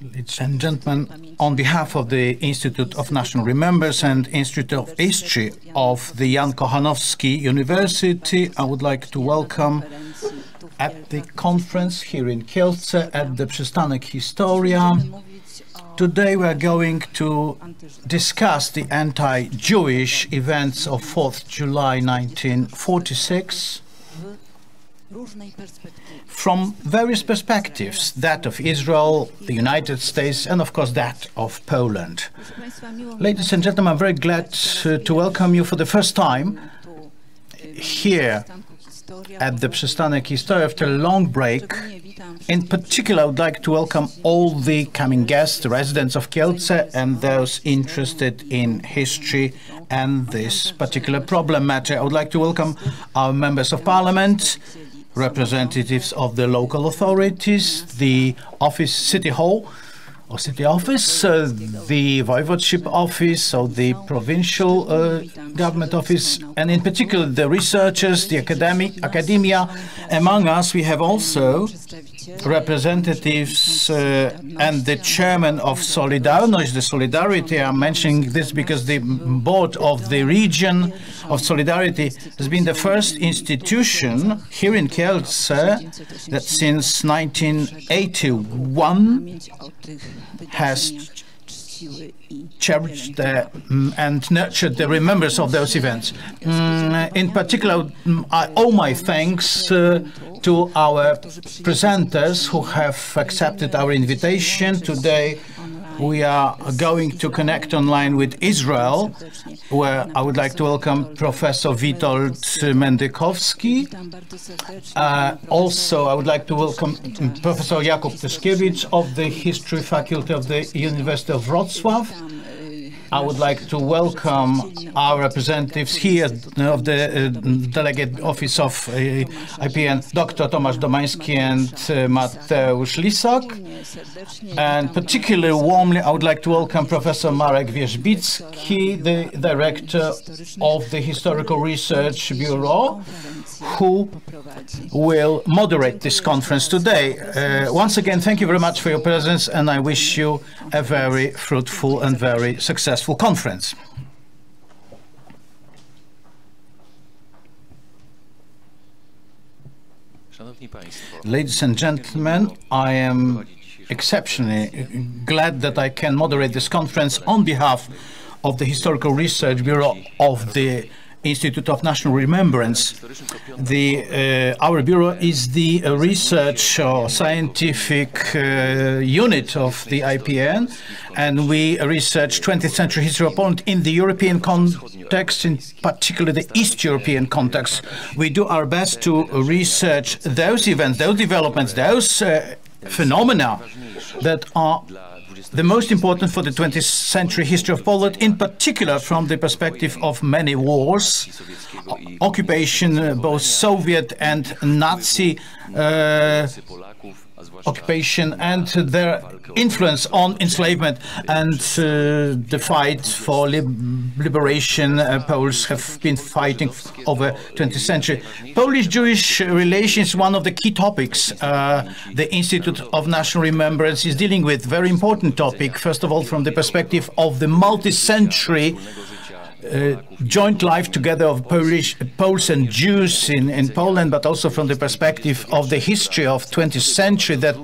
Ladies and gentlemen, on behalf of the Institute of National Remembrance and Institute of History of the Jan Kochanowski University, I would like to welcome at the conference here in Kielce at the Przystanek Historia. Today we are going to discuss the anti-Jewish events of 4th July 1946 from various perspectives, that of Israel, the United States, and of course that of Poland. Ladies and gentlemen, I'm very glad to welcome you for the first time here at the Przystanek Historia after a long break. In particular, I would like to welcome all the coming guests, the residents of Kielce, and those interested in history and this particular problem matter. I would like to welcome our members of parliament, representatives of the local authorities, the office, city hall or city office, the voivodeship office or the provincial government office, and in particular the researchers, the academia. Among us we have also representatives and the chairman of Solidarność, the Solidarity. I'm mentioning this because the board of the region of Solidarity has been the first institution here in Kielce that since 1981 has cherished and nurtured the remembrance of those events. In particular, I owe my thanks to our presenters who have accepted our invitation. Today we are going to connect online with Israel, where I would like to welcome Professor Witold Mędykowski. Also, I would like to welcome Professor Jakub Tyszkiewicz of the History Faculty of the University of Wrocław. I would like to welcome our representatives here of the Delegate Office of IPN, Dr. Tomasz Domański and Mateusz Lisak. And particularly warmly, I would like to welcome Professor Marek Wierzbicki, the Director of the Historical Research Bureau, who will moderate this conference today. Once again, thank you very much for your presence, and I wish you a very fruitful and very successful conference. Ladies and gentlemen, I am exceptionally glad that I can moderate this conference on behalf of the Historical Research Bureau of the Institute of National Remembrance. Our bureau is the research or scientific unit of the IPN, and we research 20th century history of Poland in the European context, in particular the East European context. We do our best to research those events, those developments, those phenomena that are the most important for the 20th century history of Poland, in particular from the perspective of many wars, occupation, both Soviet and Nazi occupation, and their influence on enslavement and the fight for liberation. Poles have been fighting over 20th century. Polish-Jewish relations, one of the key topics the Institute of National Remembrance is dealing with. Very important topic, first of all, from the perspective of the multi-century joint life together of Poles and Jews in Poland, but also from the perspective of the history of 20th century that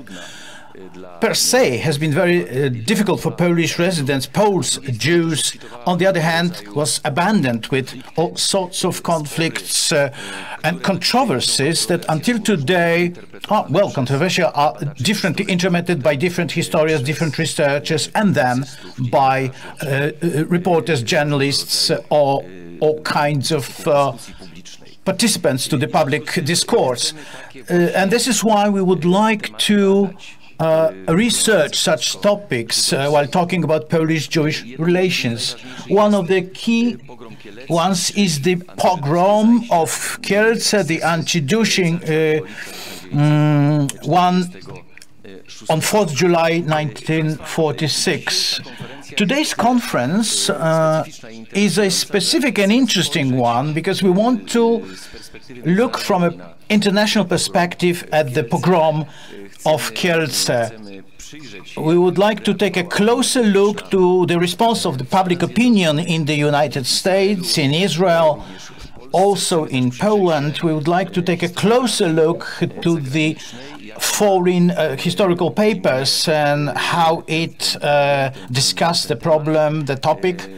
per se has been very difficult for Polish residents, Poles, Jews. On the other hand, was abandoned with all sorts of conflicts and controversies that until today are, well, controversial, are differently interpreted by different historians, different researchers, and then by reporters, journalists, or all kinds of participants to the public discourse. And this is why we would like to research such topics while talking about Polish-Jewish relations. One of the key ones is the pogrom of Kielce, the anti-Jewish one on 4th July 1946. Today's conference is a specific and interesting one because we want to look from an international perspective at the pogrom of Kielce. We would like to take a closer look to the response of the public opinion in the United States, in Israel, also in Poland. We would like to take a closer look to the foreign historical papers and how it discussed the problem, the topic.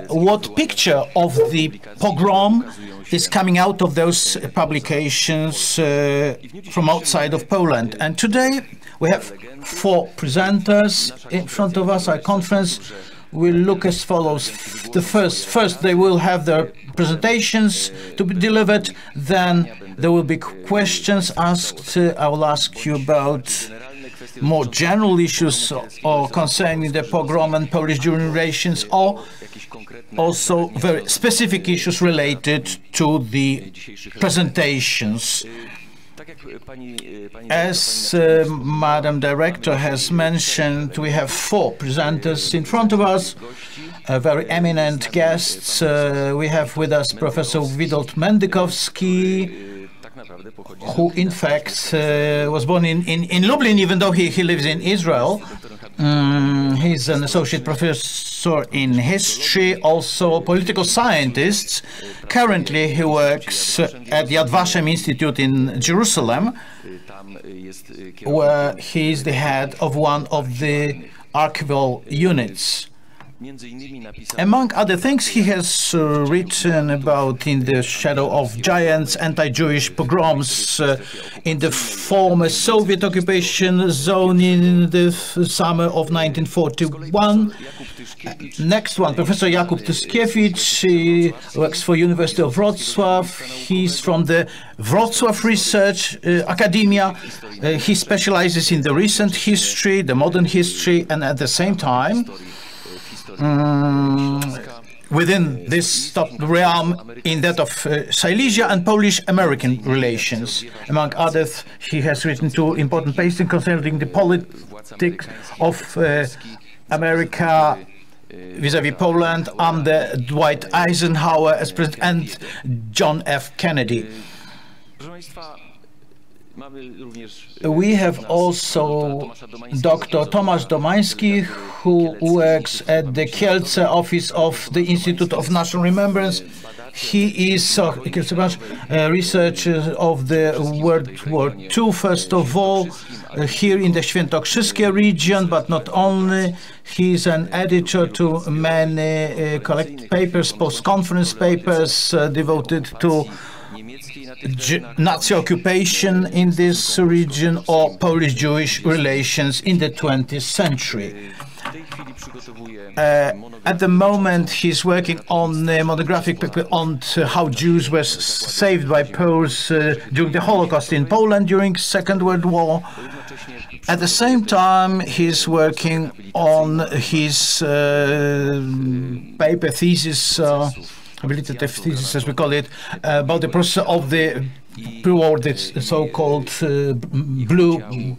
What picture of the pogrom is coming out of those publications from outside of Poland. And today we have 4 presenters in front of us. Our conference will look as follows. First they will have their presentations to be delivered, then there will be questions asked. I will ask you about more general issues or concerning the pogrom and Polish-Jewish relations, or also very specific issues related to the presentations. As Madam Director has mentioned, we have 4 presenters in front of us, very eminent guests. We have with us Professor Witold Mędykowski, who in fact was born in Lublin, even though he lives in Israel. He's an associate professor in history, also a political scientist. Currently he works at Yad Vashem Institute in Jerusalem, where he is the head of one of the archival units. Among other things, he has written about In the Shadow of Giants, anti-Jewish pogroms in the former Soviet occupation zone in the summer of 1941. Next one, Professor Jakub Tyszkiewicz. He works for University of Wrocław. He's from the Wrocław Research Academia. He specializes in the recent history, the modern history, and at the same time, within this realm, in that of Silesia and Polish-American relations. Among others, he has written 2 important papers concerning the politics of America vis-à-vis Poland under Dwight Eisenhower as president and John F. Kennedy. We have also Dr. Tomasz Domański, who works at the Kielce office of the Institute of National Remembrance. He is a researcher of the World War II, first of all, here in the Świętokrzyskie region, but not only. He's an editor to many collect papers, post-conference papers devoted to Nazi occupation in this region or Polish-Jewish relations in the 20th century. At the moment, he's working on a monographic paper on how Jews were saved by Poles during the Holocaust in Poland during Second World War. At the same time, he's working on his paper thesis, habilitative thesis, as we call it, about the process of the pre-war, the so-called blue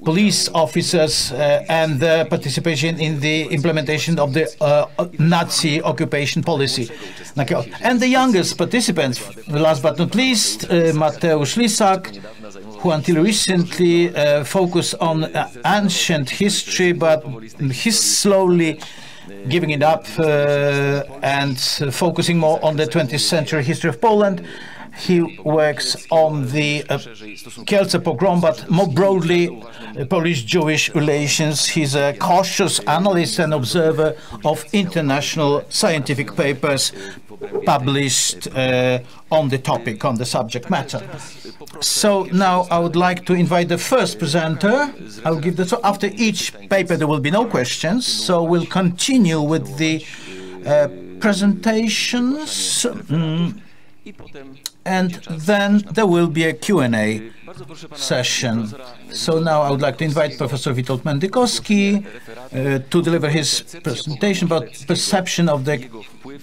police officers and their participation in the implementation of the Nazi occupation policy. And the youngest participants, last but not least, Mateusz Lisak, who until recently focused on ancient history, but he's slowly giving it up and focusing more on the 20th century history of Poland. He works on the Kielce pogrom, but more broadly, Polish-Jewish relations. He's a cautious analyst and observer of international scientific papers published on the topic, on the subject matter. So now I would like to invite the first presenter. I will give the floor. After each paper there will be no questions, so we'll continue with the presentations. and then there will be a Q&A session. So now I would like to invite Professor Witold Mędykowski to deliver his presentation about perception of the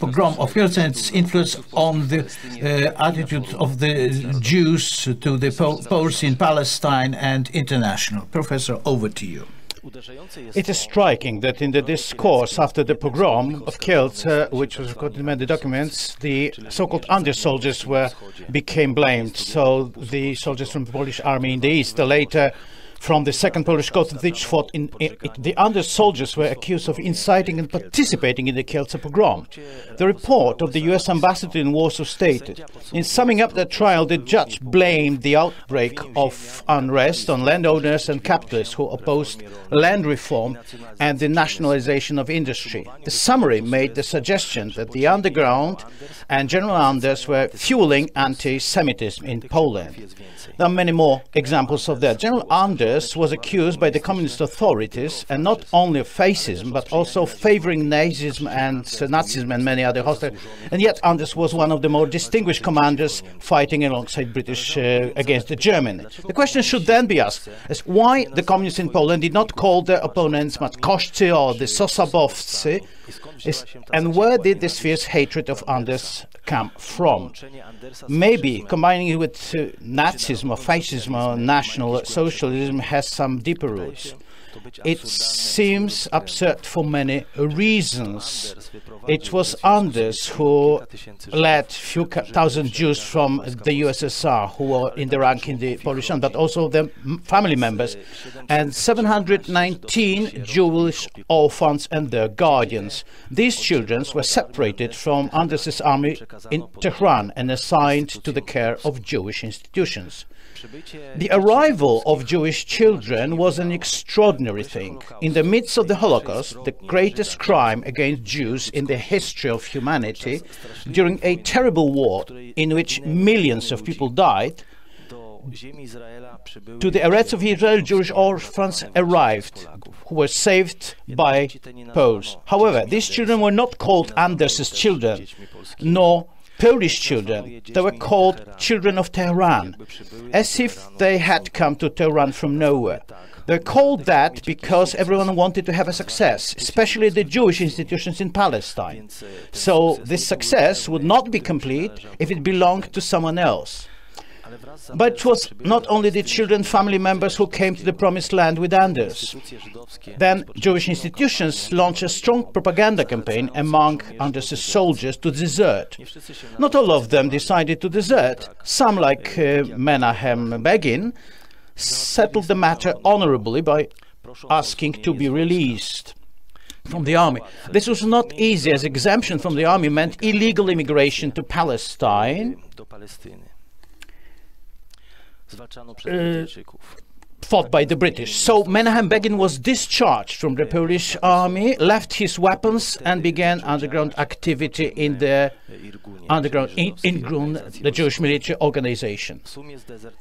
pogrom of Kielce and its influence on the attitude of the Jews to the Poles in Palestine and international. Professor, over to you. It is striking that in the discourse after the pogrom of Kielce, which was recorded in many documents, the so-called under-soldiers became blamed. So the soldiers from the Polish army in the east, the later from the Second Polish Corps, which fought the under-soldiers were accused of inciting and participating in the Kielce pogrom. The report of the US ambassador in Warsaw stated, in summing up the trial, the judge blamed the outbreak of unrest on landowners and capitalists who opposed land reform and the nationalization of industry. The summary made the suggestion that the underground and General Anders were fueling anti-Semitism in Poland. There are many more examples of that. General Anders was accused by the communist authorities, and not only of fascism, but also favoring Nazism and Nazism and many other hostile. And yet Anders was one of the more distinguished commanders fighting alongside British against Germany. The question should then be asked as why the communists in Poland did not call their opponents Matkoszcy or the Sosabowcy, and where did this fierce hatred of Anders come from? Maybe combining it with Nazism or fascism or National Socialism has some deeper roots. It seems absurd for many reasons. It was Anders who led a few thousand Jews from the USSR who were in the rank in the Polish army, but also their family members, and 719 Jewish orphans and their guardians. These children were separated from Anders' army in Tehran and assigned to the care of Jewish institutions. The arrival of Jewish children was an extraordinary thing. In the midst of the Holocaust, the greatest crime against Jews in the history of humanity, during a terrible war in which millions of people died, to the Eretz of Israel, Jewish orphans arrived, who were saved by Poles. However, these children were not called Anders' children, nor Polish children. They were called children of Tehran, as if they had come to Tehran from nowhere. They're called that because everyone wanted to have a success, especially the Jewish institutions in Palestine. So this success would not be complete if it belonged to someone else. But it was not only the children, family members who came to the Promised Land with Anders. Then Jewish institutions launched a strong propaganda campaign among Anders' soldiers to desert. Not all of them decided to desert. Some, like Menachem Begin, settled the matter honorably by asking to be released from the army. This was not easy, as exemption from the army meant illegal immigration to Palestine, fought by the British. So Menachem Begin was discharged from the Polish army, left his weapons and began underground activity in the underground Irgun, the Jewish military organization.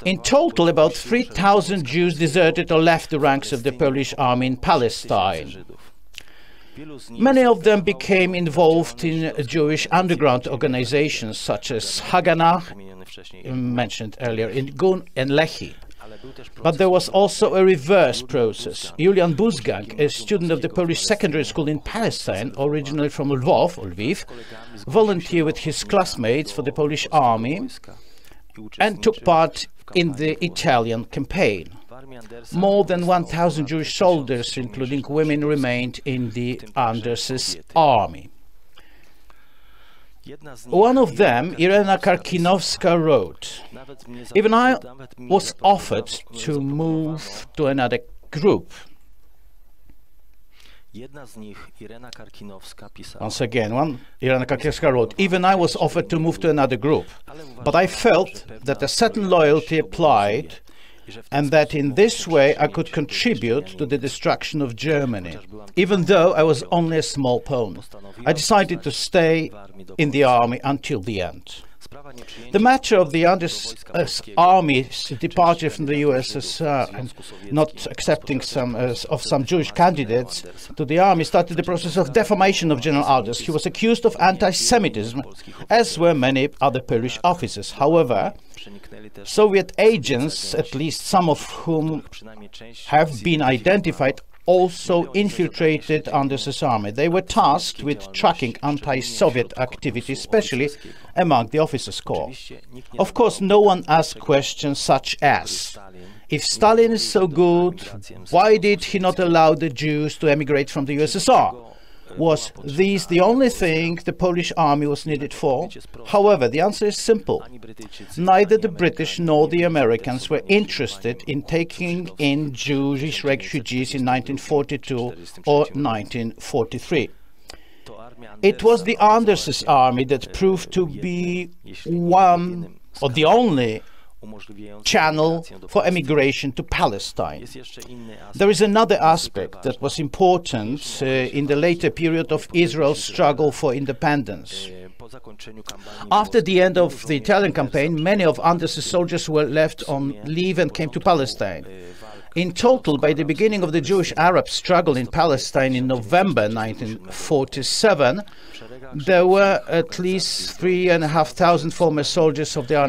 In total, about 3,000 Jews deserted or left the ranks of the Polish army in Palestine. Many of them became involved in Jewish underground organizations such as Haganah, mentioned earlier, in Gun and Lehi. But there was also a reverse process. Julian Buzgang, a student of the Polish secondary school in Palestine, originally from Lvov, or Lviv, volunteered with his classmates for the Polish army and took part in the Italian campaign. More than 1,000 Jewish soldiers, including women, remained in the Anders' army. One of them, Irena Karkinowska, wrote, "Even I was offered to move to another group." Once again, Irena Karkinowska wrote, "Even I was offered to move to another group, but I felt that a certain loyalty applied and that in this way I could contribute to the destruction of Germany, even though I was only a small pawn. I decided to stay in the army until the end." The matter of the Army's departure from the USSR and not accepting some Jewish candidates to the army started the process of defamation of General Anders. He was accused of anti-Semitism, as were many other Polish officers. However, Soviet agents, at least some of whom have been identified, also infiltrated Anders' army. They were tasked with tracking anti-Soviet activity, especially among the officers' corps. Of course, no one asked questions such as, if Stalin is so good, why did he not allow the Jews to emigrate from the USSR? Was this the only thing the Polish army was needed for? However, the answer is simple. Neither the British nor the Americans were interested in taking in Jewish refugees in 1942 or 1943. It was the Anders' army that proved to be one or the only channel for emigration to Palestine. There is another aspect that was important in the later period of Israel's struggle for independence. After the end of the Italian campaign, many of Anders' soldiers were left on leave and came to Palestine. In total, by the beginning of the Jewish-Arab struggle in Palestine in November 1947, there were at least 3,500 former soldiers of the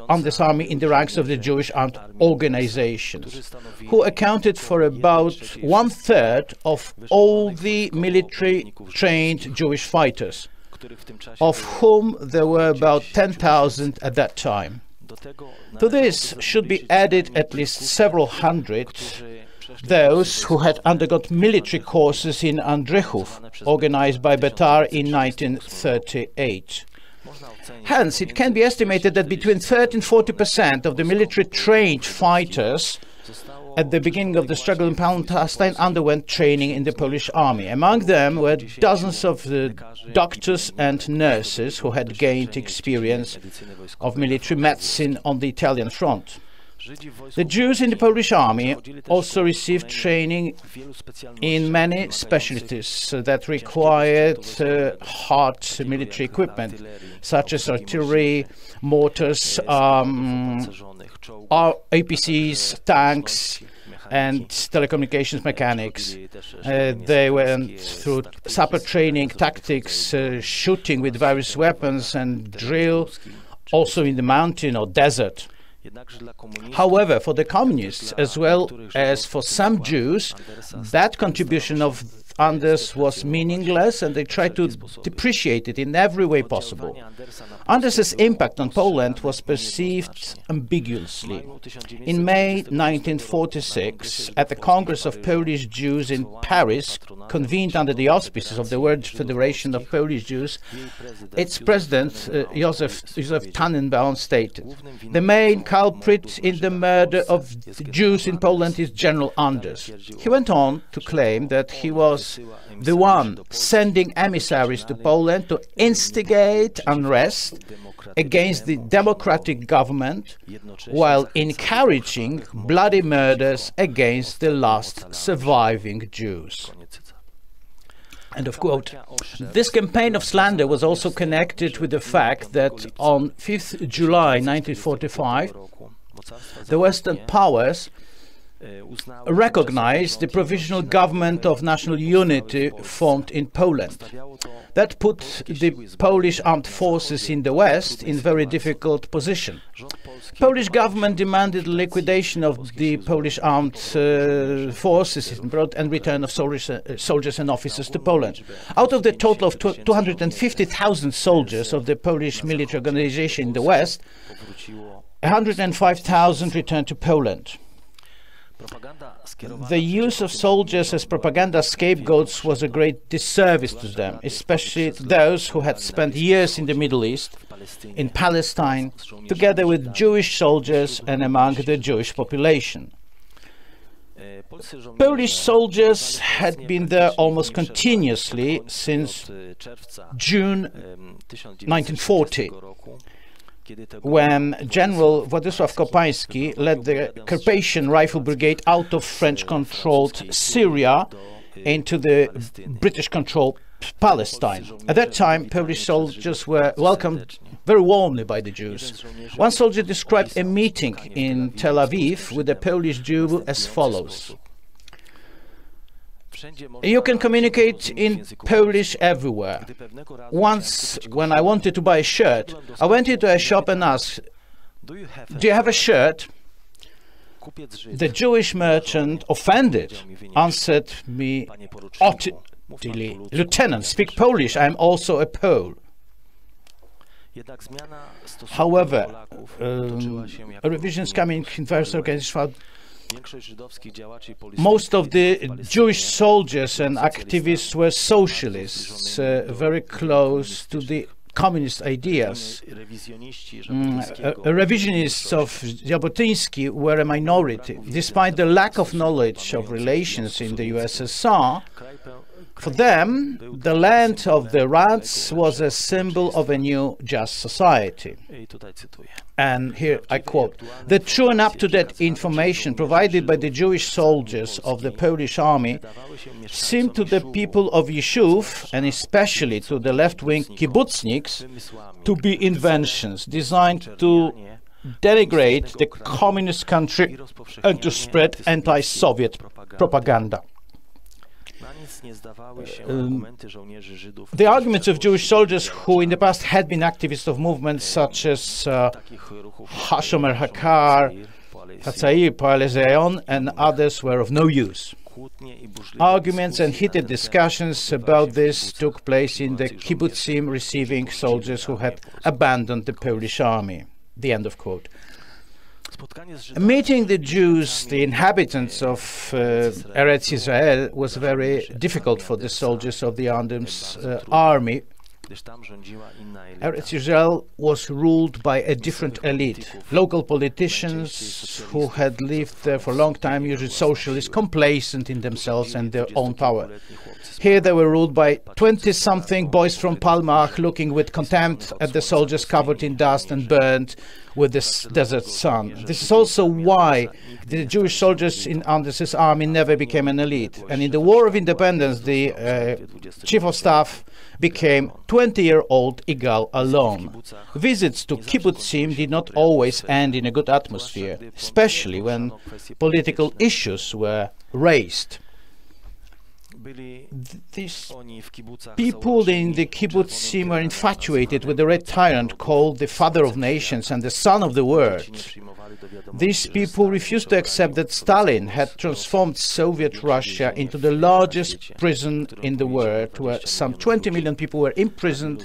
Anders army in the ranks of the Jewish armed organizations, who accounted for about 1/3 of all the military-trained Jewish fighters, of whom there were about 10,000 at that time. To this should be added at least several hundred those who had undergone military courses in Andrzejów, organized by Betar in 1938. Hence, it can be estimated that between 30 and 40% of the military-trained fighters at the beginning of the struggle in Palestine underwent training in the Polish army. Among them were dozens of doctors and nurses who had gained experience of military medicine on the Italian front. The Jews in the Polish army also received training in many specialties that required hard military equipment, such as artillery, mortars, APCs, tanks, and telecommunications mechanics. They went through sapper training, tactics, shooting with various weapons, and drill, also in the mountain or desert. However, for the communists, as well as for some Jews, that contribution of Anders was meaningless, and they tried to depreciate it in every way possible. Anders' impact on Poland was perceived ambiguously. In May 1946, at the Congress of Polish Jews in Paris, convened under the auspices of the World Federation of Polish Jews, its president, Józef Tannenbaum, stated, "The main culprit in the murder of the Jews in Poland is General Anders." He went on to claim that he was the one sending emissaries to Poland to instigate unrest against the democratic government, while encouraging bloody murders against the last surviving Jews. End of quote. This campaign of slander was also connected with the fact that on 5th July 1945, the Western powers recognized the Provisional Government of National Unity formed in Poland. That put the Polish armed forces in the West in very difficult position. Polish government demanded liquidation of the Polish armed forces and return of soldiers and officers to Poland. Out of the total of 250,000 soldiers of the Polish military organization in the West, 105,000 returned to Poland. The use of soldiers as propaganda scapegoats was a great disservice to them, especially to those who had spent years in the Middle East, in Palestine, together with Jewish soldiers and among the Jewish population. Polish soldiers had been there almost continuously since June 1940. When General Władysław Kopański led the Carpathian Rifle Brigade out of French-controlled Syria into the British-controlled Palestine. At that time, Polish soldiers were welcomed very warmly by the Jews. One soldier described a meeting in Tel Aviv with a Polish Jew as follows: "You can communicate in Polish everywhere. Once, when I wanted to buy a shirt, I went into a shop and asked, 'Do you have a shirt?' The Jewish merchant, offended, answered me haughtily, 'Lieutenant, speak Polish, I am also a Pole.' However, revisions coming in various organizations, most of the Jewish soldiers and activists were socialists, very close to the communist ideas. Revisionists of Jabotyński were a minority. Despite the lack of knowledge of relations in the USSR, for them, the land of the rats was a symbol of a new just society. And here I quote, "The true and up-to-date information provided by the Jewish soldiers of the Polish army seemed to the people of Yishuv, and especially to the left-wing kibbutzniks, to be inventions designed to denigrate the communist country and to spread anti-Soviet propaganda." The arguments of Jewish soldiers who in the past had been activists of movements such as Hashomer Hakar, Hatzair, Poale and others were of no use. Arguments and heated discussions about this took place in the kibbutzim receiving soldiers who had abandoned the Polish army. The end of quote. Meeting the Jews, the inhabitants of Eretz Israel, was very difficult for the soldiers of the Arden's army. Eretz Israel was ruled by a different elite. Local politicians who had lived there for a long time, usually socialists, complacent in themselves and their own power. Here they were ruled by 20-something boys from Palmach, looking with contempt at the soldiers covered in dust and burned with the desert sun. This is also why the Jewish soldiers in Anders's army never became an elite. And in the War of Independence, the chief of staff became 20-year-old Igal alone. Visits to kibbutzim did not always end in a good atmosphere, especially when political issues were raised. These people in the kibbutzim were infatuated with the red tyrant called the father of nations and the son of the world. These people refused to accept that Stalin had transformed Soviet Russia into the largest prison in the world, where some 20 million people were imprisoned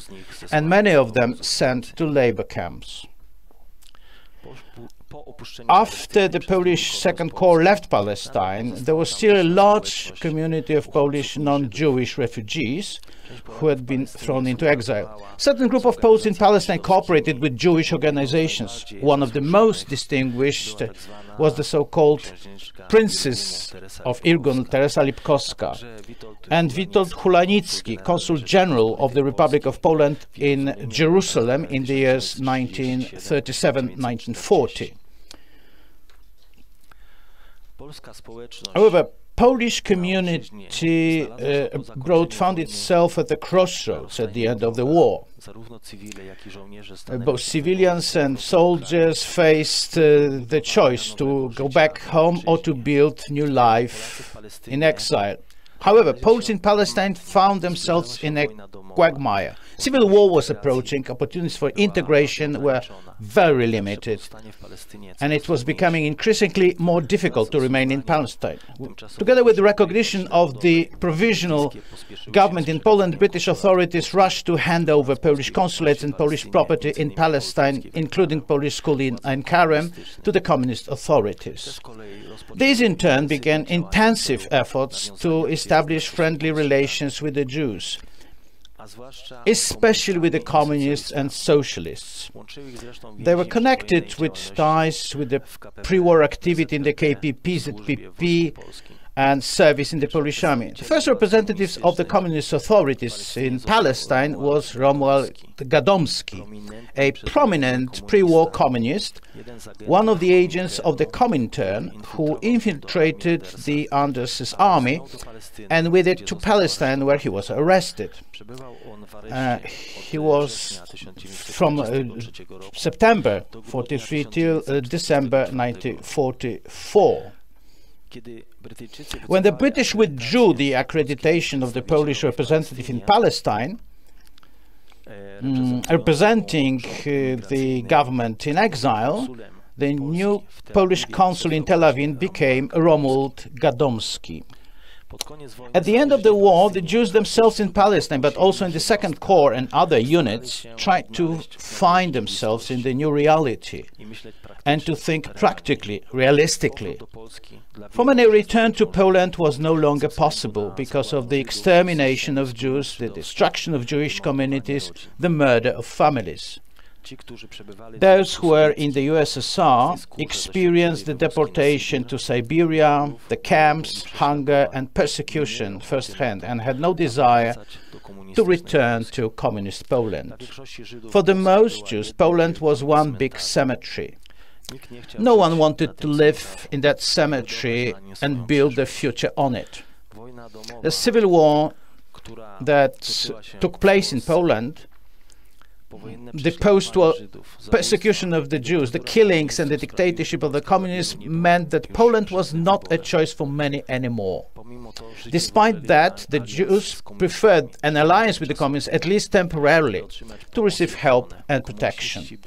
and many of them sent to labor camps. After the Polish Second Corps left Palestine, there was still a large community of Polish non-Jewish refugees who had been thrown into exile. A certain group of Poles in Palestine cooperated with Jewish organizations. One of the most distinguished was the so-called Princes of Irgun, Teresa Lipkowska, and Witold Mędykowski, Consul General of the Republic of Poland in Jerusalem in the years 1937-1940. However, Polish community abroad found itself at the crossroads at the end of the war. Both civilians and soldiers faced the choice to go back home or to build new life in exile. However, Poles in Palestine found themselves in a quagmire. Civil war was approaching, opportunities for integration were very limited, and it was becoming increasingly more difficult to remain in Palestine. Together with the recognition of the provisional government in Poland, British authorities rushed to hand over Polish consulates and Polish property in Palestine, including Polish school in Karem, to the communist authorities. These in turn began intensive efforts to establish friendly relations with the Jews, especially with the communists and socialists. They were connected with ties with the pre-war activity in the KPP, ZPP, and service in the Polish army. The first representatives of the communist authorities in Palestine was Romuald Gadomski, a prominent pre-war communist, one of the agents of the Comintern who infiltrated the Anders's army and with it to Palestine, where he was arrested. He was from September 43 till December 1944. When the British withdrew the accreditation of the Polish representative in Palestine, representing the government in exile, the new Polish consul in Tel Aviv became Romuald Gadomski. At the end of the war, the Jews themselves in Palestine, but also in the Second Corps and other units, tried to find themselves in the new reality and to think practically, realistically. For many, a return to Poland was no longer possible because of the extermination of Jews, the destruction of Jewish communities, the murder of families. Those who were in the USSR experienced the deportation to Siberia, the camps, hunger and persecution firsthand, and had no desire to return to communist Poland. For the most Jews, Poland was one big cemetery. No one wanted to live in that cemetery and build a future on it. The civil war that took place in Poland, the post-war persecution of the Jews, the killings and the dictatorship of the communists meant that Poland was not a choice for many anymore. Despite that, the Jews preferred an alliance with the communists, at least temporarily, to receive help and protection.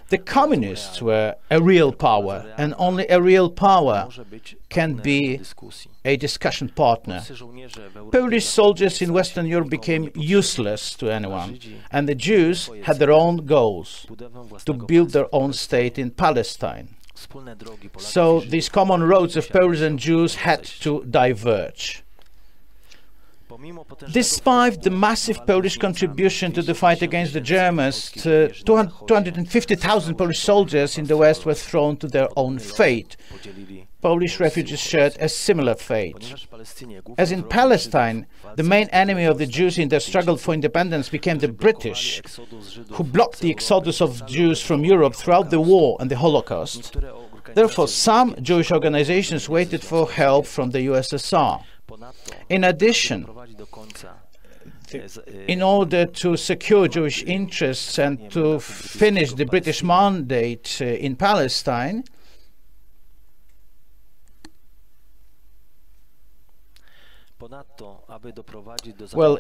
The communists were a real power, and only a real power can be a discussion partner. Polish soldiers in Western Europe became useless to anyone, and the Jews had their own goals, to build their own state in Palestine. So these common roads of Poles and Jews had to diverge. Despite the massive Polish contribution to the fight against the Germans, 250,000 Polish soldiers in the West were thrown to their own fate. Polish refugees shared a similar fate. As in Palestine, the main enemy of the Jews in their struggle for independence became the British, who blocked the exodus of Jews from Europe throughout the war and the Holocaust. Therefore, some Jewish organizations waited for help from the USSR. In addition, in order to secure Jewish interests and to finish the British mandate in Palestine,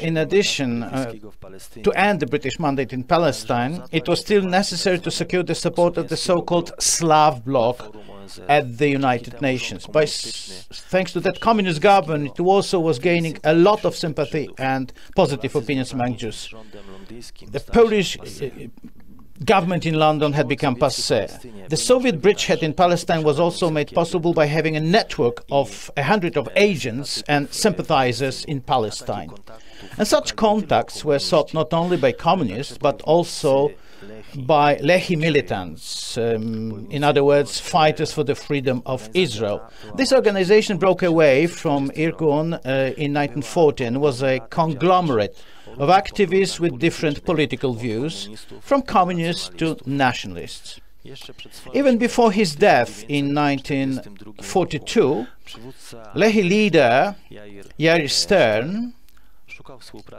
in addition to end the British mandate in Palestine, it was still necessary to secure the support of the so-called Slav bloc at the United Nations. Thanks to that communist government, it also was gaining a lot of sympathy and positive opinions among Jews. The Polish government in London had become passé. The Soviet bridgehead in Palestine was also made possible by having a network of 100 agents and sympathizers in Palestine. And such contacts were sought not only by communists, but also by Lehi militants, in other words, fighters for the freedom of Israel. This organization broke away from Irgun in 1940 and was a conglomerate of activists with different political views, from communists to nationalists. Even before his death in 1942, Lehi leader Yair Stern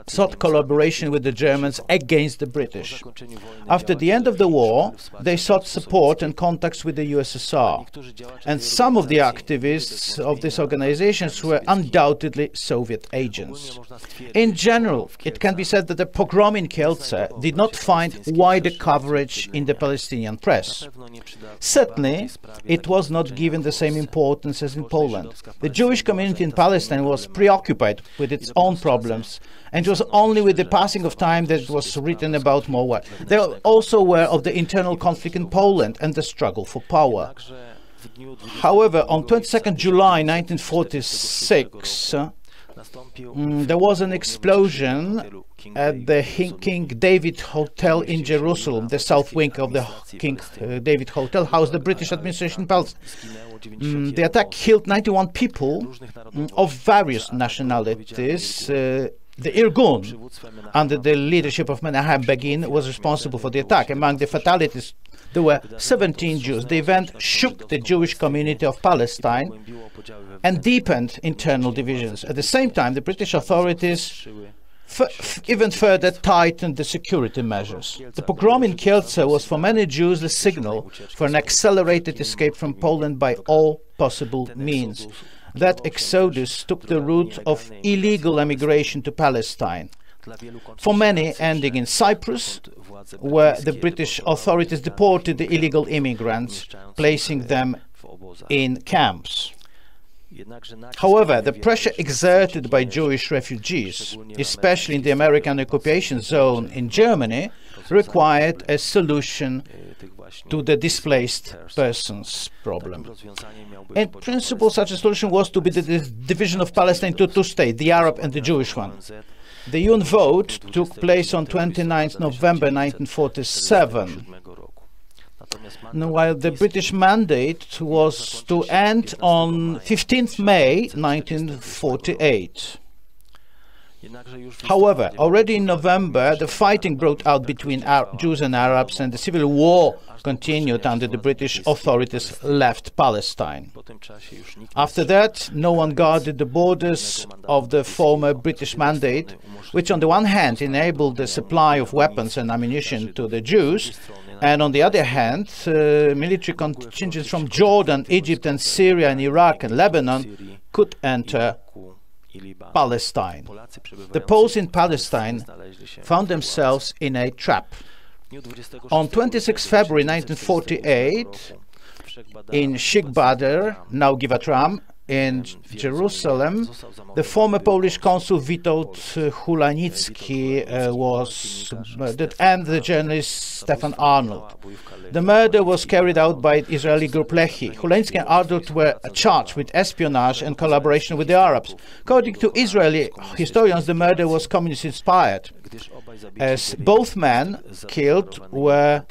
sought collaboration with the Germans against the British. After the end of the war, they sought support and contacts with the USSR, and some of the activists of these organizations were undoubtedly Soviet agents. In general, it can be said that the pogrom in Kielce did not find wider coverage in the Palestinian press. Certainly, it was not given the same importance as in Poland. The Jewish community in Palestine was preoccupied with its own problems, and it was only with the passing of time that it was written about more. They were also aware of the internal conflict in Poland and the struggle for power. However, on 22nd July 1946, there was an explosion at the King David Hotel in Jerusalem. The south wing of the King David Hotel housed the British administration in Palestine. The attack killed 91 people of various nationalities. The Irgun, under the leadership of Menachem Begin, was responsible for the attack. Among the fatalities, there were 17 Jews. The event shook the Jewish community of Palestine and deepened internal divisions. At the same time, the British authorities even further tightened the security measures. The pogrom in Kielce was for many Jews the signal for an accelerated escape from Poland by all possible means. That exodus took the route of illegal emigration to Palestine. For many, ending in Cyprus, where the British authorities deported the illegal immigrants, placing them in camps. However, the pressure exerted by Jewish refugees, especially in the American occupation zone in Germany, required a solution to the displaced persons problem. In principle, such a solution was to be the division of Palestine into two states, the Arab and the Jewish one. The UN vote took place on 29 November 1947. While the British mandate was to end on 15th May 1948. However, already in November, the fighting broke out between Jews and Arabs, and the civil war continued under the British authorities left Palestine. After that, no one guarded the borders of the former British mandate, which on the one hand enabled the supply of weapons and ammunition to the Jews, and on the other hand, military contingents from Jordan, Egypt and Syria and Iraq and Lebanon could enter Palestine. The Poles in Palestine found themselves in a trap. On 26 February 1948, in Sheikh Badr, now Givat Ram, in Jerusalem, the former Polish consul Witold Mędykowski was murdered, and the journalist Stefan Arnold. The murder was carried out by Israeli group Lehi. Mędykowski and Arnold were charged with espionage and collaboration with the Arabs. According to Israeli historians, the murder was communist-inspired, as both men killed were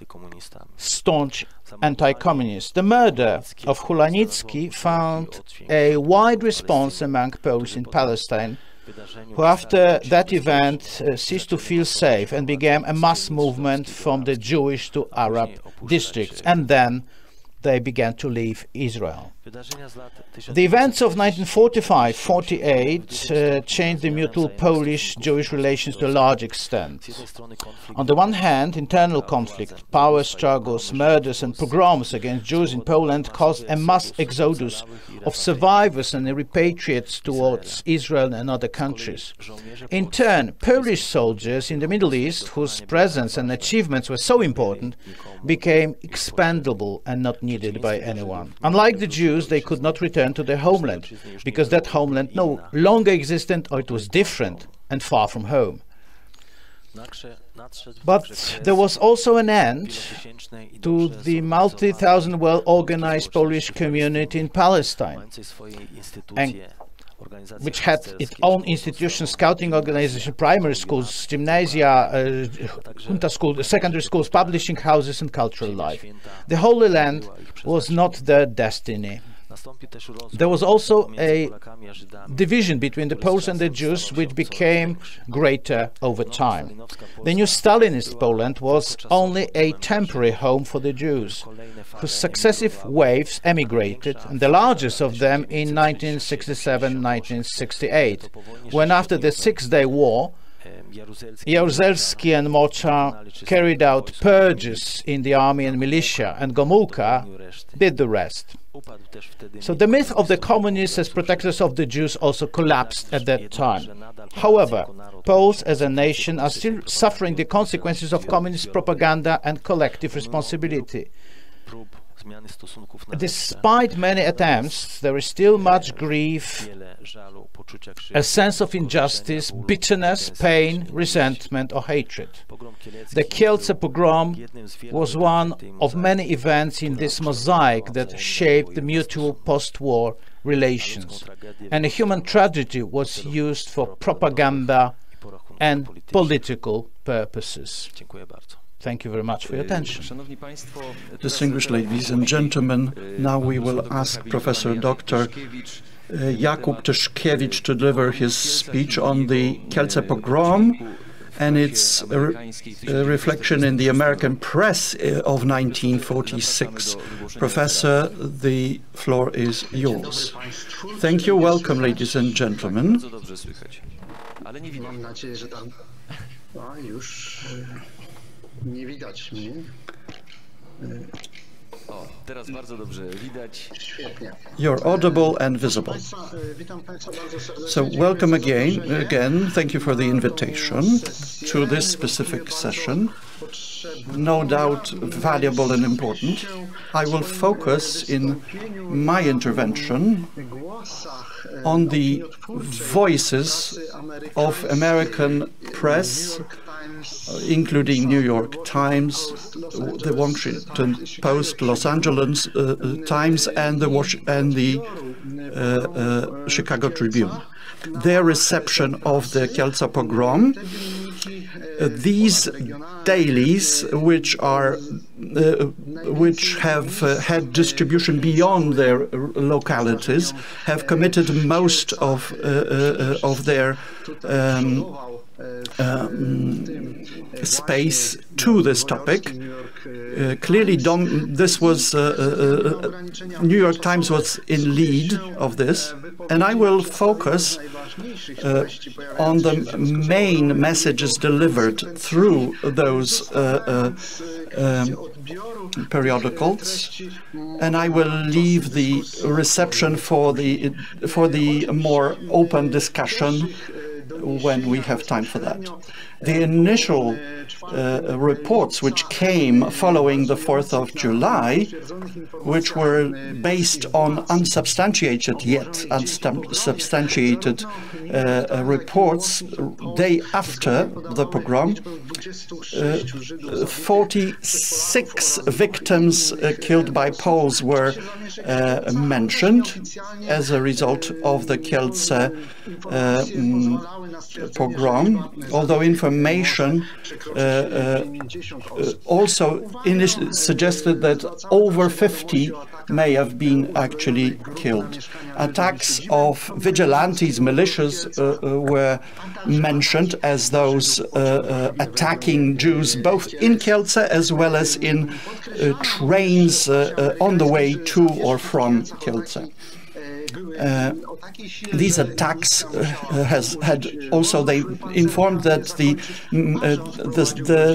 staunch anti-communists. The murder of Mędykowski found a wide response among Poles in Palestine, who after that event ceased to feel safe and began a mass movement from the Jewish to Arab districts, and then they began to leave Israel. The events of 1945-48 changed the mutual Polish-Jewish relations to a large extent. On the one hand, internal conflict, power struggles, murders and pogroms against Jews in Poland caused a mass exodus of survivors and repatriates towards Israel and other countries. In turn, Polish soldiers in the Middle East, whose presence and achievements were so important, became expendable and not needed by anyone. Unlike the Jews, they could not return to their homeland, because that homeland no longer existed, or it was different and far from home. But there was also an end to the multi-thousand well-organized Polish community in Palestine, which had its own institutions, scouting organization, primary schools, gymnasia, junta schools, secondary schools, publishing houses and cultural life. The Holy Land was not their destiny. There was also a division between the Poles and the Jews, which became greater over time. The new Stalinist Poland was only a temporary home for the Jews, whose successive waves emigrated, and the largest of them in 1967-1968, when after the Six-Day War, Jaruzelski and Mocha carried out purges in the army and militia, and Gomułka did the rest. So the myth of the communists as protectors of the Jews also collapsed at that time. However, Poles as a nation are still suffering the consequences of communist propaganda and collective responsibility. Despite many attempts, there is still much grief, a sense of injustice, bitterness, pain, resentment or hatred. The Kielce pogrom was one of many events in this mosaic that shaped the mutual post-war relations, and a human tragedy was used for propaganda and political purposes. Thank you very much for your attention. Distinguished ladies and gentlemen, now we will ask Professor Dr. Jakub Tyszkiewicz to deliver his speech on the Kielce pogrom and its reflection in the American press of 1946. Professor, the floor is yours. Thank you. Welcome, ladies and gentlemen. You're audible and visible. So welcome again. Thank you for the invitation to this specific session. No doubt valuable and important. I will focus in my intervention on the voices of American press, including New York Times, the Washington Post, Los Angeles Times, and the Chicago Tribune. Their reception of the Kielce pogrom. These dailies, which have had distribution beyond their localities, have committed most of their space to this topic. Clearly, this was New York Times was in lead of this, and I will focus on the main messages delivered through those periodicals, and I will leave the reception for the more open discussion when we have time for that. The initial reports which came following the 4th of July, which were based on unsubstantiated yet unsubstantiated reports, day after the pogrom, 46 victims killed by Poles were mentioned as a result of the Kielce pogrom, although information also suggested that over 50 may have been actually killed. Attacks of vigilantes, militias, were mentioned as those attacking Jews both in Kielce as well as in trains on the way to or from Kielce. These attacks they informed that the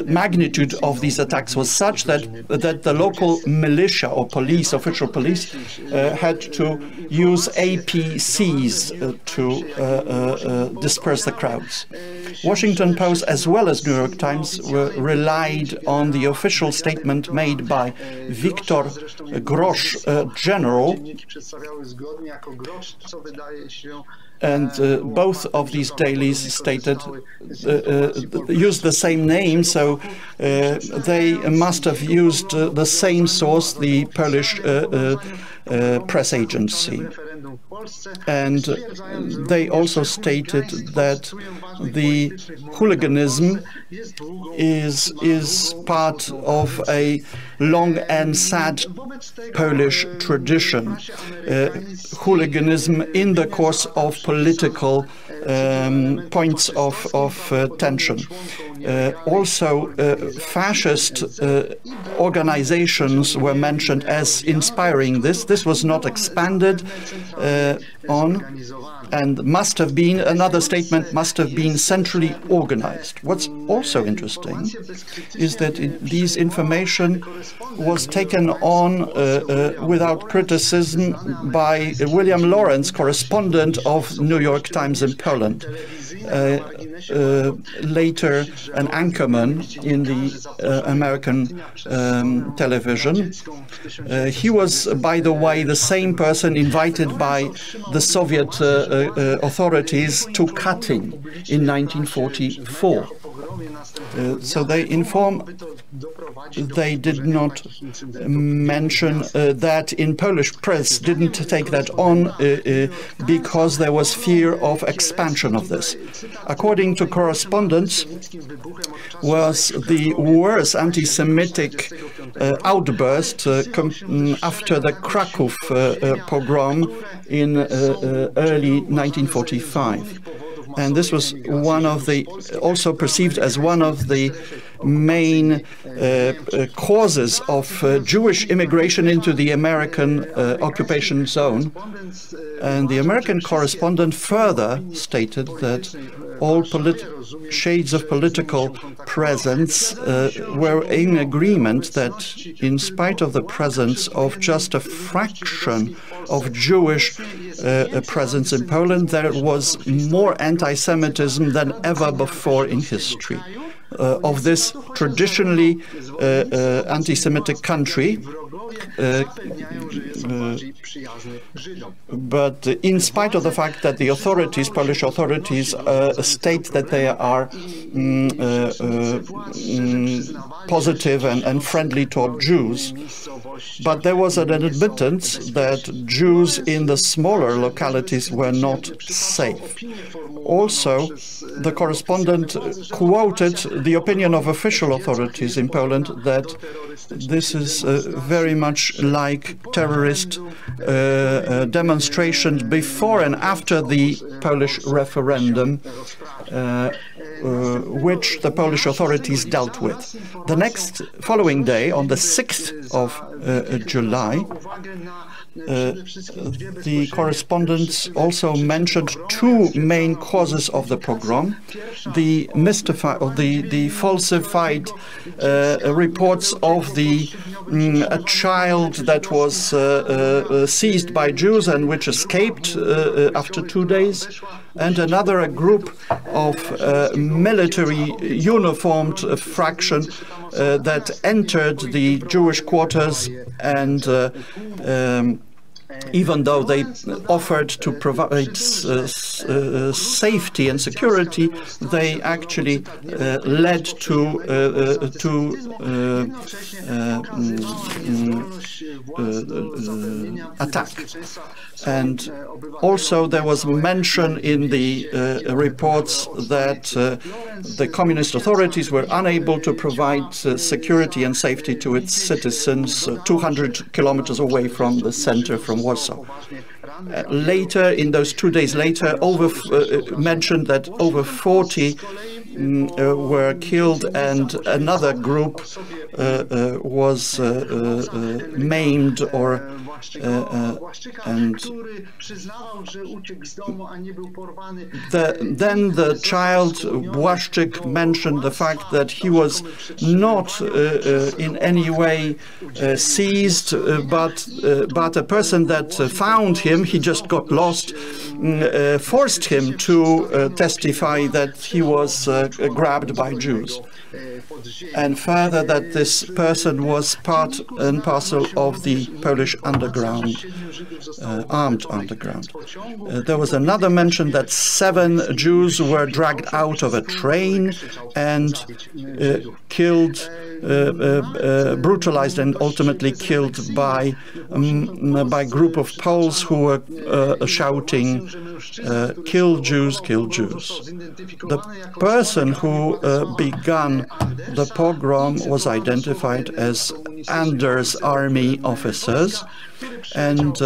magnitude of these attacks was such that the local militia or official police had to use APCs to disperse the crowds. Washington Post as well as New York Times relied on the official statement made by Victor Grosz, general, and both of these dailies stated used the same name, so they must have used the same source, the Polish press agency. And they also stated that the hooliganism is part of a long and sad Polish tradition. Hooliganism in the course of political points of tension. Also, fascist organizations were mentioned as inspiring this. This was not expanded on, and must have been, another statement, must have been centrally organized. What's also interesting is that this information was taken on without criticism by William Lawrence, correspondent of New York Times in Poland. Later an anchorman in the American television. He was, by the way, the same person invited by the Soviet authorities to Katyn in 1944. So they did not mention that in Polish press, didn't take that on because there was fear of expansion of this. According to correspondence, was the worst anti-Semitic outburst after the Krakow pogrom in early 1945. And this was one of the, also perceived as one of the main causes of Jewish immigration into the American occupation zone. And the American correspondent further stated that all shades of political presence were in agreement that in spite of the presence of just a fraction of Jewish presence in Poland, there was more anti-Semitism than ever before in history of this traditionally anti-Semitic country. But in spite of the fact that the authorities, Polish authorities, state that they are positive and friendly toward Jews, but there was an admittance that Jews in the smaller localities were not safe. Also, the correspondent quoted the opinion of official authorities in Poland that this is very much like terrorist demonstrations before and after the Polish referendum, which the Polish authorities dealt with. The next following day, on the 6th of July, the correspondents also mentioned two main causes of the pogrom: the falsified reports of a child that was seized by Jews and which escaped after 2 days, and a group of military uniformed fraction that entered the Jewish quarters and even though they offered to provide safety and security, they actually led to attack. And also there was mention in the reports that the communist authorities were unable to provide security and safety to its citizens 200 kilometers away from the center, from Warsaw. Later, in those 2 days later, mentioned that over 40 were killed and another group was maimed or then the child Błaszczyk mentioned the fact that he was not in any way seized, but a person that found him, he just got lost, forced him to testify that he was grabbed by Jews. And further, that this person was part and parcel of the Polish underground, armed underground. There was another mention that 7 Jews were dragged out of a train and killed, brutalized and ultimately killed by a group of Poles who were shouting, "Kill Jews, kill Jews." The person who began the pogrom was identified as Anders' army officers, and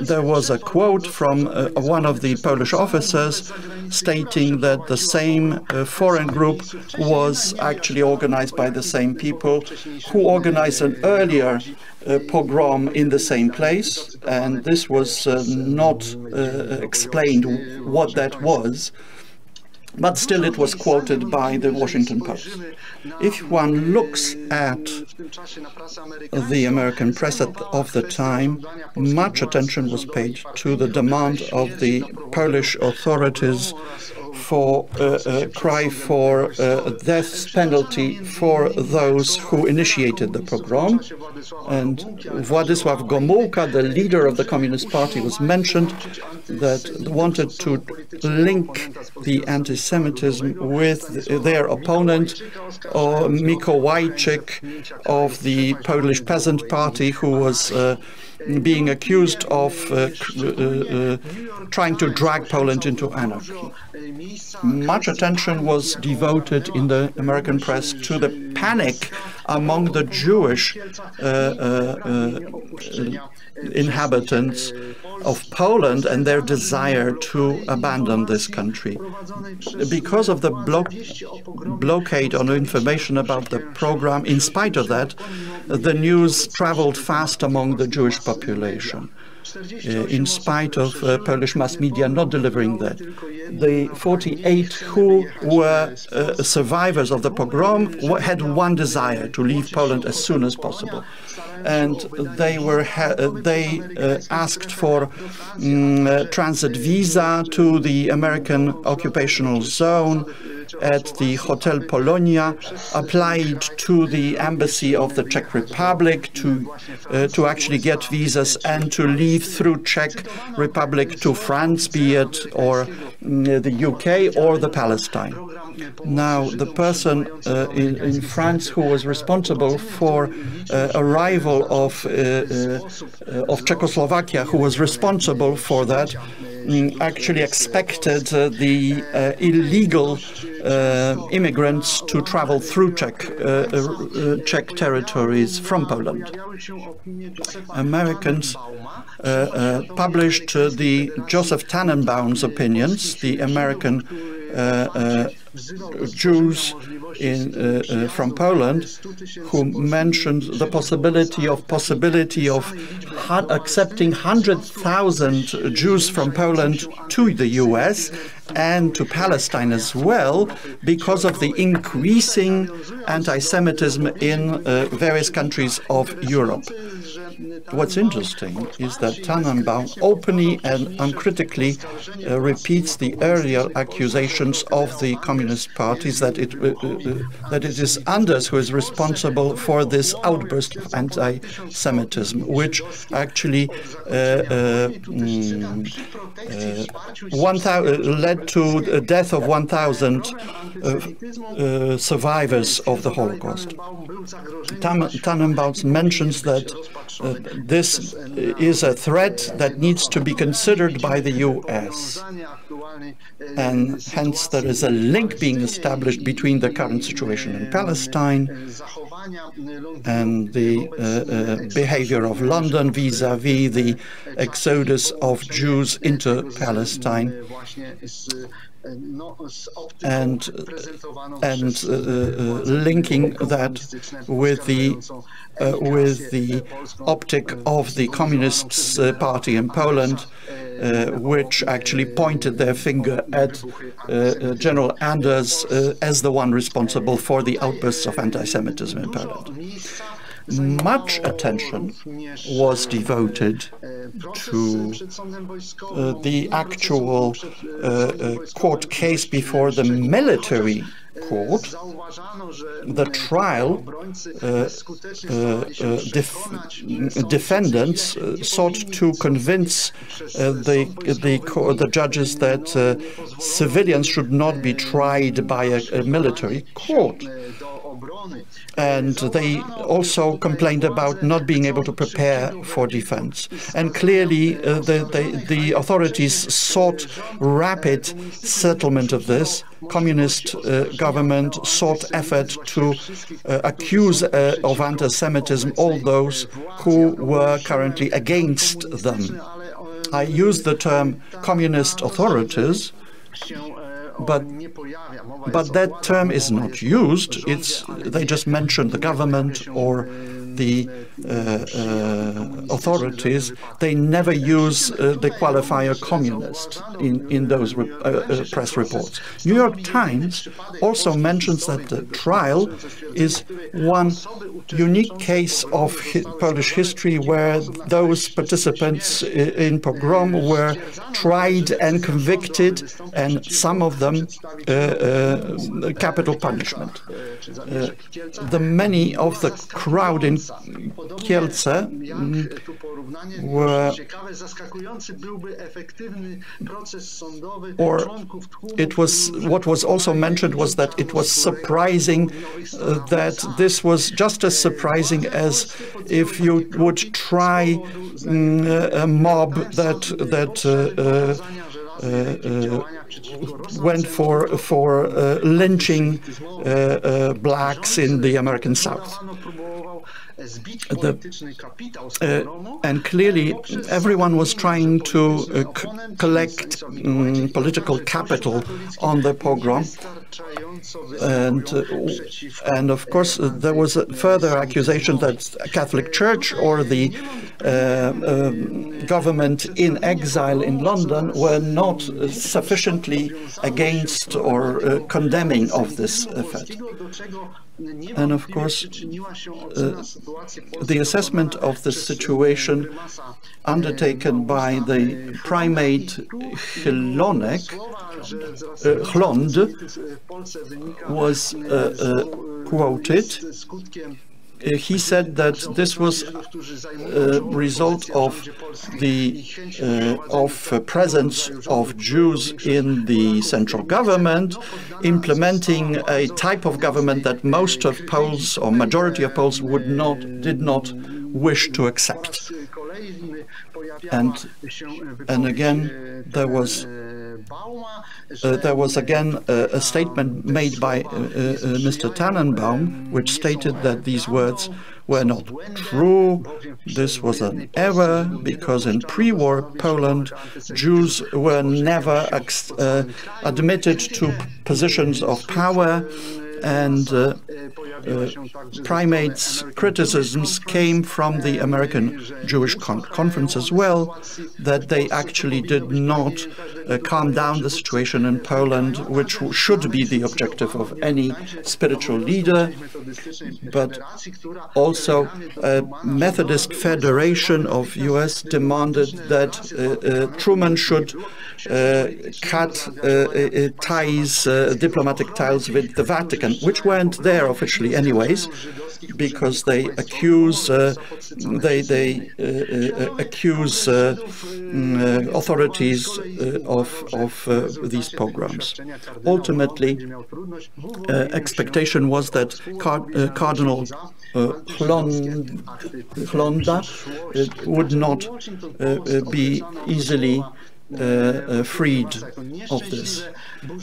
there was a quote from one of the Polish officers stating that the same foreign group was actually organized by the same people who organized an earlier pogrom in the same place, and this was not explained what that was. But still it was quoted by the Washington Post. If one looks at the American press of the time, much attention was paid to the demand of the Polish authorities for death penalty for those who initiated the pogrom. And Władysław Gomułka, the leader of the Communist Party, was mentioned, that wanted to link the anti-Semitism with their opponent, Mikołajczyk of the Polish Peasant Party, who was being accused of trying to drag Poland into anarchy. Much attention was devoted in the American press to the panic among the Jewish inhabitants of Poland and their desire to abandon this country. Because of the blockade on information about the program, in spite of that, the news traveled fast among the Jewish population, in spite of Polish mass media not delivering that. The 48 who were survivors of the pogrom had one desire: to leave Poland as soon as possible. And they asked for transit visa to the American occupational zone at the Hotel Polonia, applied to the embassy of the Czech Republic to actually get visas and to leave through Czech Republic to France, be it or the UK or the Palestine. Now, the person in France who was responsible for arrival of Czechoslovakia, who was responsible for that, actually expected the illegal immigrants to travel through Czech territories from Poland. Americans published the Joseph Tannenbaum's opinions, the American Jews from Poland, who mentioned the possibility of accepting 100,000 Jews from Poland to the US and to Palestine as well, because of the increasing anti-Semitism in various countries of Europe. What's interesting is that Tannenbaum openly and uncritically repeats the earlier accusations of the communist parties that it is Anders who is responsible for this outburst of anti-Semitism, which actually led to the death of 1,000 survivors of the Holocaust. Tannenbaum mentions that this is a threat that needs to be considered by the US, and hence there is a link being established between the current situation in Palestine and the behavior of London vis-à-vis the exodus of Jews into Palestine, and linking that with the optic of the Communist Party in Poland, which actually pointed their finger at General Anders as the one responsible for the outbursts of anti-Semitism in Poland. Much attention was devoted to the actual court case before the military court. The trial defendants sought to convince the judges that civilians should not be tried by a military court. And they also complained about not being able to prepare for defense. And clearly, the authorities sought rapid settlement of this. Communist government sought effort to accuse of anti-Semitism all those who were currently against them. I use the term communist authorities, but that term is not used. They just mention the government or the authorities, they never use the qualifier communist in those press reports. New York Times also mentions that the trial is one unique case of Polish history where those participants in pogrom were tried and convicted, and some of them capital punishment. Many of the crowd in Kielce were, or it was, what was also mentioned was that it was surprising that this was just as surprising as if you would try a mob that went for lynching blacks in the American South. And clearly everyone was trying to collect political capital on the pogrom. And of course there was a further accusation that Catholic Church or the government in exile in London were not sufficiently against or condemning of this effect. And of course, the assessment of the situation undertaken by the primate Hlond was quoted. He said that this was a result of the presence of Jews in the central government, implementing a type of government that most of Poles or majority of Poles did not wish to accept. And again, there was again a statement made by Mr. Tannenbaum, which stated that these words were not true. This was an error, because in pre-war Poland, Jews were never admitted to positions of power, and Primate's criticisms came from the American Jewish Conference as well, that they actually did not calm down the situation in Poland, which should be the objective of any spiritual leader, but also a Methodist Federation of US demanded that Truman should cut diplomatic ties with the Vatican, which weren't there officially anyways, because they accuse authorities of these pogroms. Ultimately, expectation was that Cardinal Hlonda would not be easily freed of this,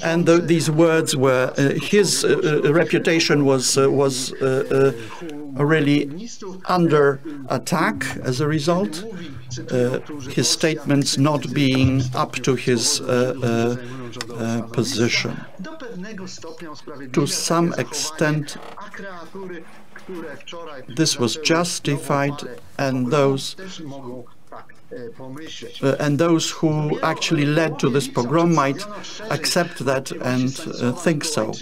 and these words were his reputation was really under attack as a result. His statements not being up to his position. To some extent, this was justified, and those who actually led to this pogrom might accept that and think so.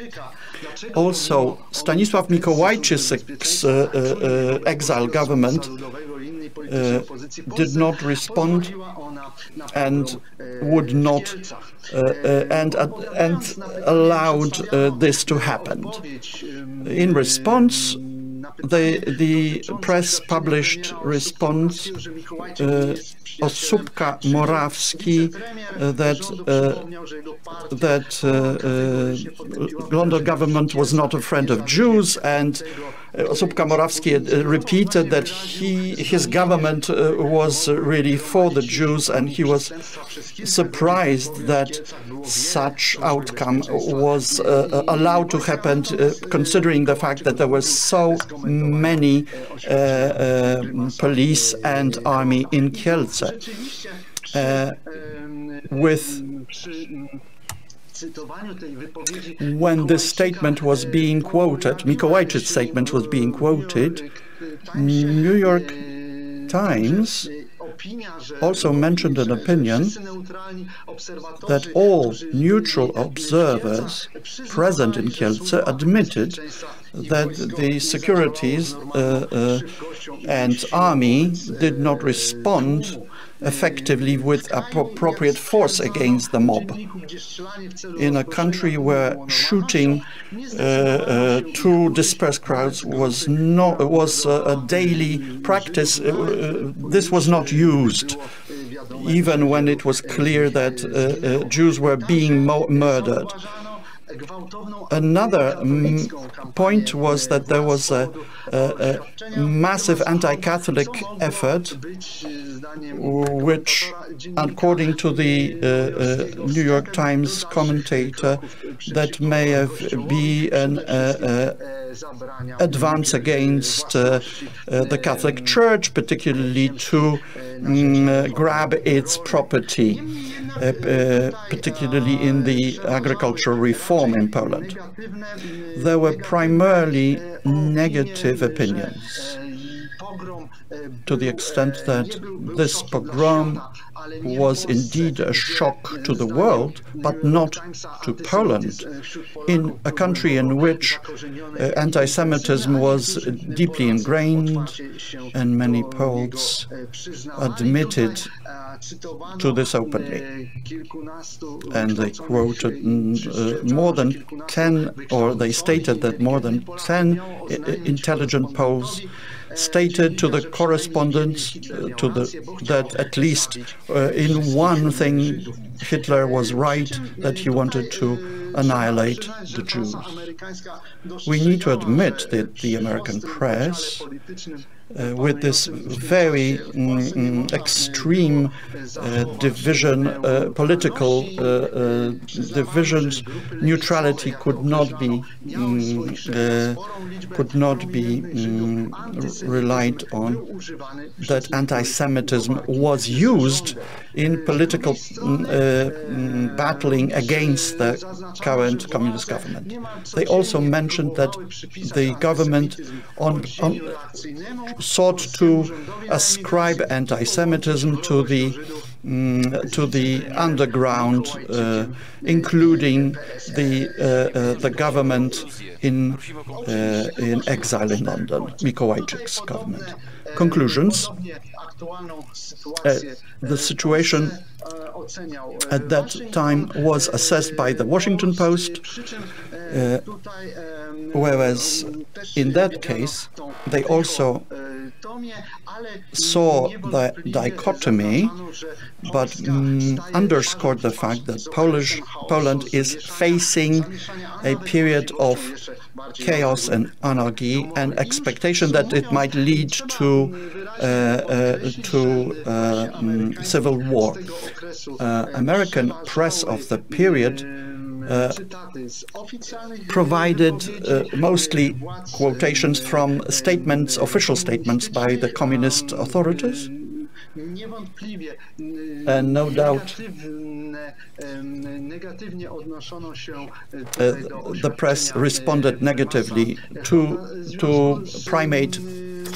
Also, Stanisław Mikołajczyk's exile government did not respond and would not and allowed this to happen. In response, the press published response. Osóbka Morawski that London government was not a friend of Jews, and Osóbka Morawski repeated that his government was really for the Jews, and he was surprised that such outcome was allowed to happen, considering the fact that there were so many police and army in Kielce. When this statement was being quoted, Mikołajczyk's statement was being quoted, New York Times also mentioned an opinion that all neutral observers present in Kielce admitted that the securities and army did not respond effectively with appropriate force against the mob. In a country where shooting to disperse crowds was a daily practice, this was not used, even when it was clear that Jews were being murdered. Another point was that there was a massive anti-Catholic effort, which, according to the New York Times commentator, that may have been an advance against the Catholic Church, particularly to grab its property, particularly in the agricultural reform in Poland. There were primarily negative opinions, to the extent that this pogrom was indeed a shock to the world, but not to Poland, in a country in which anti-Semitism was deeply ingrained, and many Poles admitted to this openly. And they quoted more than 10, or they stated that more than 10 intelligent Poles stated to the correspondents that at least in one thing Hitler was right, that he wanted to annihilate the Jews. We need to admit that the American press, with this very extreme division, political divisions, neutrality could not be relied on. That anti-Semitism was used in political battling against the current communist government. They also mentioned that the government sought to ascribe anti-Semitism to the underground, including the government in exile in London, Mikołajczyk's government. Conclusions. The situation at that time was assessed by the Washington Post, whereas in that case they also saw the dichotomy, but underscored the fact that Poland is facing a period of chaos and anarchy, and expectation that it might lead to civil war. American press of the period provided mostly quotations from statements, official statements by the communist authorities. And no doubt the press responded negatively to primate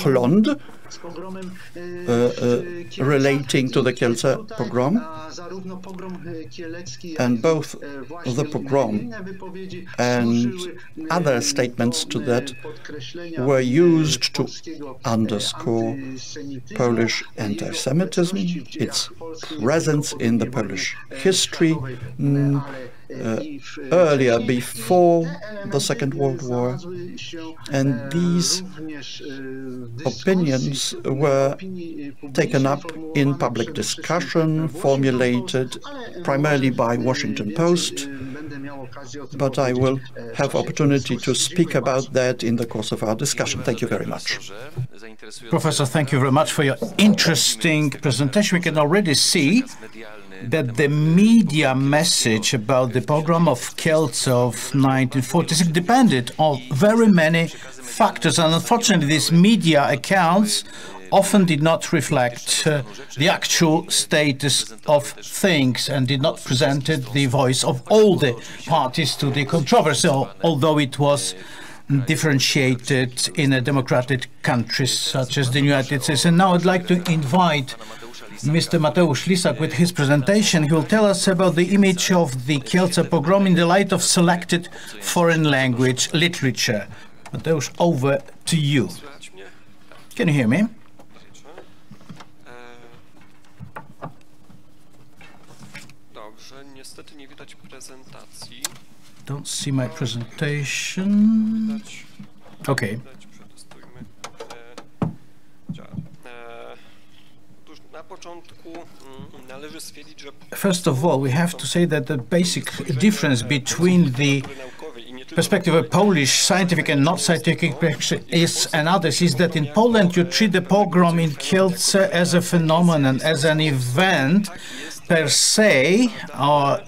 Hlond, relating to the Kielce pogrom, and both the pogrom and other statements to that were used to underscore Polish anti-Semitism, its presence in the Polish history, earlier, before the Second World War, and these opinions were taken up in public discussion, formulated primarily by Washington Post, but I will have opportunity to speak about that in the course of our discussion. Thank you very much. Professor, thank you very much for your interesting presentation. We can already see that the media message about the pogrom of Kielce of 1946 depended on very many factors, and unfortunately these media accounts often did not reflect the actual status of things and did not present the voice of all the parties to the controversy, although it was differentiated in a democratic country such as the United States. And now I'd like to invite Mr. Mateusz Lisak with his presentation. He will tell us about the image of the Kielce pogrom in the light of selected foreign language literature. Mateusz, over to you. Can you hear me? Don't see my presentation. Okay. First of all, we have to say that the basic difference between the perspective of Polish scientific and not scientific is and others is that in Poland you treat the pogrom in Kielce as a phenomenon, as an event per se, or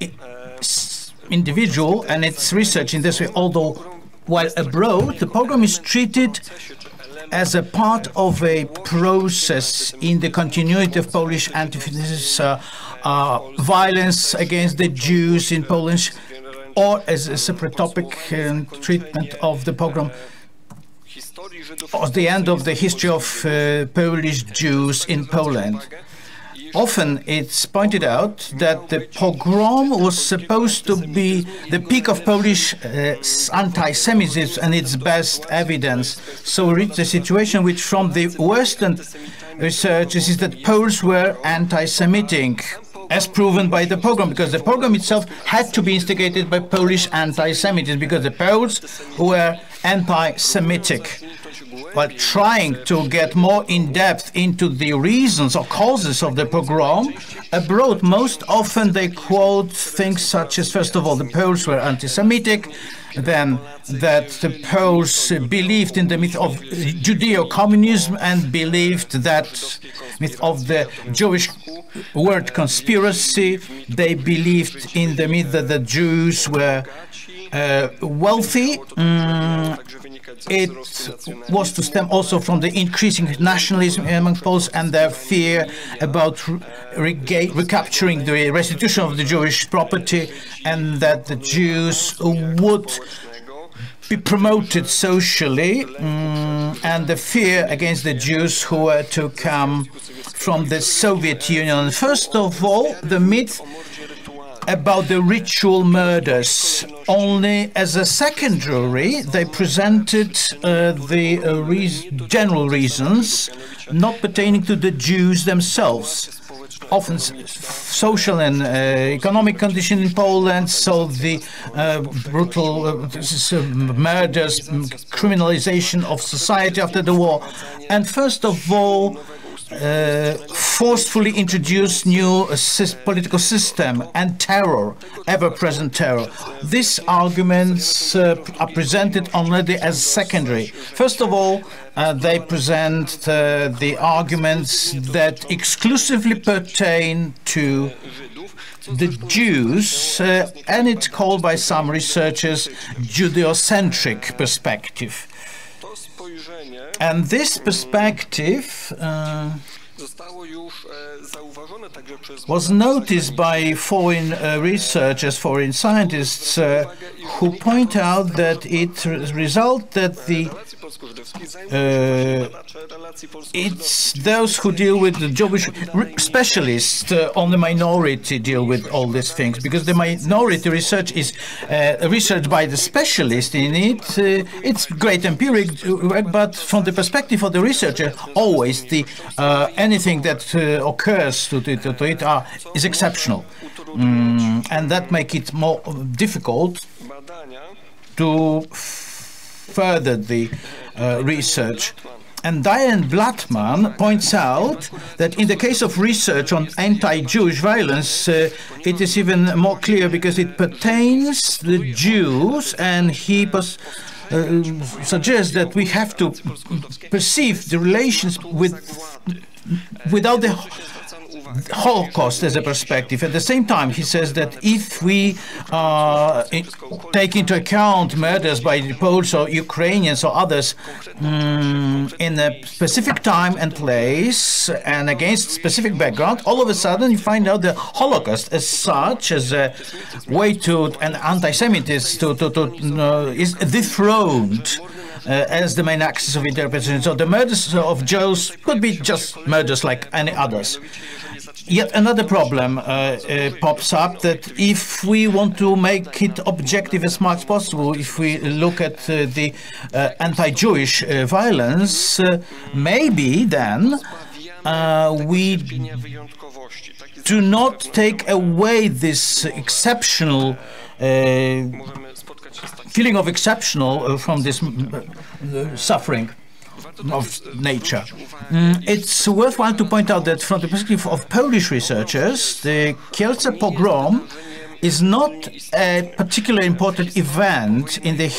individual, and it's research in this way, although while abroad the pogrom is treated as a part of a process in the continuity of Polish anti-Semitism, violence against the Jews in Poland, or as a separate topic and treatment of the pogrom, or the end of the history of Polish Jews in Poland. Often it's pointed out that the pogrom was supposed to be the peak of Polish anti-Semitism and its best evidence. So we reach the situation which from the Western researches is that Poles were anti-Semitic, as proven by the pogrom, because the pogrom itself had to be instigated by Polish anti-Semitism, because the Poles were anti-Semitic. While trying to get more in-depth into the reasons or causes of the pogrom, abroad most often they quote things such as, first of all, the Poles were anti-Semitic, then that the Poles believed in the myth of Judeo-communism and believed that myth of the Jewish word conspiracy. They believed in the myth that the Jews were wealthy. It was to stem also from the increasing nationalism among Poles and their fear about recapturing the restitution of the Jewish property, and that the Jews would be promoted socially, and the fear against the Jews who were to come from the Soviet Union. First of all, the myth about the ritual murders. Only as a secondary, they presented the general reasons not pertaining to the Jews themselves. Often social and economic condition in Poland, so the brutal murders, criminalization of society after the war, and first of all, forcefully introduce new political system and terror, ever-present terror. These arguments are presented already as secondary. First of all, they present the arguments that exclusively pertain to the Jews, and it's called by some researchers Judeocentric perspective. And this perspective was noticed by foreign researchers, foreign scientists, who point out that it results that it's those who deal with the Jewish specialists on the minority deal with all these things, because the minority research is research by the specialist in it. It's great empiric work, but from the perspective of the researcher, always the anything that occurs to it is exceptional, and that makes it more difficult to further the research. And Diane Blattman points out that in the case of research on anti-Jewish violence, it is even more clear because it pertains to the Jews, and he suggests that we have to perceive the relations without the Holocaust as a perspective. At the same time, he says that if we take into account murders by the Poles or Ukrainians or others in a specific time and place and against specific background, all of a sudden you find out the Holocaust as such, as a way to an anti-Semitism is dethroned as the main axis of interpretation. So the murders of Jews could be just murders like any others. Yet another problem pops up, that if we want to make it objective as much as possible, if we look at the anti-Jewish violence, maybe then we do not take away this exceptional feeling of exceptional from this suffering of nature. It's worthwhile to point out that from the perspective of Polish researchers, the Kielce pogrom is not a particularly important event in the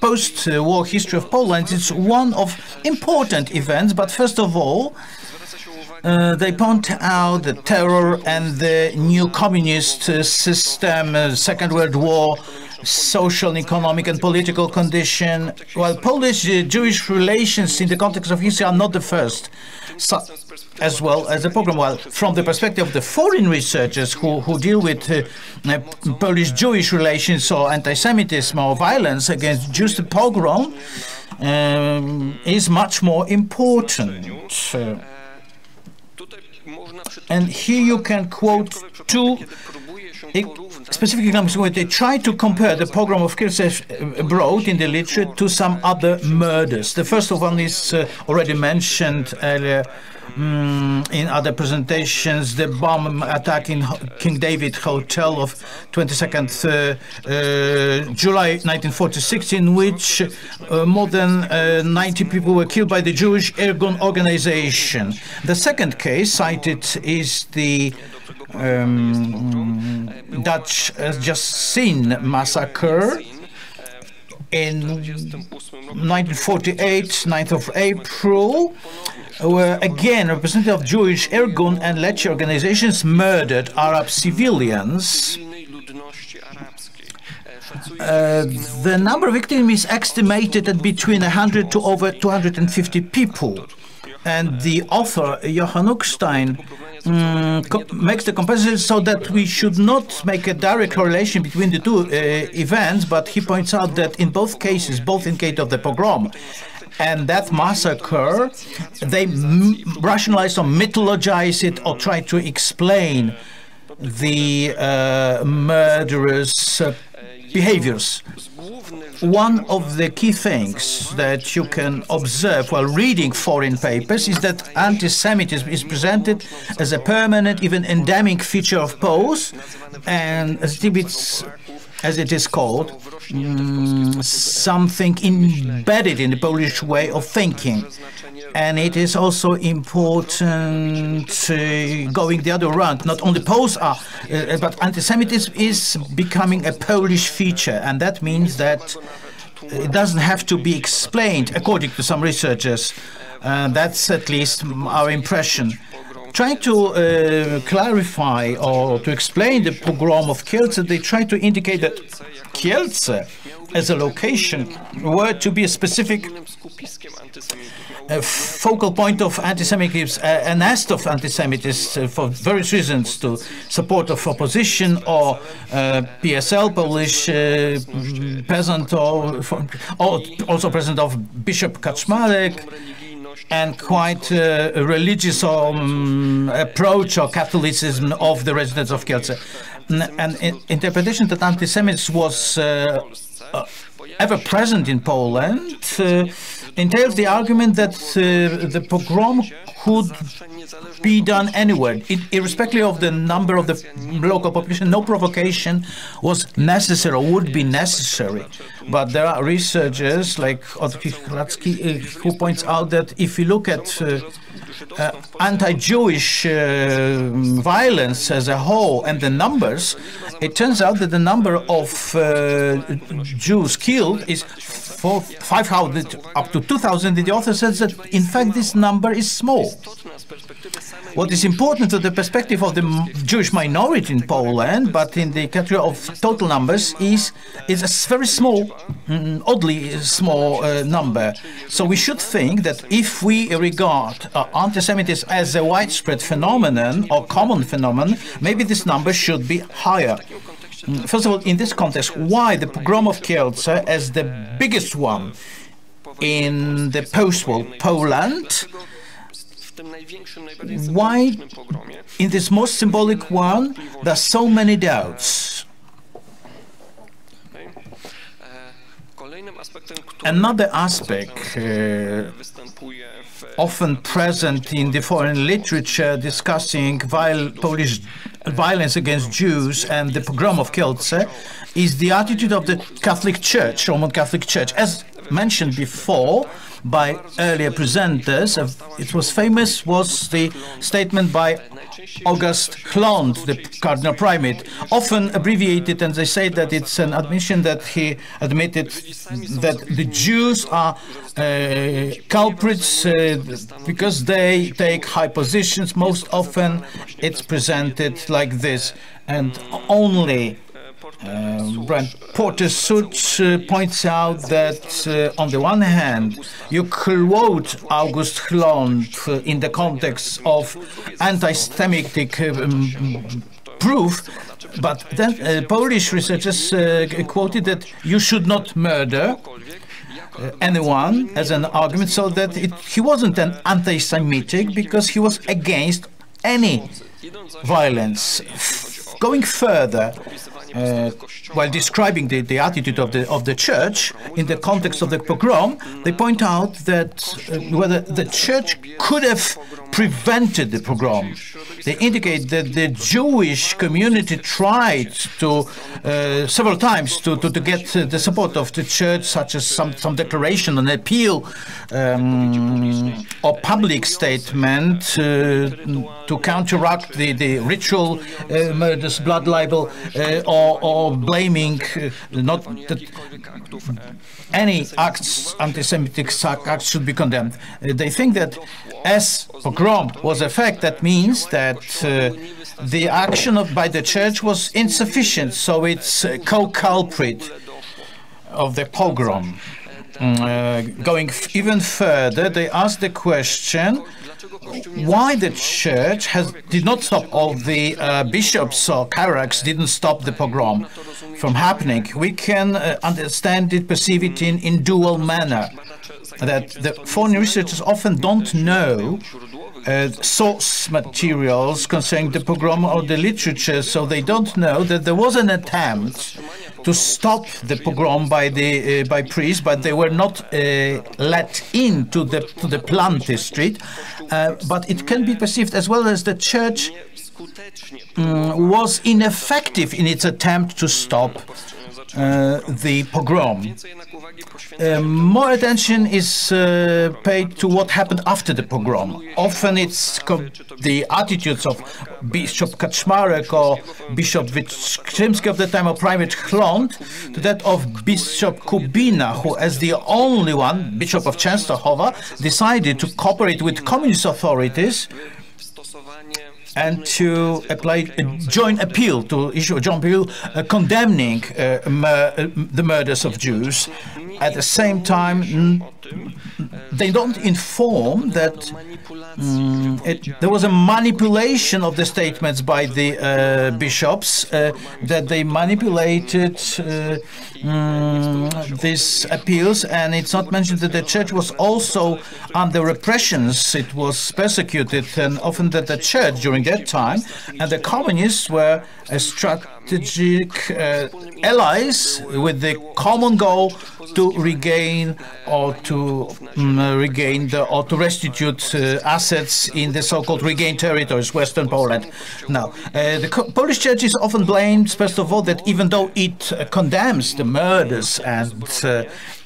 post-war history of Poland. It's one of important events, but first of all, they point out the terror and the new communist system, Second World War, social, economic and political condition. While Polish-Jewish relations in the context of history are not the first, as well as the pogrom. While from the perspective of the foreign researchers who deal with Polish-Jewish relations or anti-Semitism or violence against Jews, the pogrom is much more important. And here you can quote two specific examples where they try to compare the pogrom of Kielce abroad in the literature to some other murders. The first one is already mentioned earlier in other presentations, the bomb attack in King David Hotel of 22nd July 1946, in which more than 90 people were killed by the Jewish Irgun organization. The second case cited is the Dutch just seen massacre in 1948, 9th of April, where again representatives of Jewish Irgun and Lecce organizations murdered Arab civilians. The number of victims is estimated at between 100 to over 250 people. And the author, Johann Uckstein, makes the comparison so that we should not make a direct correlation between the two events, but he points out that in both cases, both in case of the pogrom and that massacre, they rationalize or mythologize it or try to explain the murderers' behaviors. One of the key things that you can observe while reading foreign papers is that anti-Semitism is presented as a permanent, even endemic feature of Poles, and as it is called, something embedded in the Polish way of thinking. And it is also important going the other round. Not only Poles are, but anti-Semitism is becoming a Polish feature, and that means that it doesn't have to be explained, according to some researchers. That's at least our impression. Trying to clarify or to explain the pogrom of Kielce, they try to indicate that Kielce, as a location, were to be a specific focal point of anti-Semitism, a nest of anti-Semitism for various reasons, to support of opposition or PSL, Polish peasant, or also president of Bishop Kaczmarek, and quite a religious approach or Catholicism of the residents of Kielce. An interpretation that anti-Semitism was ever present in Poland entails the argument that the pogrom could be done anywhere, irrespective of the number of the local population. No provocation was necessary or would be necessary. But there are researchers like who points out that if you look at anti-Jewish violence as a whole and the numbers, it turns out that the number of Jews killed is 500 up to 2,000. The author says that in fact this number is small. What is important from the perspective of the Jewish minority in Poland, but in the category of total numbers, is a very small, oddly small number. So we should think that if we regard anti-Semitism as a widespread phenomenon or common phenomenon, maybe this number should be higher. First of all, in this context, why the pogrom of Kielce as the biggest one in the post-war Poland? Why in this most symbolic one there are so many doubts? Another aspect often present in the foreign literature discussing Polish violence against Jews and the pogrom of Kielce is the attitude of the Catholic Church, Roman Catholic Church. As mentioned before by earlier presenters, it was famous was the statement by August Hlond, the Cardinal Primate, often abbreviated, and they say that it's an admission that he admitted that the Jews are culprits because they take high positions. Most often it's presented like this, and only Brand Porter Such points out that on the one hand you quote August Hlond in the context of anti-Semitic proof, but then Polish researchers quoted that you should not murder anyone as an argument, so that he wasn't an anti-Semitic because he was against any violence. Going further, while describing the attitude of the church in the context of the pogrom, they point out that whether the church could have prevented the pogrom. They indicate that the Jewish community tried to several times to get the support of the church, such as some declaration, an appeal or public statement to counteract the ritual murders, blood libel, or blaming not that any acts, anti-Semitic acts should be condemned. They think that as pogrom was a fact, that means that the action by the church was insufficient, so it's co-culprit of the pogrom. Going even further, they ask the question why the church did not stop, all the bishops or hierarchs didn't stop the pogrom from happening. We can understand it, perceive it in dual manner, that the foreign researchers often don't know source materials concerning the pogrom or the literature, so they don't know that there was an attempt to stop the pogrom by priests, but they were not let into the Planty street. But it can be perceived as well as the church was ineffective in its attempt to stop the pogrom. More attention is paid to what happened after the pogrom. Often it's the attitudes of Bishop Kaczmarek or Bishop Wyszczymski of the time, or Primate Hlond, to that of Bishop Kubina, who, as the only one, Bishop of Częstochowa, decided to cooperate with communist authorities and to apply a joint appeal, to issue a joint appeal condemning the murders of Jews. At the same time, they don't inform that there was a manipulation of the statements by the bishops, that they manipulated these appeals, and it's not mentioned that the church was also under repressions. It was persecuted, and often that the church during that time and the communists were strategic allies with the common goal to regain or to restitute assets in the so-called regained territories, Western Poland. Now, the Polish Church is often blamed, first of all, that even though it condemns the murders and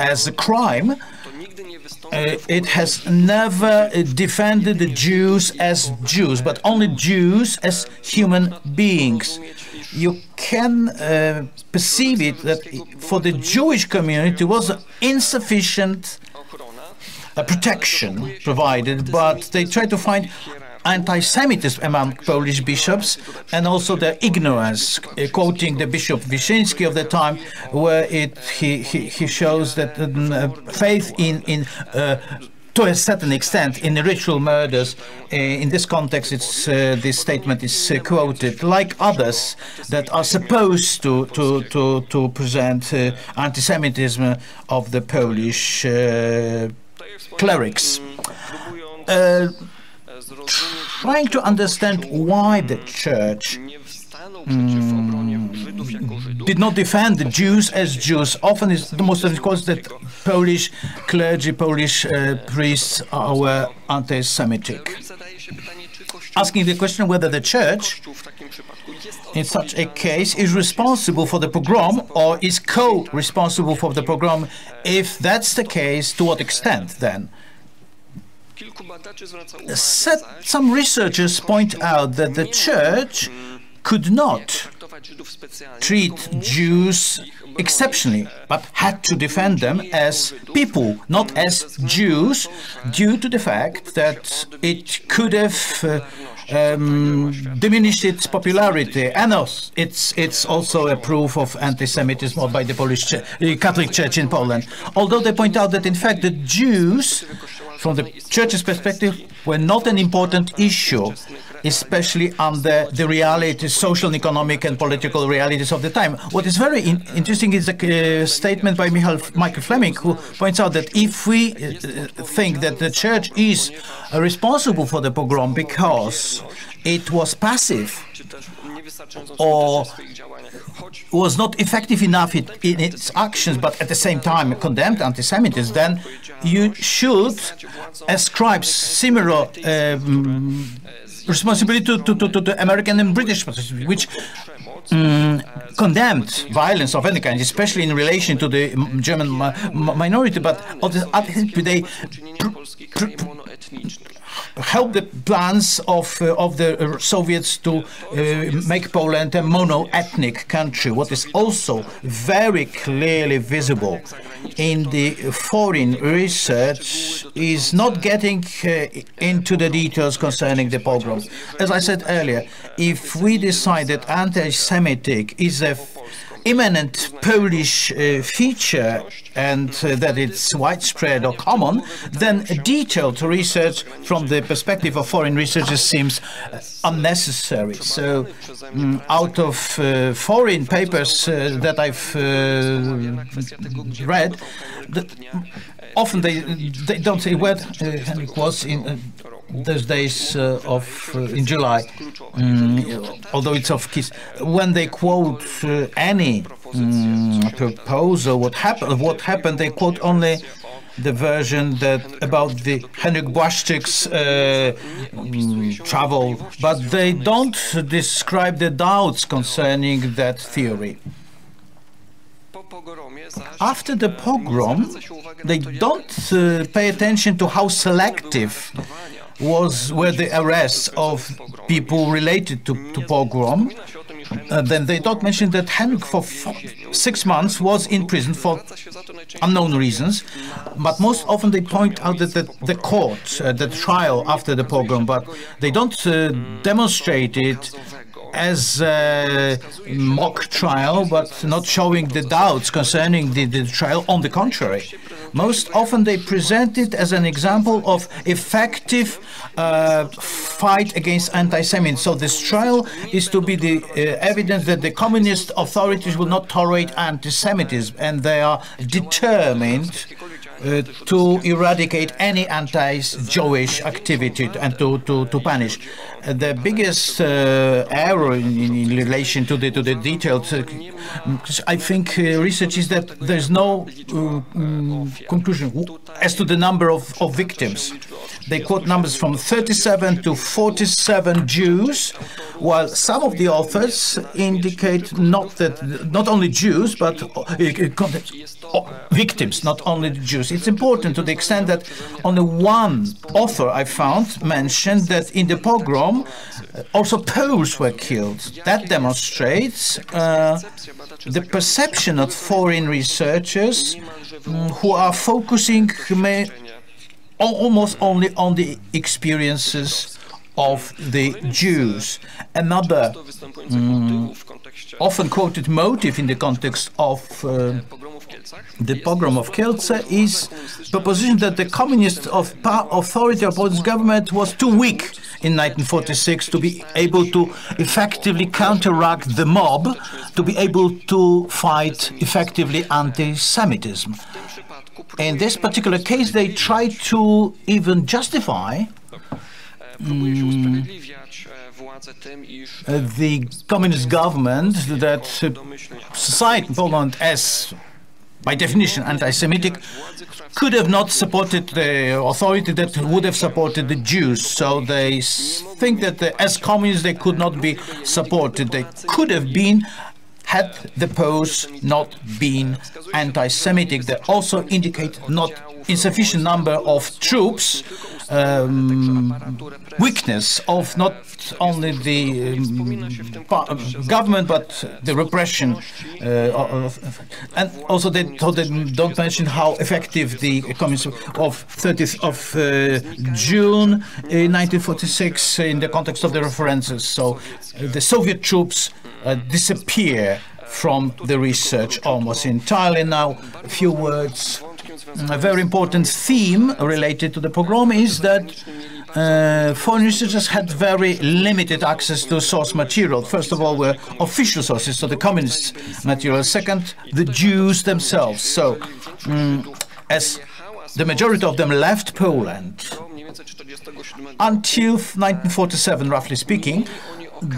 as a crime, it has never defended the Jews as Jews, but only Jews as human beings. You can perceive it that for the Jewish community was insufficient protection provided, but they try to find anti-Semitism among Polish bishops, and also their ignorance, quoting the Bishop Wyszynski of the time, where he shows that faith in to a certain extent in ritual murders. In this context, this statement is quoted, like others that are supposed to present anti-Semitism of the Polish clerics. Trying to understand why the Church did not defend the Jews as Jews. Often is the most of course that Polish clergy, Polish priests were anti-Semitic. Asking the question whether the Church, in such a case, is responsible for the pogrom or is co-responsible for the pogrom. If that's the case, to what extent then? Some researchers point out that the Church could not treat Jews exceptionally, but had to defend them as people, not as Jews, due to the fact that it could have diminished its popularity. And it's also a proof of anti-Semitism by the Polish Catholic Church in Poland. Although they point out that in fact the Jews, from the Church's perspective, were not an important issue, especially under the realities, social and economic and political realities of the time. What is very interesting is a statement by Michael Fleming, who points out that if we think that the Church is responsible for the pogrom because it was passive or was not effective enough in its actions, but at the same time condemned anti-Semitism, then you should ascribe similar responsibility to the American and British position, which condemned violence of any kind, especially in relation to the German minority, but they helped the plans of the Soviets to make Poland a mono-ethnic country. What is also very clearly visible in the foreign research is not getting into the details concerning the pogroms. As I said earlier, if we decide that anti-Semitic is a imminent Polish feature and that it's widespread or common, then detailed research from the perspective of foreign researchers seems unnecessary. So out of foreign papers that I've read, often they don't say where Henrik was in those days in July, although it's of kiss. When they quote any proposal, what happened, they quote only the version that about the Henryk Błaszczyk's travel, but they don't describe the doubts concerning that theory. After the pogrom, they don't pay attention to how selective were the arrests of people related to pogrom. Then they don't mention that Henryk for 6 months was in prison for unknown reasons, but most often they point out that the court, the trial after the pogrom, but they don't demonstrate it as a mock trial, but not showing the doubts concerning the trial. On the contrary, most often they present it as an example of effective fight against anti-Semitism. So this trial is to be the evidence that the communist authorities will not tolerate anti-Semitism, and they are determined to eradicate any anti-Jewish activity and to punish. The biggest error in relation to the detailed, I think, research is that there's no conclusion as to the number of victims. They quote numbers from 37 to 47 Jews, while some of the authors indicate not only Jews, but victims, not only Jews. It's important to the extent that only one author I found mentioned that in the pogrom also Poles were killed. That demonstrates the perception of foreign researchers who are focusing almost only on the experiences of the Jews. Another often quoted motive in the context of the pogrom of Kielce is the position that the communist authority of Polish government was too weak in 1946 to be able to effectively counteract the mob, to be able to fight effectively anti-Semitism. In this particular case, they tried to even justify the communist government that society in Poland, as by definition anti-Semitic, could have not supported the authority that would have supported the Jews. So they think that as communists they could not be supported. They could have been had the Poles not been anti-Semitic. They also indicate not insufficient number of troops, weakness of not only the government but the repression, and also they don't mention how effective the communists of 30th of June 1946 in the context of the references. So the Soviet troops disappear from the research almost entirely. Now, a few words. A very important theme related to the pogrom is that foreign researchers had very limited access to source material. First of all, were official sources, so the communist material. Second, the Jews themselves. So, as the majority of them left Poland until 1947, roughly speaking,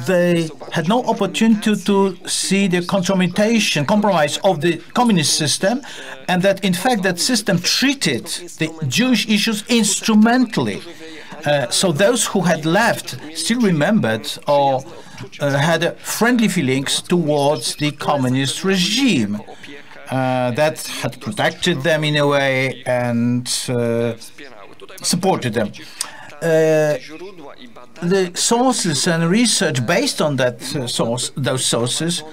they had no opportunity to see the compromise of the communist system, and that in fact that system treated the Jewish issues instrumentally. So those who had left still remembered or had friendly feelings towards the communist regime that had protected them in a way and supported them. The sources and research based on that those sources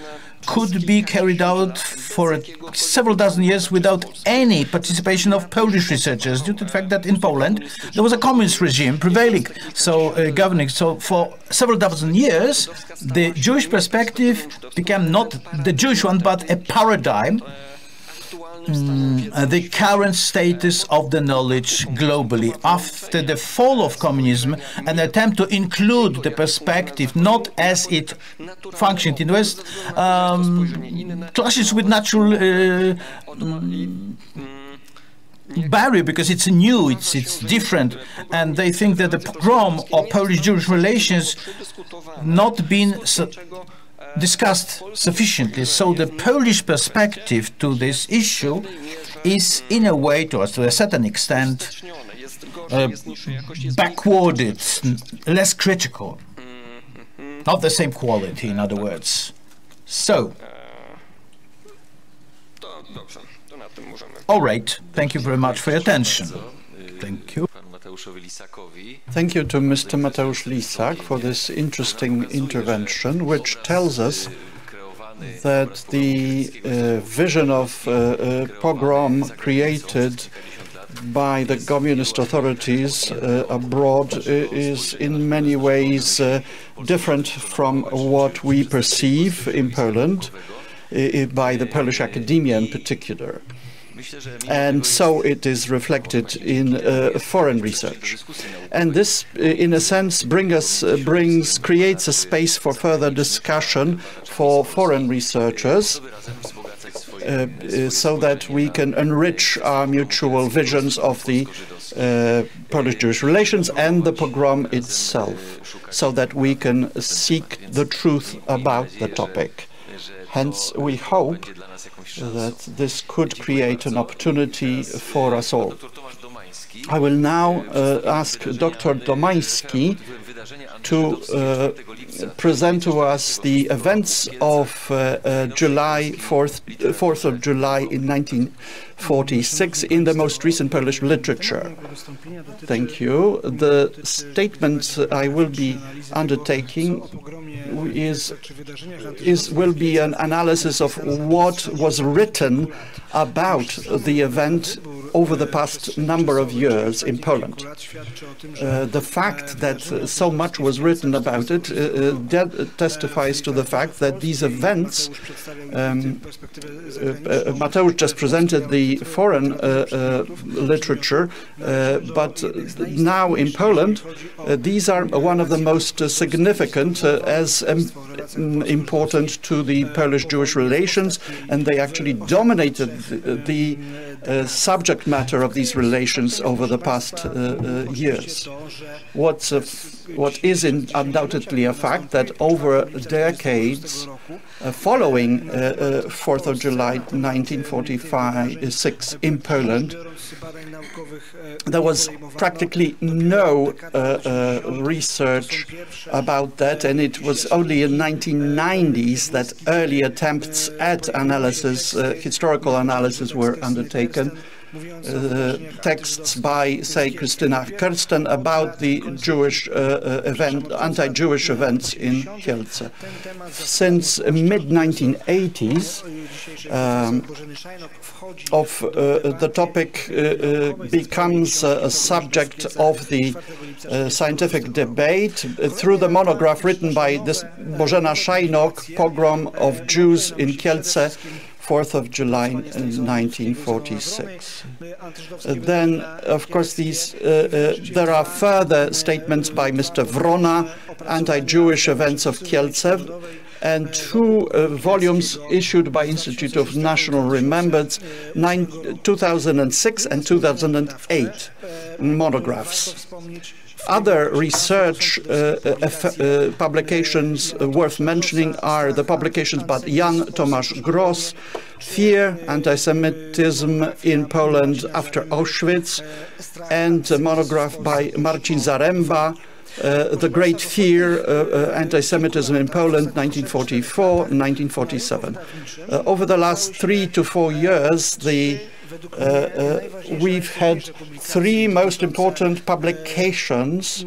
could be carried out for several dozen years without any participation of Polish researchers, due to the fact that in Poland there was a communist regime prevailing, so governing. So for several dozen years, the Jewish perspective became not the Jewish one, but a paradigm. The current status of the knowledge globally. After the fall of communism, an attempt to include the perspective not as it functioned in the West clashes with natural barrier, because it's new, it's different, and they think that the pogrom or Polish-Jewish relations not been discussed sufficiently. So the Polish perspective to this issue is in a way, to a certain extent, backwarded, less critical, not the same quality, in other words. So, all right, thank you very much for your attention. Thank you. Thank you to Mr. Mateusz Lisak for this interesting intervention, which tells us that the vision of pogrom created by the communist authorities abroad is in many ways different from what we perceive in Poland, by the Polish academia in particular. And so it is reflected in foreign research. And this, in a sense, creates a space for further discussion for foreign researchers, so that we can enrich our mutual visions of the Polish-Jewish relations and the pogrom itself, so that we can seek the truth about the topic. Hence, we hope that this could create an opportunity for us all. I will now ask Dr. Domański to present to us the events of July 4th of July in 1946 in the most recent Polish literature. Thank you. The statement I will be undertaking will be an analysis of what was written about the event over the past number of years in Poland. The fact that so much was written about it testifies to the fact that these events, Mateusz just presented the foreign literature, but now in Poland, these are one of the most significant as important to the Polish-Jewish relations, and they actually dominated the subject matter of these relations over the past years. What is undoubtedly a fact that over decades following 4th of July 1946 in Poland, there was practically no research about that, and it was only in 1990s that early attempts at analysis, historical analysis, were undertaken. Texts by, say, Krystyna Kersten about the Jewish anti-Jewish events in Kielce. Since mid-1980s, the topic becomes a subject of the scientific debate through the monograph written by Bożena Szajnok, Pogrom of Jews in Kielce, 4th of July 1946. Then, of course, there are further statements by Mr. Wrona, Anti-Jewish Events of Kielce, and 2 volumes issued by Institute of National Remembrance, 2006 and 2008 monographs. Other research publications worth mentioning are the publications by Jan Tomasz Gross, Fear, Anti-Semitism in Poland After Auschwitz, and a monograph by Marcin Zaremba, The Great Fear, Anti-Semitism in Poland, 1944-1947. Over the last 3 to 4 years, we've had 3 most important publications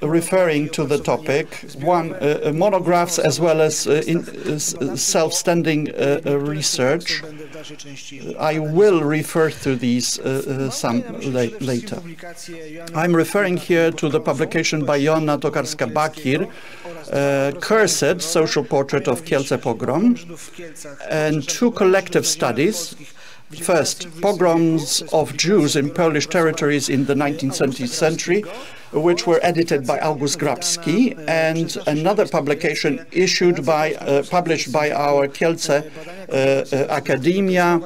referring to the topic. One, monographs as well as self-standing research. I will refer to these some later. I'm referring here to the publication by Joanna Tokarska-Bakir, Cursed, Social Portrait of Kielce Pogrom, and 2 collective studies. First, Pogroms of Jews in Polish territories in the 19th century, which were edited by August Grabski, and another publication published by our Kielce Academia,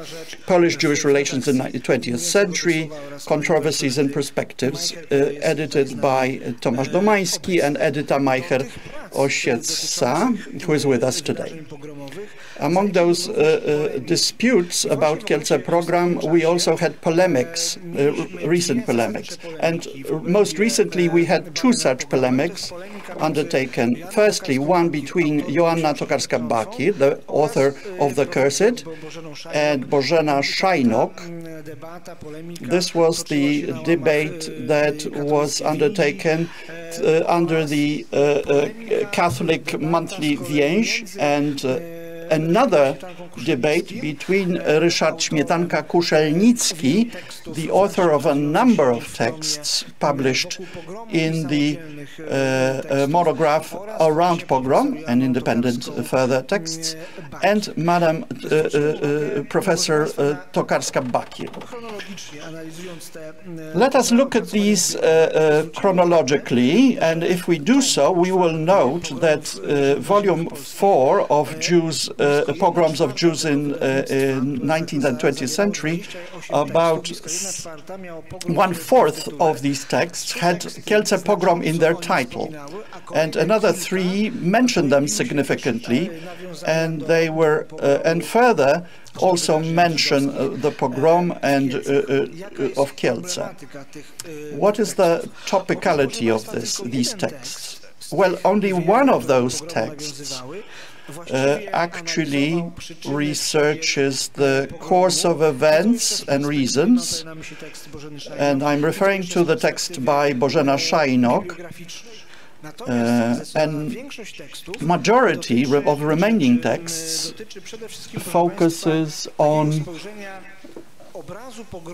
Polish-Jewish Relations in the 20th Century, Controversies and Perspectives, edited by Tomasz Domański and Edyta Majcher-Osiecka, who is with us today. Among those disputes about Kielce Program, we also had polemics, recent polemics. And most recently, we had 2 such polemics undertaken. Firstly, one between Joanna Tokarska-Bakir, the author of The Cursed, and Bożena Szajnok. This was the debate that was undertaken under the Catholic monthly Więź, and another debate between Ryszard Śmietanka-Kuszelnicki, the author of a number of texts published in the monograph around Pogrom and independent further texts, and Madam Professor Tokarska-Bakir. Let us look at these chronologically, and if we do so, we will note that volume 4 of Jews Pogroms of Jews in 19th and 20th century, about 1/4 of these texts had Kielce Pogrom in their title, and another 3 mentioned them significantly, and they were and further also mention the pogrom and of Kielce. What is the topicality of these texts? Well, only one of those texts actually researches the course of events and reasons, and I'm referring to the text by Bożena Szajnok, and majority of remaining texts focuses on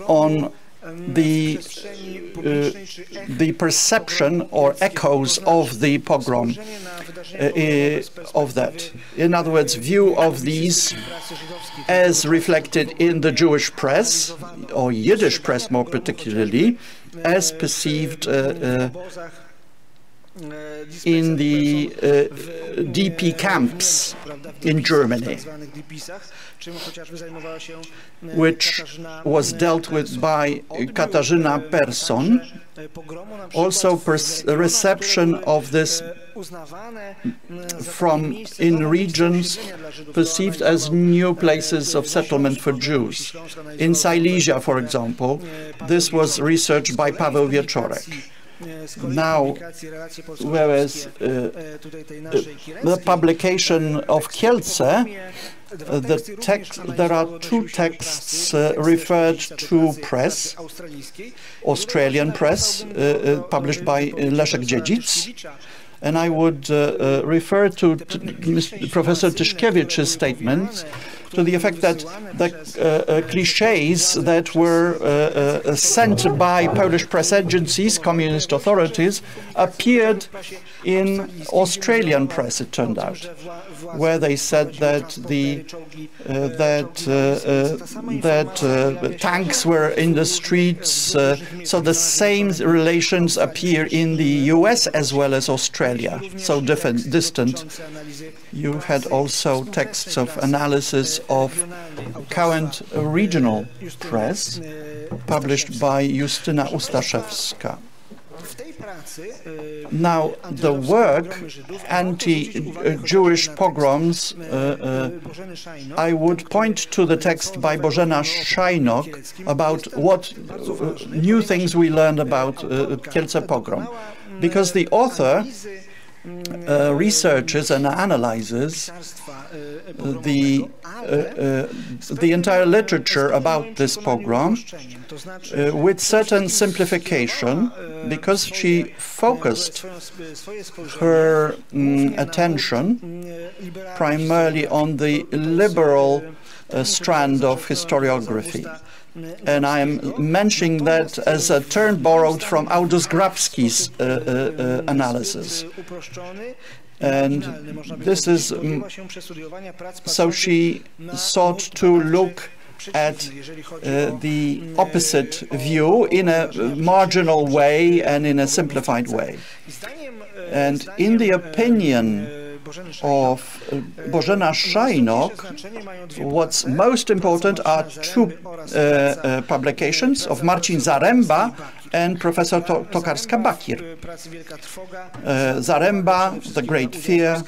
on the perception or echoes of the pogrom of that. In other words, view of these as reflected in the Jewish press, or Yiddish press more particularly, as perceived in the DP camps in Germany, which was dealt with by Katarzyna Persson. Also reception of this in regions perceived as new places of settlement for Jews. In Silesia, for example, this was researched by Paweł Wieczorek. Now, whereas the publication of Kielce, there are two texts referred to press, Australian press, published by Leszek Dziedzic, and I would refer to Professor Tyszkiewicz's statement to the effect that the cliches that were sent by Polish press agencies, communist authorities, appeared in Australian press, it turned out, where they said that tanks were in the streets. So the same relations appear in the US as well as Australia, so distant. You had also texts of analysis of current regional press published by Justyna Ustaszewska. Now, the work, Anti-Jewish Pogroms, I would point to the text by Bożena Szajnok about what new things we learned about Kielce Pogrom, because the author researches and analyzes the entire literature about this pogrom with certain simplification, because she focused her attention primarily on the liberal strand of historiography. And I am mentioning that as a term borrowed from August Grabski's analysis. And this is, so she sought to look at the opposite view in a marginal way and in a simplified way. And in the opinion of Bożena Szajnok, what's most important are two publications of Marcin Zaremba and Professor Tokarska-Bakir. Zaremba, The Great Fear,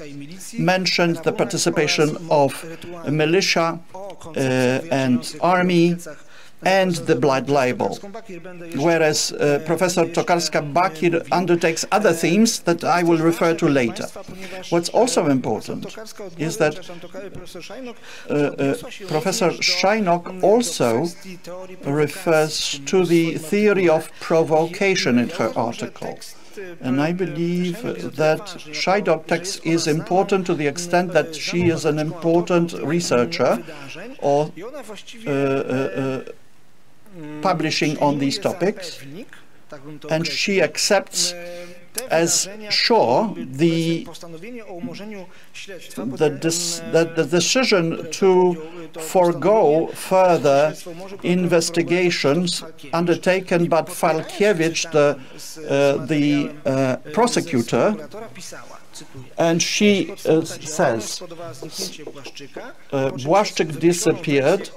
mentioned the participation of militia and army and the blood libel, whereas Professor Tokarska-Bakir undertakes other themes that I will refer to later. What's also important is that Professor Szajnok also refers to the theory of provocation in her article. And I believe that Szajnok's text is important to the extent that she is an important researcher or publishing on these topics, and she accepts as sure that the decision to forego further investigations undertaken by Falkiewicz, the prosecutor, and she says, Błaszczyk disappeared,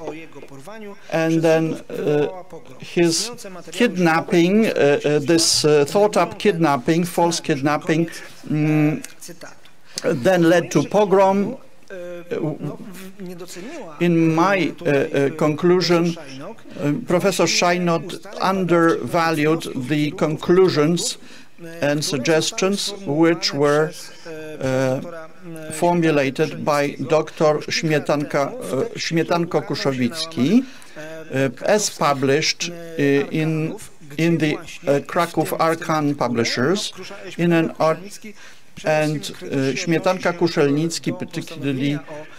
and then his kidnapping, this thought-up kidnapping, false kidnapping, then led to pogrom. In my conclusion, Professor Szajnok undervalued the conclusions and suggestions which were formulated by Dr. Śmietanko-Kuszowicki, as published in the Kraków Arkan Publishers, in an art. And Śmietanka-Kuszelnicki particularly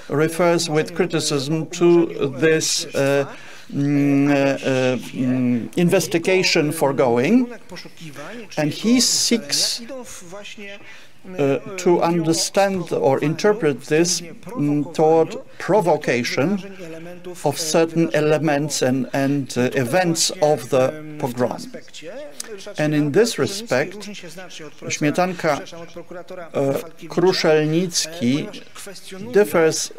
refers with criticism to this investigation foregoing, and he seeks to understand or interpret this toward provocation of certain elements and events of the pogrom. And in this respect, Śmietanka Kruszelnicki differs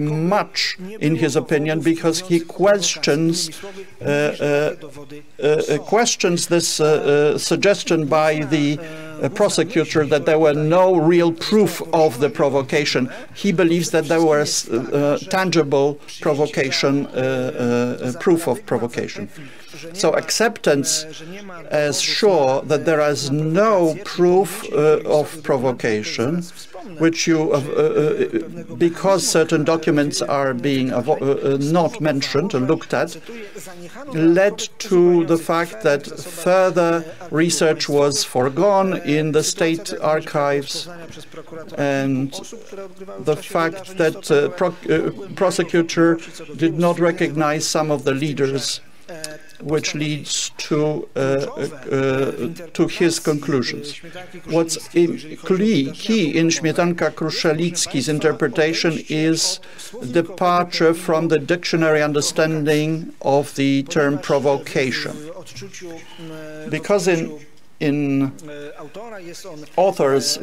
much in his opinion, because he questions this suggestion by the prosecutor that there were no real proof of the provocation. He believes that there was tangible provocation, proof of provocation. So acceptance as sure that there is no proof of provocation, which because certain documents are being not mentioned or looked at, led to the fact that further research was foregone in the state archives, and the fact that prosecutor did not recognize some of the leaders, which leads to his conclusions. What's key in Śmietanka Kruszelnicki's interpretation is departure from the dictionary understanding of the term provocation. Because in author's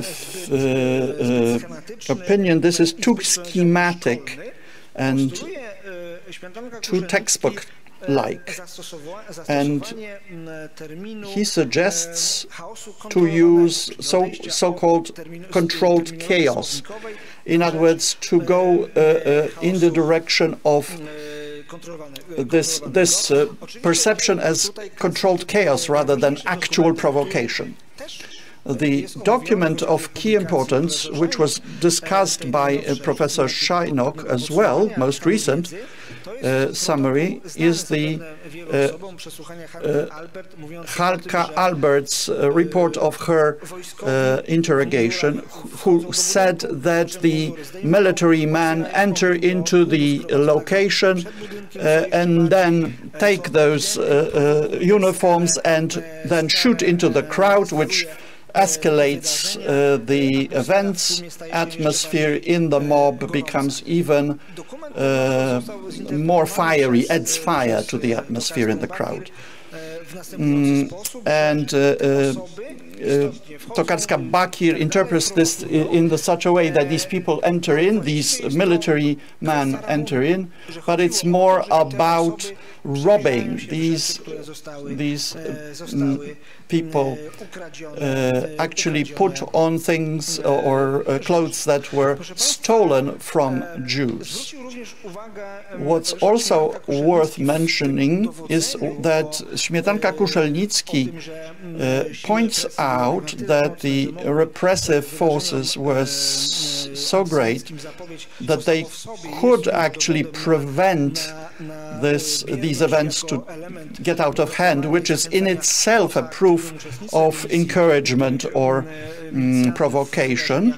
opinion, this is too schematic and too textbook-like, and he suggests to use so-called controlled chaos. In other words, to go in the direction of this perception as controlled chaos rather than actual provocation. The document of key importance, which was discussed by Professor Szajnok as well, most recent summary, is the Halka Albert's report of her interrogation, who said that the military men enter into the location and then take those uniforms and then shoot into the crowd, which escalates the events. Atmosphere in the mob becomes even more fiery, adds fire to the atmosphere in the crowd. Tokarska-Bakir interprets this in such a way that these people enter in, these military men enter in, but it's more about robbing. These people actually put on things or clothes that were stolen from Jews. What's also worth mentioning is that Śmietanka Kruszelnicki points out that the repressive forces were so great that they could actually prevent these events to get out of hand, which is in itself a proof of encouragement or provocation,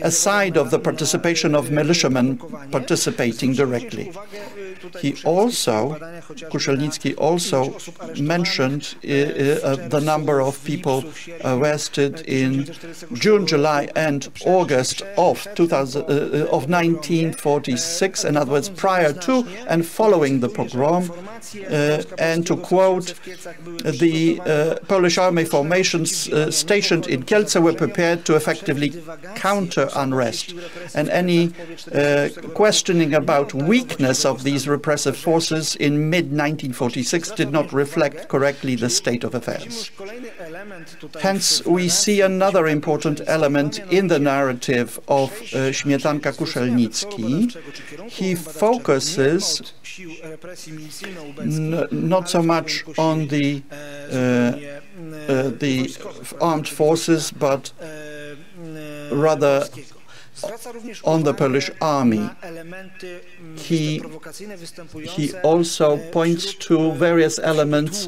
aside of the participation of militiamen participating directly. Kruszelnicki also mentioned the number of people arrested in June, July, and August of 1946, in other words, prior to and following the pogrom, and to quote, the Polish army formations stationed in Kielce were prepared to effectively counter unrest, and any questioning about weakness of these repressive forces in mid-1946 did not reflect correctly the state of affairs. Hence, we see another important element in the narrative of Śmietanka Kruszelnicki. He focuses not so much on the armed forces, but rather on the Polish army. He also points to various elements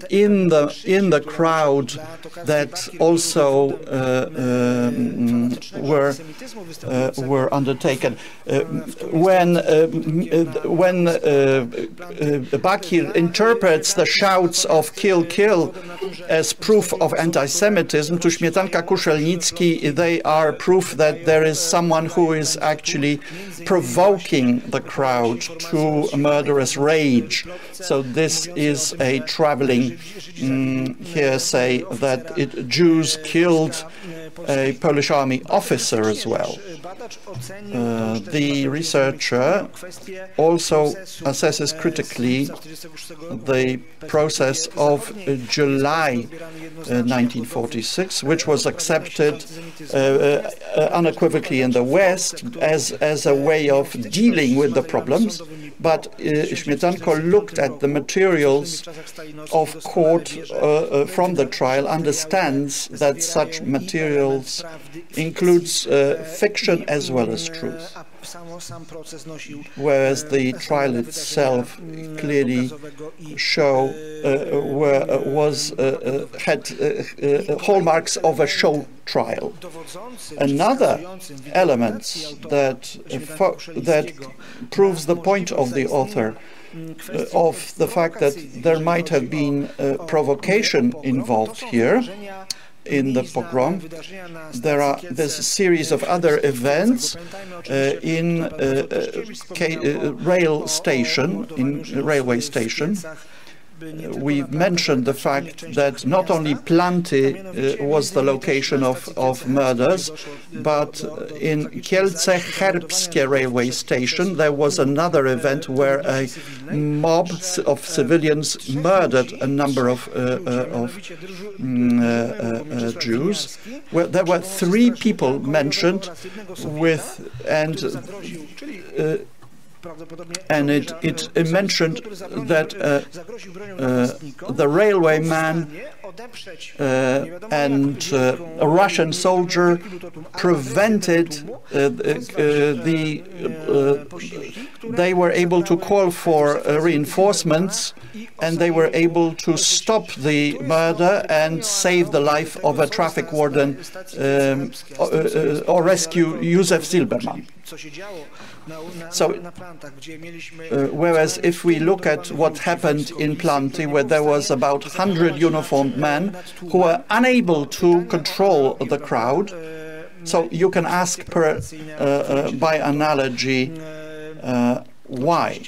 in the crowd that also were undertaken. When Bakir interprets the shouts of "kill, kill" as proof of anti-Semitism, to Śmietanka, Kuszelnicki, they are proof that there is someone who is actually provoking the crowd to a murderous rage. So this is a traveling hearsay that Jews killed a Polish army officer as well. The researcher also assesses critically the process of July 1946, which was accepted unequivocally in the West as a way of dealing with the problems. But Śmietanko looked at the materials of court from the trial, understands that such materials includes fiction as well as truth, whereas the trial itself clearly had hallmarks of a show trial. Another element that proves the point of the author of the fact that there might have been provocation involved here in the pogrom. There's a series of other events in railway station. We've mentioned the fact that not only Planty was the location of murders, but in Kielce Herbskie railway station there was another event where a mob of civilians murdered a number of Jews. Well, there were 3 people mentioned and it mentioned that the railwayman and a Russian soldier prevented they were able to call for reinforcements, and they were able to stop the murder and save the life of a traffic warden or rescue Józef Silberman. So, whereas if we look at what happened in Planty, where there was about 100 uniformed men who were unable to control the crowd, so you can ask by analogy why.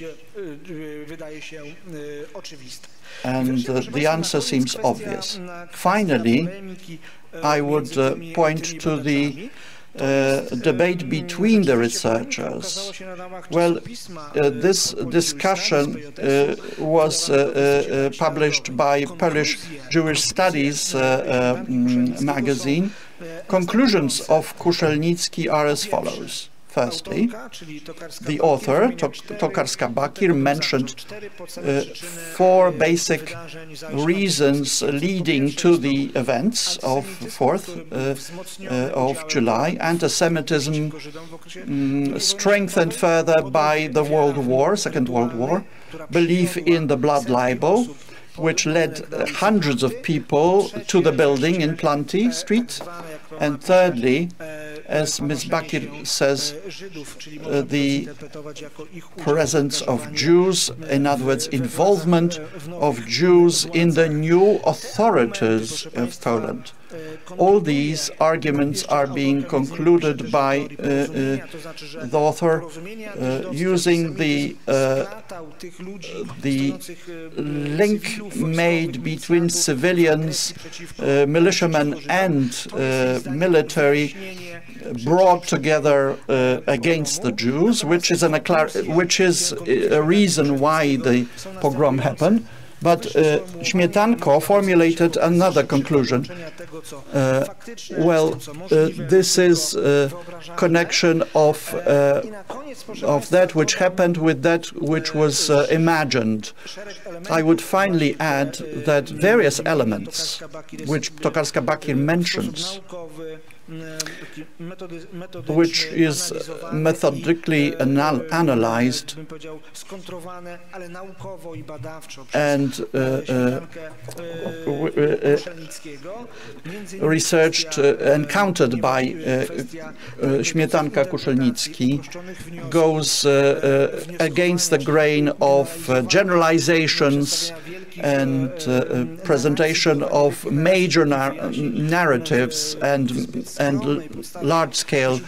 And the answer seems obvious. Finally, I would point to the debate between the researchers. Well, this discussion was published by Polish Jewish Studies magazine. Conclusions of Kuszelnicki are as follows. Firstly, the author, Tokarska-Bakir, mentioned 4 basic reasons leading to the events of 4th of July. Anti-Semitism strengthened further by the Second World War, belief in the blood libel, which led hundreds of people to the building in Planty Street. And thirdly, as Ms. Bakir says, the presence of Jews, in other words, involvement of Jews in the new authorities of Poland. All these arguments are being concluded by the author using the link made between civilians, militiamen and military brought together against the Jews, which is a reason why the pogrom happened. But Śmietanko formulated another conclusion. This is a connection of that which happened with that which was imagined. I would finally add that various elements which Tokarska-Bakir mentions which is methodically analyzed and researched and countered by Śmietanka-Kuszelnicki, goes against the grain of generalizations and presentation of major narratives and large-scale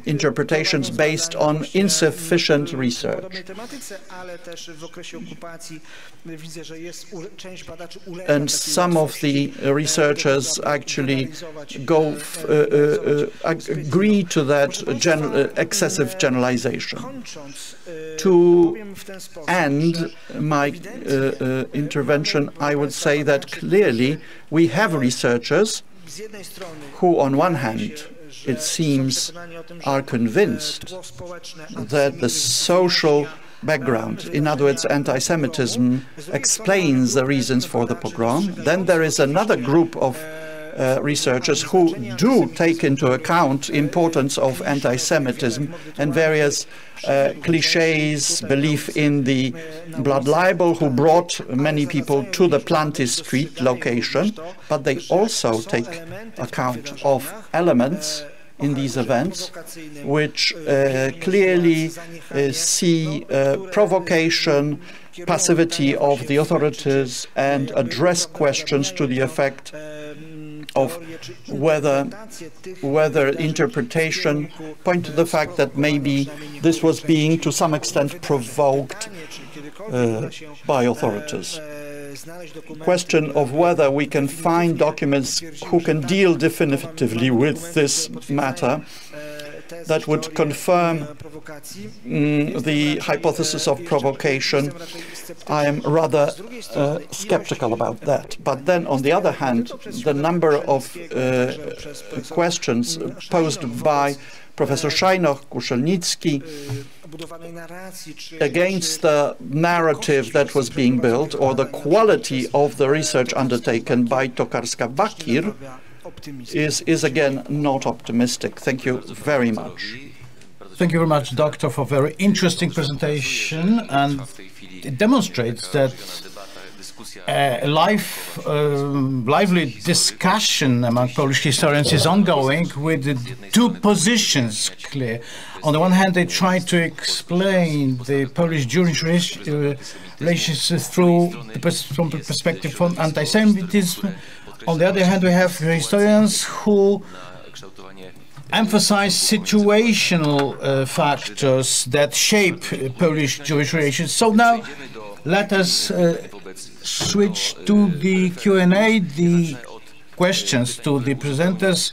interpretations based on insufficient research. And some of the researchers actually agree to that excessive generalization. To end my intervention, I would say that clearly we have researchers who, on one hand, it seems, are convinced that the social background, in other words, anti-Semitism, explains the reasons for the pogrom. Then there is another group of researchers who do take into account importance of anti-Semitism and various cliches, belief in the blood libel, who brought many people to the Planty Street location, but they also take account of elements in these events which clearly see provocation, passivity of the authorities, and address questions to the effect of whether interpretation point to the fact that maybe this was being to some extent provoked by authorities. Question of whether we can find documents who can deal definitively with this matter that would confirm the hypothesis of provocation. I am rather skeptical about that. But then, on the other hand, the number of questions posed by Professor Szajnoch-Kuszelnicki against the narrative that was being built, or the quality of the research undertaken by Tokarska-Bakir, is again not optimistic. Thank you very much. Thank you very much, Doctor, for a very interesting presentation, and it demonstrates that a lively discussion among Polish historians is ongoing, with the two positions clear. On the one hand, they try to explain the Polish-Jewish relations from the perspective of anti-Semitism. On the other hand, we have historians who emphasize situational factors that shape Polish-Jewish relations. So now let us switch to the Q&A, the questions to the presenters.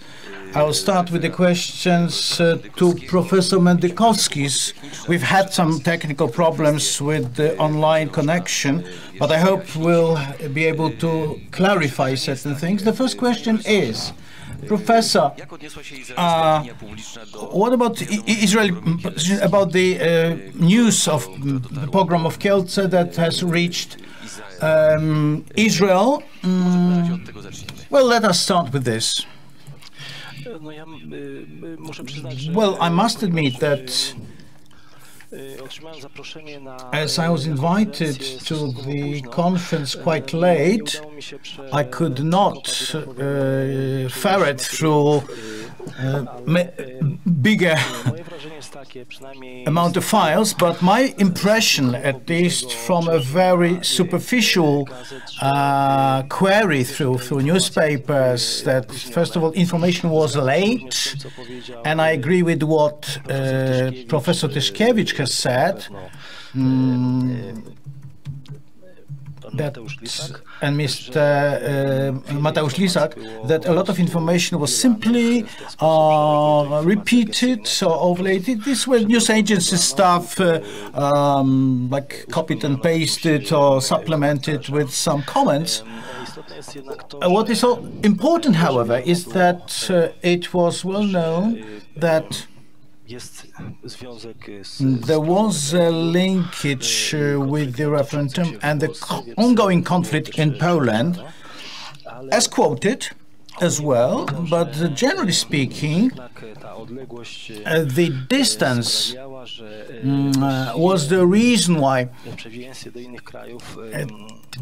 I will start with the questions to Professor Mędykowski. We've had some technical problems with the online connection, but I hope we'll be able to clarify certain things. The first question is, Professor, what about Israel, about the news of the pogrom of Kielce that has reached Israel? Well, let us start with this. Well, I must admit that as I was invited to the conference quite late, I could not ferret through bigger amount of files, but my impression, at least from a very superficial query through newspapers, that first of all information was late, and I agree with what Professor Tyszkiewicz has said, and Mr. Mateusz Lisak, that a lot of information was simply repeated or overlaid. This was news agency stuff, like copied and pasted or supplemented with some comments. What is so important, however, is that it was well known that there was a linkage with the referendum and the ongoing conflict in Poland, as quoted, as well, but generally speaking, the distance was the reason why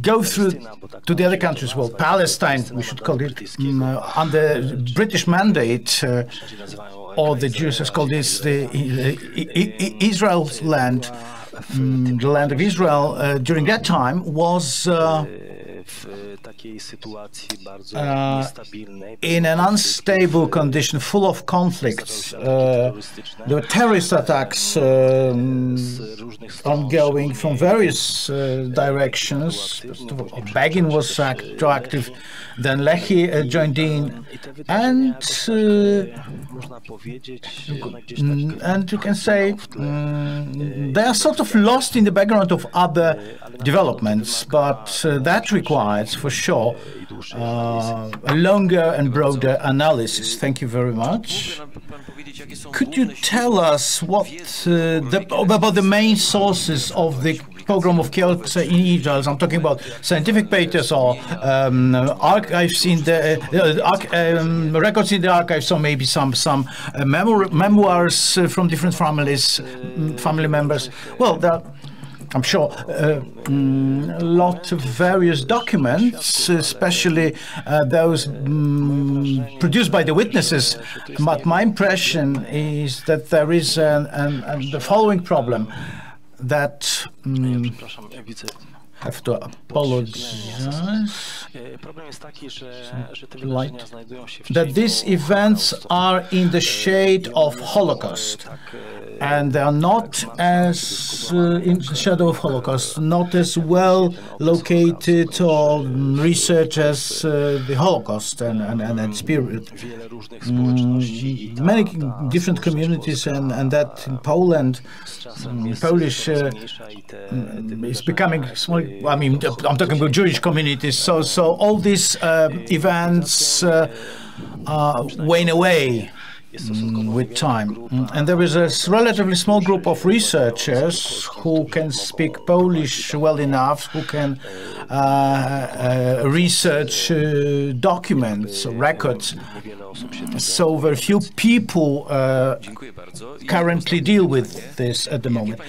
go through to the other countries. Well, Palestine, we should call it, under British mandate, or the Jews has called this the Israel's land. The land of Israel during that time was in an unstable condition, full of conflicts. There were terrorist attacks ongoing from various directions. Begin was active, then Lehi joined in, and you can say they are sort of lost in the background of other developments, but that requires, for sure, a longer and broader analysis. Thank you very much. Could you tell us what about the main sources of the pogrom of Kielce in Israel? I'm talking about scientific papers or archives in the records in the archives, or maybe some memoirs from different family members. Well, I'm sure a lot of various documents, especially those produced by the witnesses. But my impression is that there is the following problem, that have to apologize, that these events are in the shade of Holocaust, and they are not as in the shadow of Holocaust, not as well located or researched as the Holocaust and its period. Many different communities, and that in Poland, Polish is becoming small. I mean, I'm talking about Jewish communities. So all these events wane away with time, and there is a relatively small group of researchers who can speak Polish well enough, who can research documents, records. So very few people currently deal with this at the moment.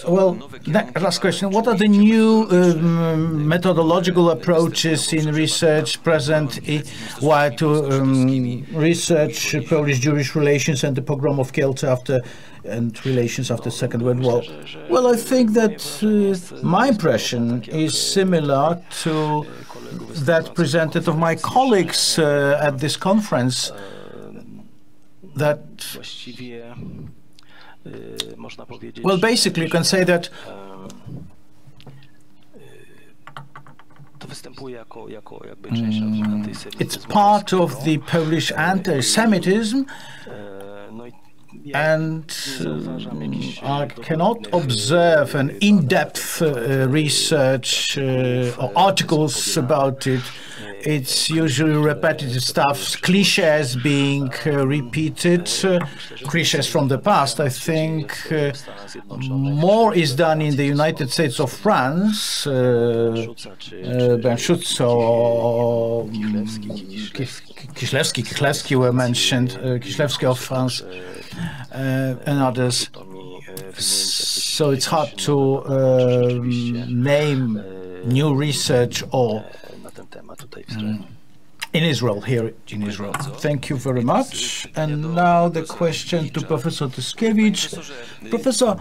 Well, last question. What are the new methodological approaches in research present while to research Polish-Jewish relations and the pogrom of Kielce and relations after the Second World War? Well, I think that my impression is similar to that presented of my colleagues at this conference, that, well, basically you can say that it's part of the Polish anti-Semitism, and I cannot observe an in-depth research or articles about it. It's usually repetitive stuff, cliches being repeated, cliches from the past. I think more is done in the United States of France. Benschutz or Kiszlewski were mentioned, Kiszlewski of France, and others. So it's hard to name new research or in Israel, here in Israel. Thank you very much. And now the question to Professor Tyszkiewicz. Professor,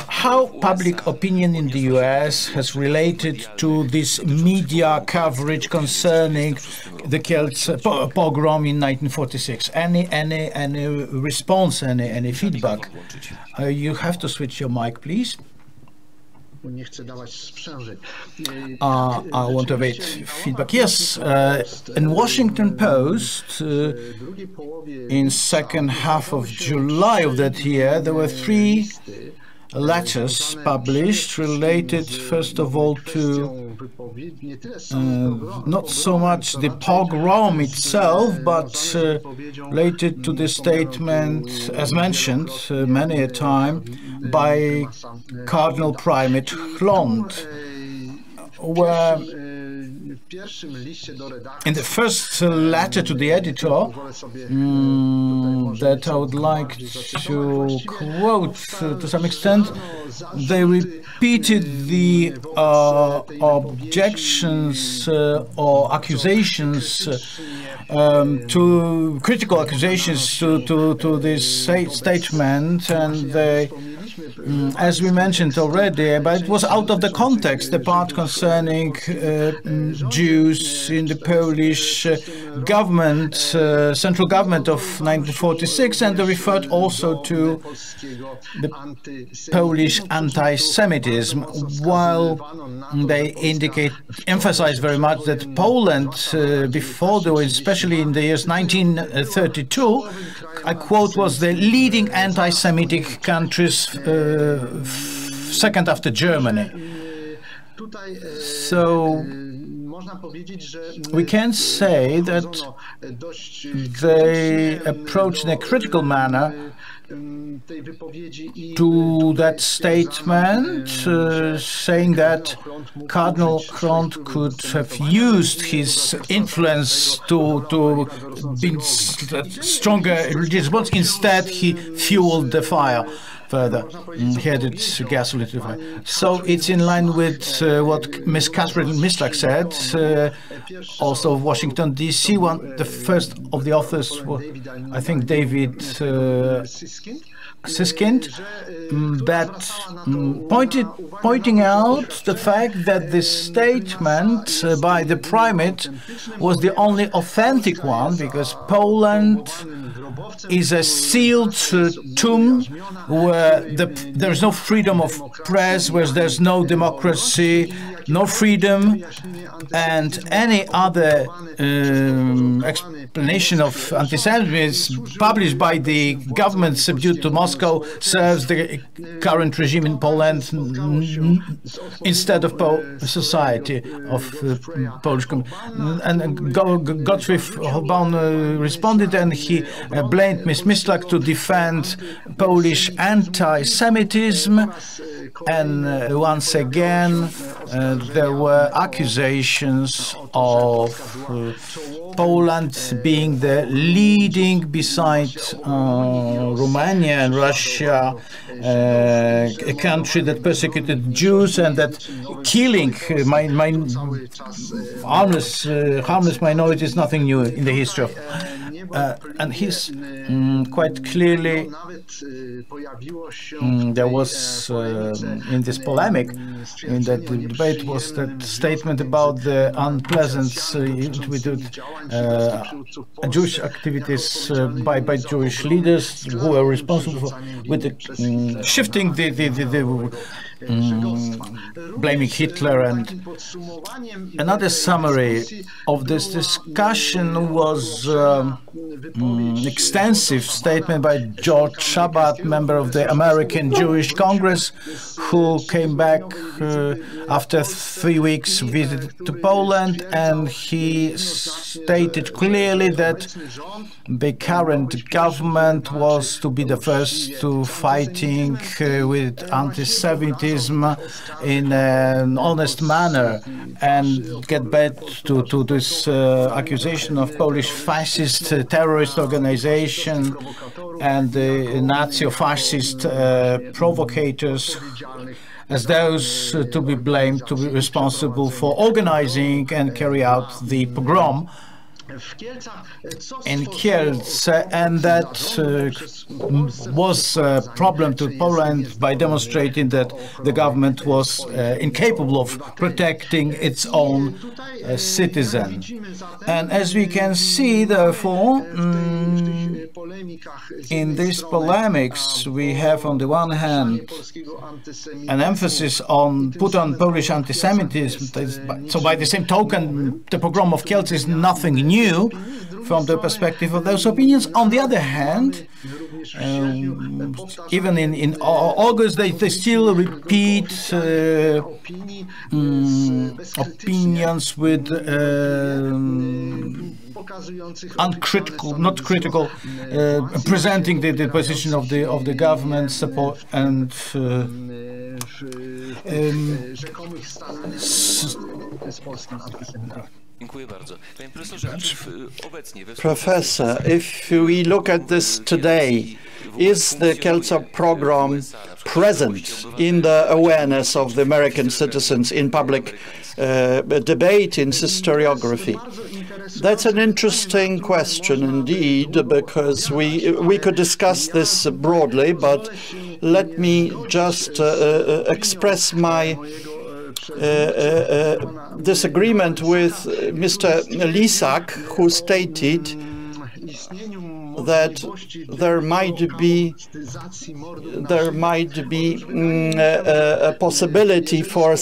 how public opinion in the US has related to this media coverage concerning the Kielce pogrom in 1946? Any response, any feedback? You have to switch your mic, please. I want to await feedback. Yes, in Washington Post, in second half of July of that year, there were 3 letters published related, first of all, to not so much the pogrom itself, but related to the statement, as mentioned many a time, by Cardinal Primate Hlond, where in the first letter to the editor that I would like to quote to some extent, they repeated the objections or accusations to critical accusations to this statement, and they, as we mentioned already, but it was out of the context, the part concerning Jews in the Polish government, central government of 1946, and they referred also to the Polish anti-Semitism, while they emphasize very much that Poland, before the war, especially in the years 1932, I quote, was the leading anti-Semitic countries, second after Germany. So we can say that they approached in a critical manner to that statement, saying that Cardinal Kront could have used his influence to be stronger religious bonds. Instead, he fueled the fire further. He added gasoline to the fire. So it's in line with what Ms. Catherine Mislak said, also of Washington, D.C. The first of the authors, I think David Siskind, that pointing out the fact that this statement by the primate was the only authentic one, because Poland is a sealed tomb where there's no freedom of press, where there's no democracy, no freedom, and any other explanation of anti-Semitism published by the government subdued to Moscow serves the current regime in Poland instead of society of Polish community. And Gottfried Hobaun responded, and he blamed Ms. Mislak to defend Polish anti-Semitism, and once again there were accusations of Poland being the leading, beside Romania and Russia, a country that persecuted Jews and that killing harmless minorities is nothing new in the history of. And he's quite clearly, there was in this polemic, in that debate, was that statement about the unpleasant Jewish activities by Jewish leaders who were responsible for shifting the blaming Hitler. And another summary of this discussion was extensive statement by George Shabbat, member of the American Jewish Congress, who came back after 3 weeks visit to Poland, and he stated clearly that the current government was to be the first to fighting with anti-Semitism in an honest manner and get back to this accusation of Polish fascist terrorist organization and the Nazi-fascist provocators as those to be blamed, to be responsible for organizing and carry out the pogrom in Kielce, and that was a problem to Poland by demonstrating that the government was incapable of protecting its own citizen. And as we can see, therefore, in these polemics, we have on the one hand an emphasis put on Polish anti-Semitism. So by the same token, the pogrom of Kielce is nothing new from the perspective of those opinions. On the other hand, even in August, they still repeat opinions with uncritical, not critical, presenting the position of the government support, and Professor, if we look at this today, is the Kielce pogrom present in the awareness of the American citizens in public debate, in historiography? That's an interesting question indeed, because we could discuss this broadly, but let me just express my disagreement with Mr. Lisak, who stated that there might be a possibility for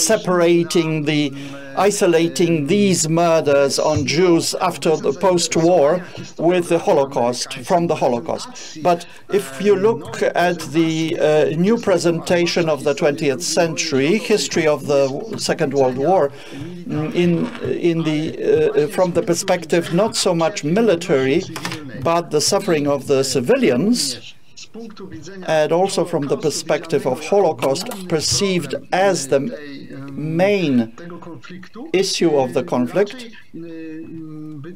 isolating these murders on Jews after the post-war with the Holocaust, from the Holocaust. But if you look at the new presentation of the 20th century, history of the Second World War, from the perspective not so much military, but the suffering of the civilians, and also from the perspective of Holocaust perceived as the main issue of the conflict,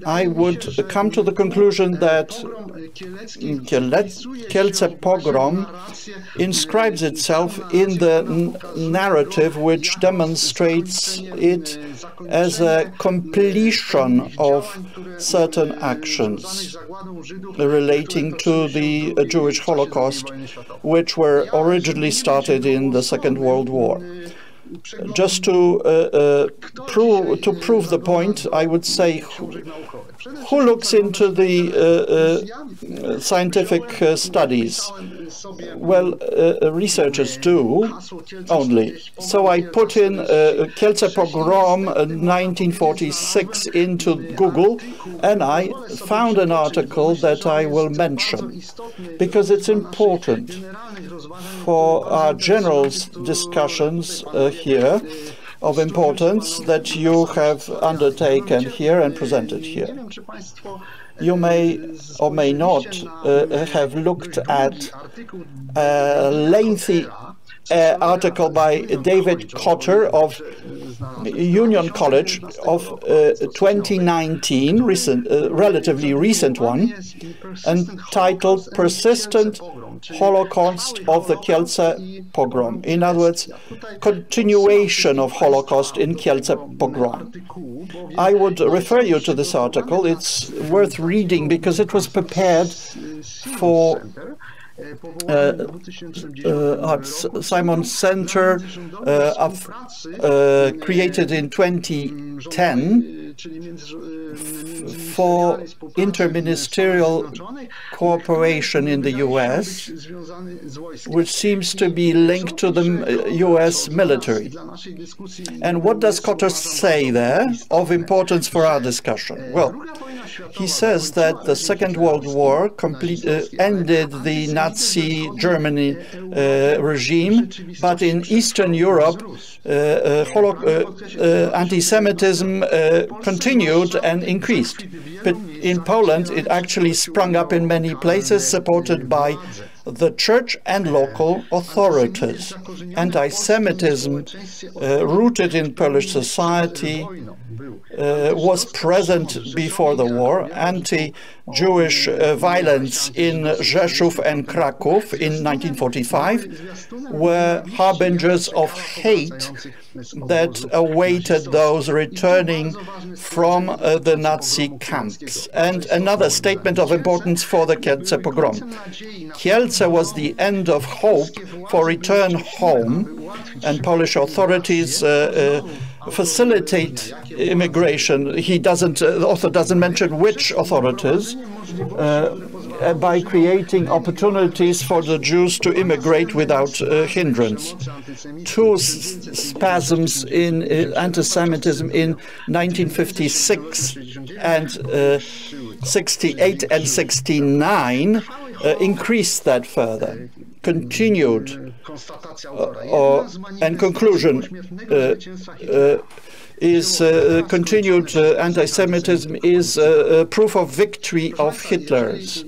I would come to the conclusion that Kielce pogrom inscribes itself in the narrative which demonstrates it as a completion of certain actions relating to the Jewish Holocaust, which were originally started in the Second World War. Just to prove the point, I would say, who looks into the scientific studies? Well, researchers do only. So I put in Kielce pogrom 1946 into Google, and I found an article that I will mention, because it's important for our general discussions here of importance that you have undertaken here and presented here. You may or may not have looked at a lengthy article by David Cotter of Union College of 2019, relatively recent one, entitled Persistent Holocaust of the Kielce Pogrom. In other words, continuation of Holocaust in Kielce Pogrom. I would refer you to this article. It's worth reading because it was prepared for Simon Center, created in 2010 for interministerial cooperation in the US, which seems to be linked to the US military. And what does Cotter say there of importance for our discussion? Well, he says that the Second World War ended the Nazi Germany regime, but in Eastern Europe, anti-Semitism continued and increased. But in Poland, it actually sprung up in many places, supported by the church and local authorities. Anti-Semitism, rooted in Polish society, was present before the war. Anti-Jewish violence in Rzeszów and Kraków in 1945 were harbingers of hate that awaited those returning from the Nazi camps. And another statement of importance for the Kielce pogrom. Kielce was the end of hope for return home, and Polish authorities facilitate immigration. The author doesn't mention which authorities, by creating opportunities for the Jews to immigrate without hindrance. Two spasms in anti-Semitism in 1956 and 68 and 69 increased that further. Continued and conclusion is continued anti-Semitism is proof of victory of Hitler's.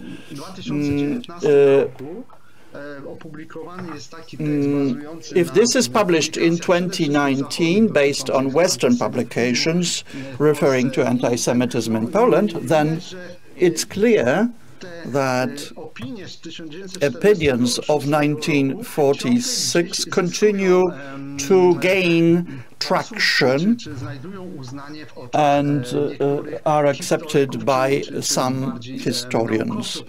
If this is published in 2019 based on Western publications referring to anti-Semitism in Poland, then it's clear that opinions of 1946 continue to gain traction and are accepted by some historians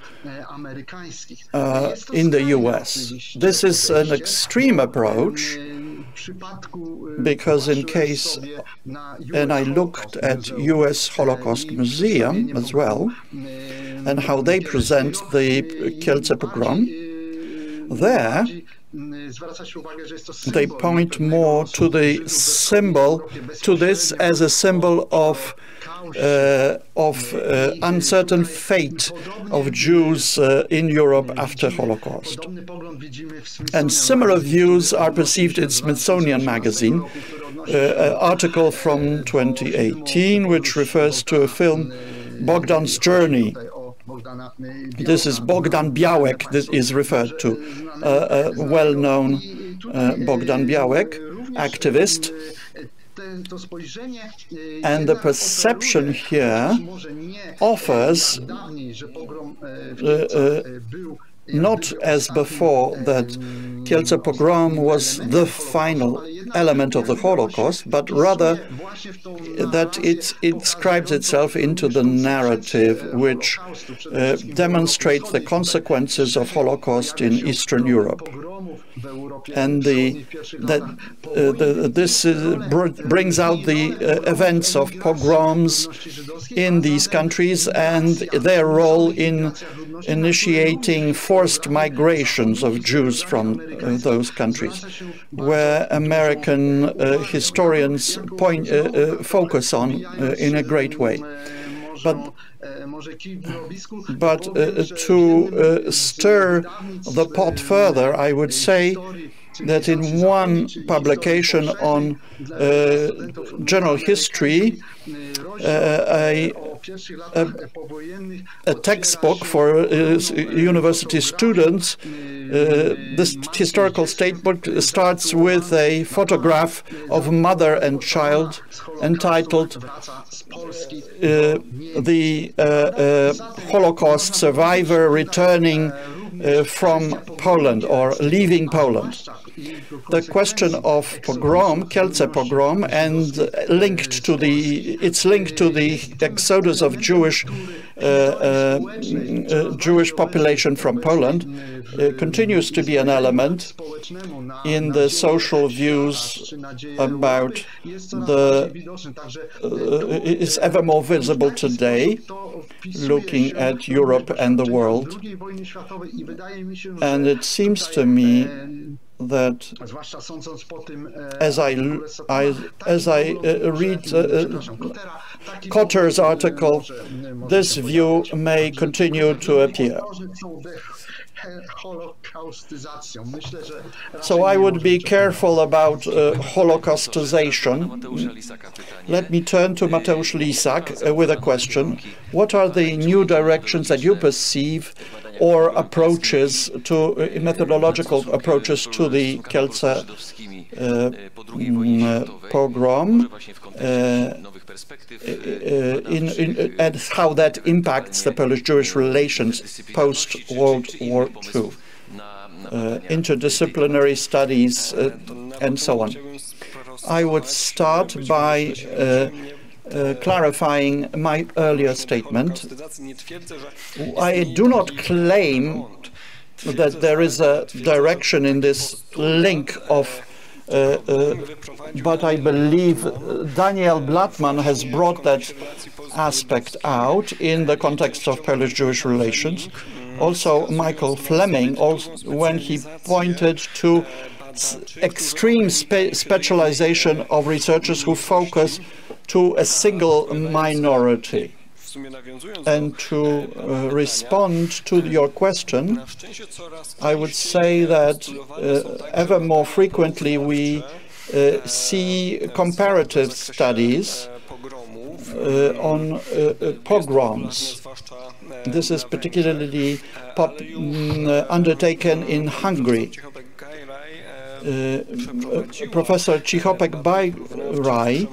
in the US. This is an extreme approach because in case, and I looked at US Holocaust Museum as well, and how they present the Kielce Pogrom, there they point more to the symbol, to this as a symbol of uncertain fate of Jews in Europe after Holocaust. And similar views are perceived in Smithsonian Magazine, an article from 2018, which refers to a film, Bogdan's Journey. This is Bogdan Białek that is referred to, a well-known Bogdan Białek, activist. And the perception here offers not as before that Kielce Pogrom was the final element of the Holocaust, but rather that it inscribes itself into the narrative which demonstrates the consequences of Holocaust in Eastern Europe. And this brings out the events of pogroms in these countries and their role in initiating forced migrations of Jews from those countries, where American historians focus on in a great way. But to stir the pot further, I would say that in one publication on general history, a textbook for university students, this historical statement starts with a photograph of mother and child entitled the Holocaust survivor returning from Poland or leaving Poland. The question of pogrom, Kielce pogrom, and its link to the exodus of Jewish population from Poland continues to be an element in the social views about is ever more visible today, looking at Europe and the world. And it seems to me that as I read Kotter's article, this view may continue to appear. So I would be careful about Holocaustization. Let me turn to Mateusz Lisak with a question. What are the new directions that you perceive or approaches to and the Kielce pogrom and how that impacts the Polish-Jewish relations post-World War II, interdisciplinary studies, and so on. I would start by clarifying my earlier statement. I do not claim that there is a direction in this link of but I believe Daniel Blattman has brought that aspect out in the context of Polish-Jewish relations. Also, Michael Fleming, when he pointed to extreme specialization of researchers who focus to a single minority. And to respond to your question, I would say that ever more frequently we see comparative studies on pogroms. This is particularly undertaken in Hungary. Professor Cichopek-Bajraj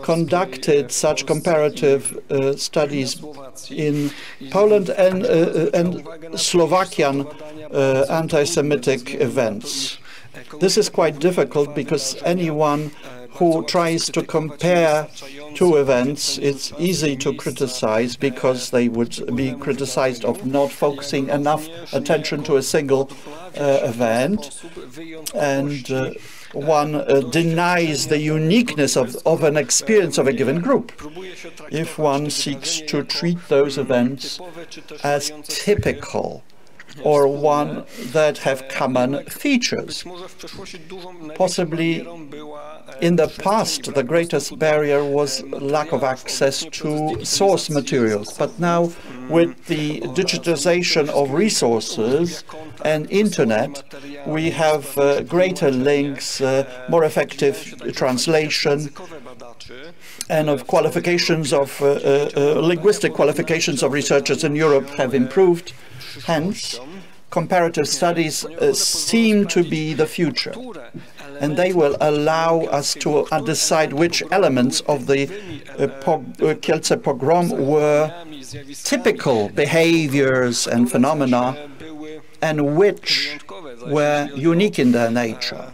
conducted such comparative studies in Poland and Slovakian anti-Semitic events. This is quite difficult because anyone who tries to compare two events, it's easy to criticize because they would be criticized of not focusing enough attention to a single event, and one denies the uniqueness of an experience of a given group if one seeks to treat those events as typical or one that have common features. Possibly in the past the greatest barrier was lack of access to source materials, but now with the digitization of resources and internet we have greater links, more effective translation, and of qualifications of linguistic qualifications of researchers in Europe have improved. Hence, comparative studies seem to be the future, and they will allow us to decide which elements of the Kielce pogrom were typical behaviors and phenomena, and which were unique in their nature.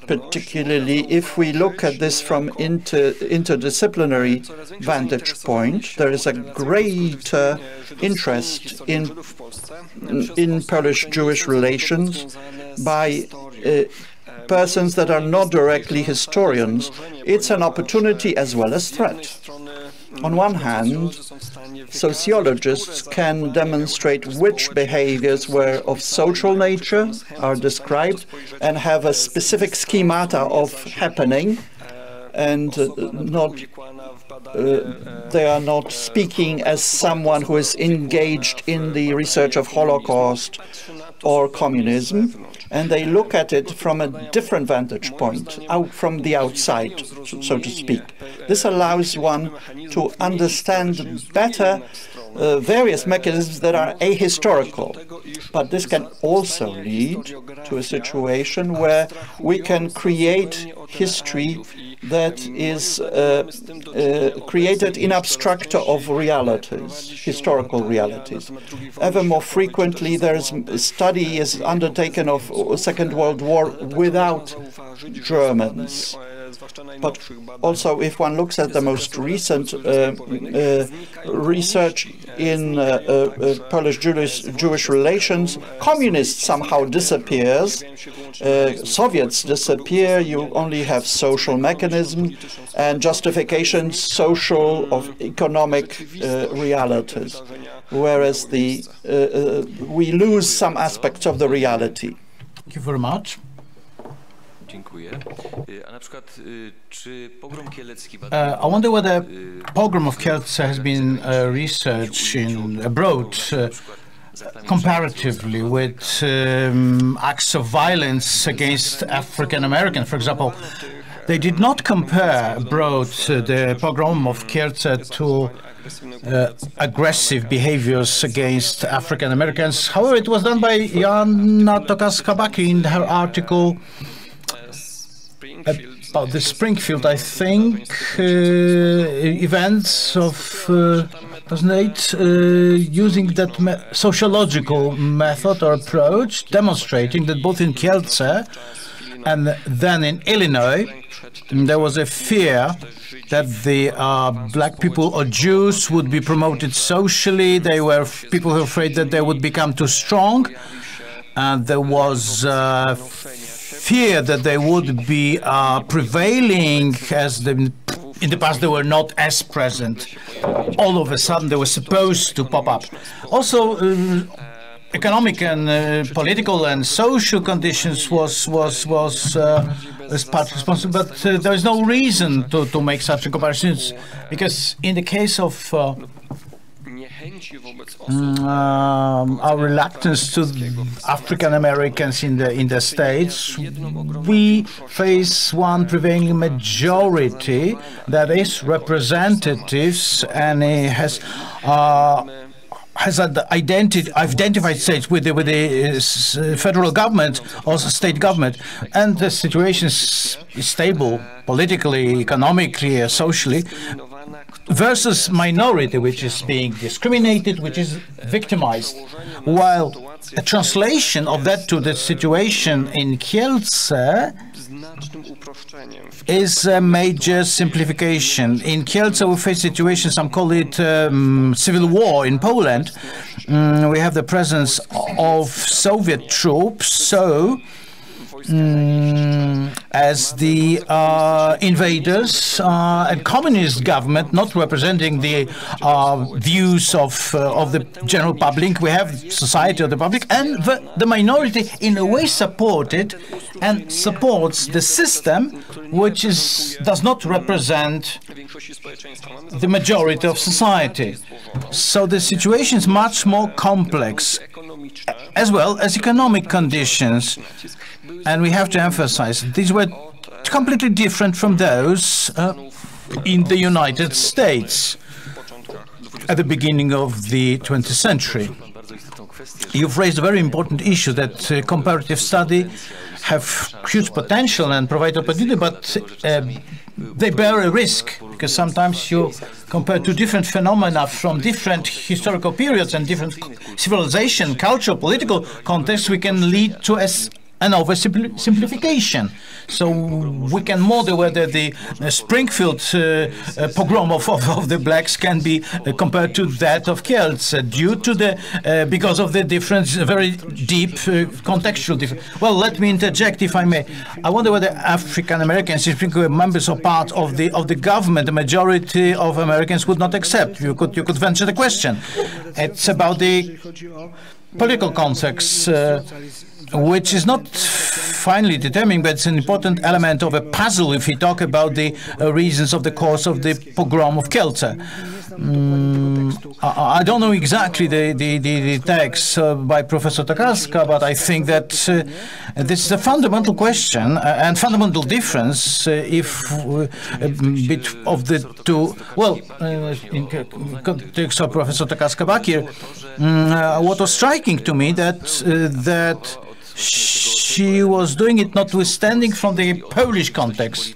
Particularly if we look at this from interdisciplinary vantage point, there is a greater interest in Polish-Jewish relations by persons that are not directly historians. It's an opportunity as well as threat. On one hand, sociologists can demonstrate which behaviors were of social nature, are described, and have a specific schemata of happening, and they are not speaking as someone who is engaged in the research of Holocaust or communism, and they look at it from a different vantage point, out from the outside, so to speak. This allows one to understand better various mechanisms that are ahistorical, but this can also lead to a situation where we can create history that is created in abstracto of realities, historical realities. Ever more frequently, study is undertaken of Second World War without Germans. But also, if one looks at the most recent research in Polish-Jewish relations, communists somehow disappears, Soviets disappear, you only have social mechanism and justification social of economic realities, whereas we lose some aspects of the reality. Thank you very much. I wonder whether Pogrom of Kielce has been researched abroad comparatively with acts of violence against African American. For example, they did not compare abroad the Pogrom of Kielce to aggressive behaviors against African Americans. However, it was done by Jana Tokarska-Baki in her article about the Springfield, I think, events of 2008, using that sociological method or approach, demonstrating that both in Kielce and then in Illinois, there was a fear that the black people or Jews would be promoted socially. They were people who were afraid that they would become too strong, and there was fear that they would be prevailing, as in the past they were not as present. All of a sudden they were supposed to pop up. Also, economic and political and social conditions was part responsible, but there is no reason to make such a comparison, because in the case of our reluctance to African Americans in the States, we face one prevailing majority that is representatives, and it has has identified states with the federal government or state government, and the situation is stable politically, economically, socially, versus minority, which is being discriminated, which is victimized. While a translation of that to the situation in Kielce is a major simplification. In Kielce we face situations, some call it civil war in Poland. We have the presence of Soviet troops, so as the invaders and communist government, not representing the views of the general public. We have society of the public, and the minority in a way supported and supports the system which does not represent the majority of society. So the situation is much more complex, as well as economic conditions. And we have to emphasize these were completely different from those in the United States at the beginning of the 20th century. You've raised a very important issue that comparative study have huge potential and provide opportunity, but they bear a risk, because sometimes you compare two different phenomena from different historical periods and different civilization, cultural, political contexts. We can lead to an oversimplification. So we can model whether the Springfield pogrom of the blacks can be compared to that of Kielce due to because of the difference, very deep contextual difference. Well, let me interject, if I may. I wonder whether African Americans, if we were members or part of the government, the majority of Americans would not accept. You could venture the question. It's about the political context, which is not finally determined, but it's an important element of a puzzle if we talk about the reasons of the cause of the pogrom of Kielce. I don't know exactly the text by Professor Tokarska, but I think that this is a fundamental question and fundamental difference if of the two. Well, in context of Professor Tokarska back here, what was striking to me that she was doing it notwithstanding from the Polish context.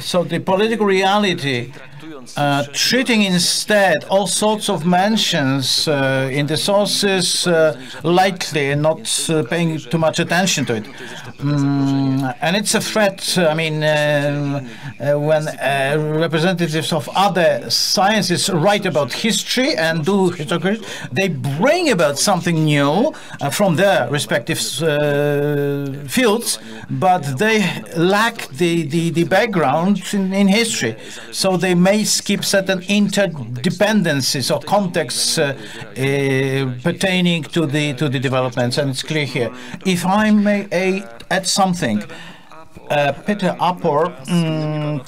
So the political reality, treating instead all sorts of mentions in the sources lightly and not paying too much attention to it. And it's a threat. I mean, when representatives of other sciences write about history and do history, they bring about something new from their respective fields, but they lack the background in history. So they may skip certain interdependencies or contexts pertaining to the developments, and it's clear here. If I may add something, Peter Appor,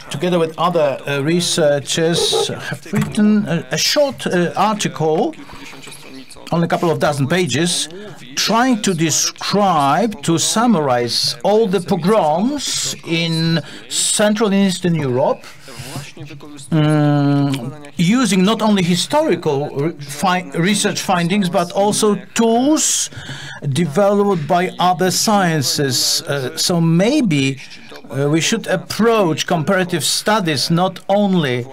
together with other researchers, have written a short article, only a couple of dozen pages, trying to describe, to summarize all the pogroms in Central and Eastern Europe, using not only historical research findings, but also tools developed by other sciences. So maybe we should approach comparative studies not only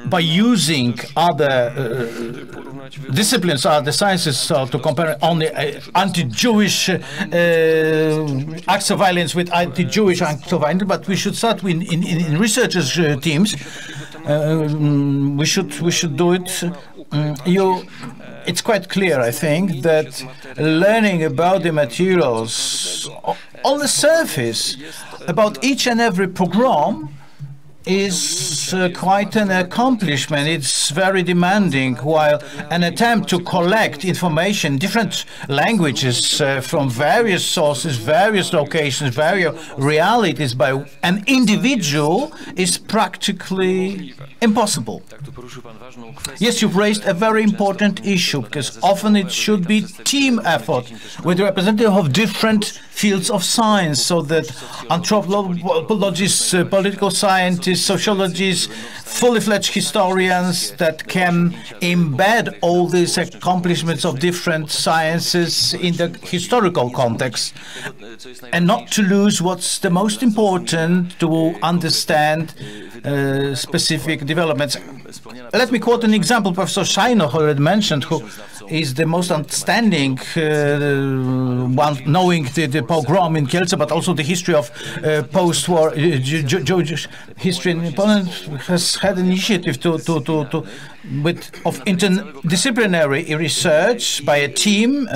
by using other disciplines, other sciences, to compare only anti-Jewish acts of violence with anti-Jewish acts of violence, but we should start in researchers' teams. We should do it. It's quite clear, I think, that learning about the materials on the surface about each and every pogrom is quite an accomplishment. It's very demanding, while an attempt to collect information, different languages from various sources, various locations, various realities by an individual is practically impossible. Yes, you've raised a very important issue, because often it should be team effort with representatives of different fields of science, so that anthropologists, political scientists, scientists, sociologists, fully fledged historians that can embed all these accomplishments of different sciences in the historical context, and not to lose what's the most important to understand specific developments. Let me quote an example Professor Szajno already mentioned, who is the most outstanding one knowing the pogrom in Kielce, but also the history of post-war Jewish history in Poland, has had an initiative of interdisciplinary research by a team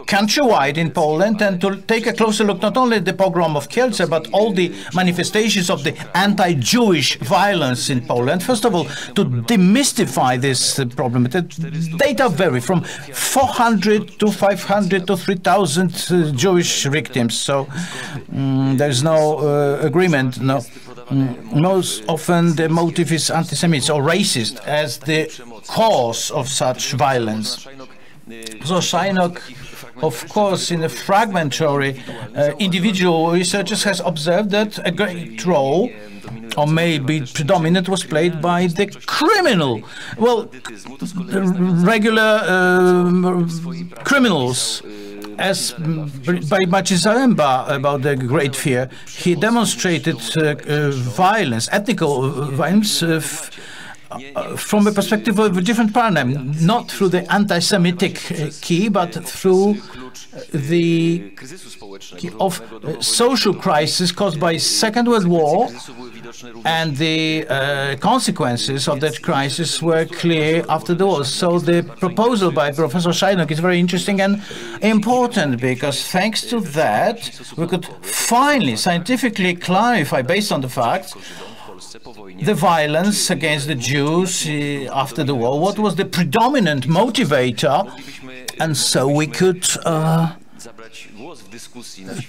countrywide in Poland, and to take a closer look not only at the pogrom of Kielce, but all the manifestations of the anti-Jewish violence in Poland. First of all, to demystify this problem. The data vary from 400 to 500 to 3,000 Jewish victims. So there's no agreement. No. Most often the motive is anti-Semitic or racist as the cause of such violence. So Szajnok, of course, in a fragmentary individual researchers has observed that a great role, or maybe predominant, was played by the criminal. Well, the regular criminals, as by Maciej Zaremba about the Great Fear. He demonstrated violence, ethnical violence, from a perspective of a different paradigm, not through the anti-Semitic key, but through the key of social crisis caused by Second World War, and the consequences of that crisis were clear after the war. So the proposal by Professor Szajnok is very interesting and important, because thanks to that we could finally scientifically clarify, based on the facts, the violence against the Jews after the war, what was the predominant motivator, and so we could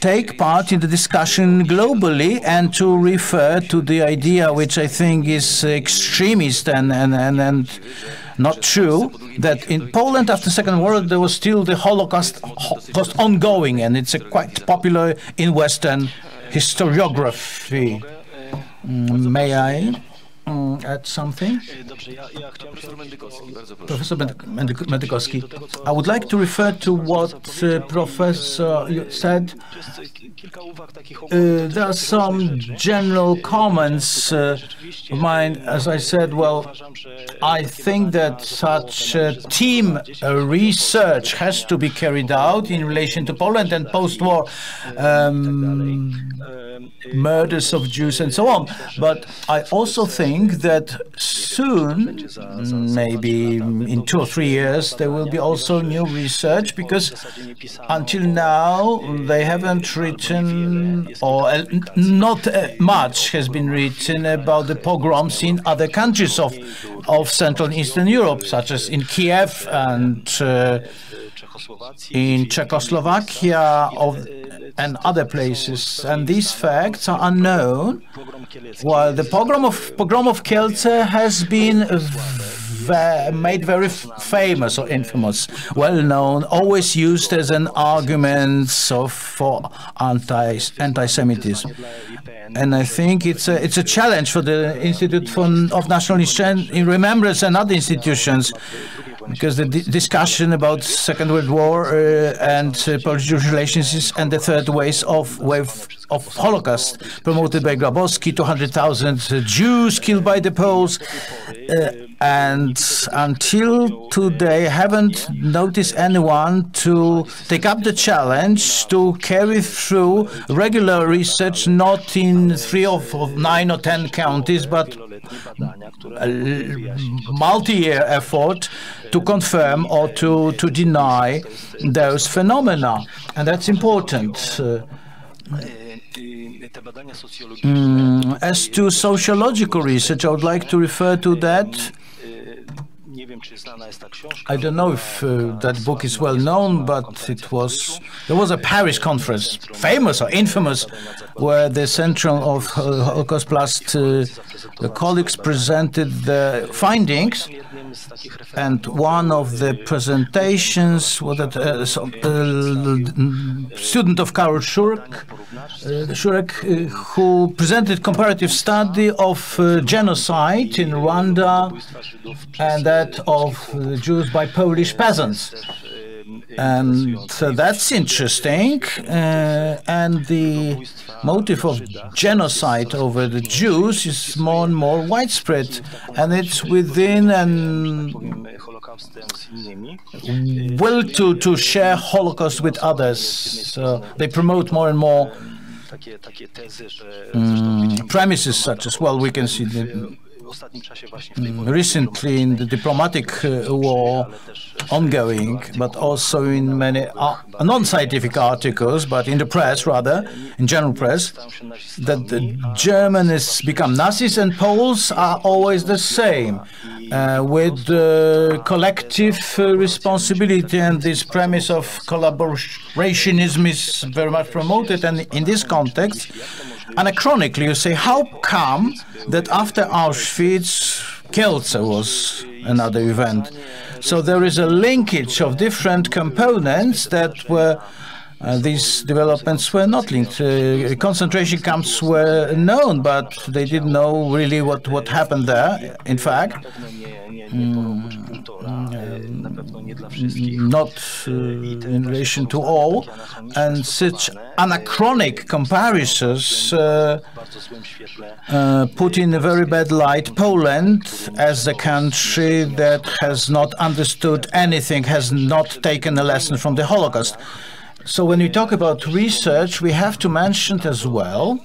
take part in the discussion globally, and to refer to the idea, which I think is extremist and not true, that in Poland after the Second World War there was still the Holocaust ongoing, and it's quite popular in Western historiography. May I add something? Professor Mędykowski, I would like to refer to what Professor said. There are some general comments of mine. As I said, well, I think that such team research has to be carried out in relation to Poland and post-war murders of Jews and so on. But I also think that soon, maybe in 2 or 3 years, there will be also new research, because until now they haven't written, or not much has been written about the pogroms in other countries of Central and Eastern Europe, such as in Kiev and in Czechoslovakia and other places, and these facts are unknown, while the pogrom of Kielce has been made very famous or infamous, well known, always used as an argument for anti-Semitism. And I think it's a challenge for the Institute of National Remembrance and other institutions, because the discussion about Second World War and Polish-Jewish relations and the third wave of Holocaust promoted by Grabowski, 200,000 Jews killed by the Poles, and until today haven't noticed anyone to take up the challenge to carry through regular research, not in 3 or 9 or 10 counties, but a multi-year effort to confirm or to deny those phenomena, and that's important. As to sociological research, I would like to refer to that. I don't know if that book is well known, but there was a Paris conference, famous or infamous, where the Central of Holocaust Plus colleagues presented the findings, And one of the presentations was that student of Karol Szurek, who presented comparative study of genocide in Rwanda and that of Jews by Polish peasants. And that's interesting, and the motive of genocide over the Jews is more and more widespread, and it's within and will to share Holocaust with others. So they promote more and more premises such as, well, we can see recently in the diplomatic war ongoing, but also in many non-scientific articles, but in the press rather, in general press, that the Germans become Nazis and Poles are always the same, with collective responsibility, and this premise of collaborationism is very much promoted. And in this context, anachronically, you say, how come that after Auschwitz, Kielce was another event? So there is a linkage of different components that were, these developments were not linked. Concentration camps were known, but they didn't know really what happened there, in fact. Not in relation to all, and such anachronic comparisons put in a very bad light Poland as a country that has not understood anything, has not taken a lesson from the Holocaust. So when we talk about research, we have to mention as well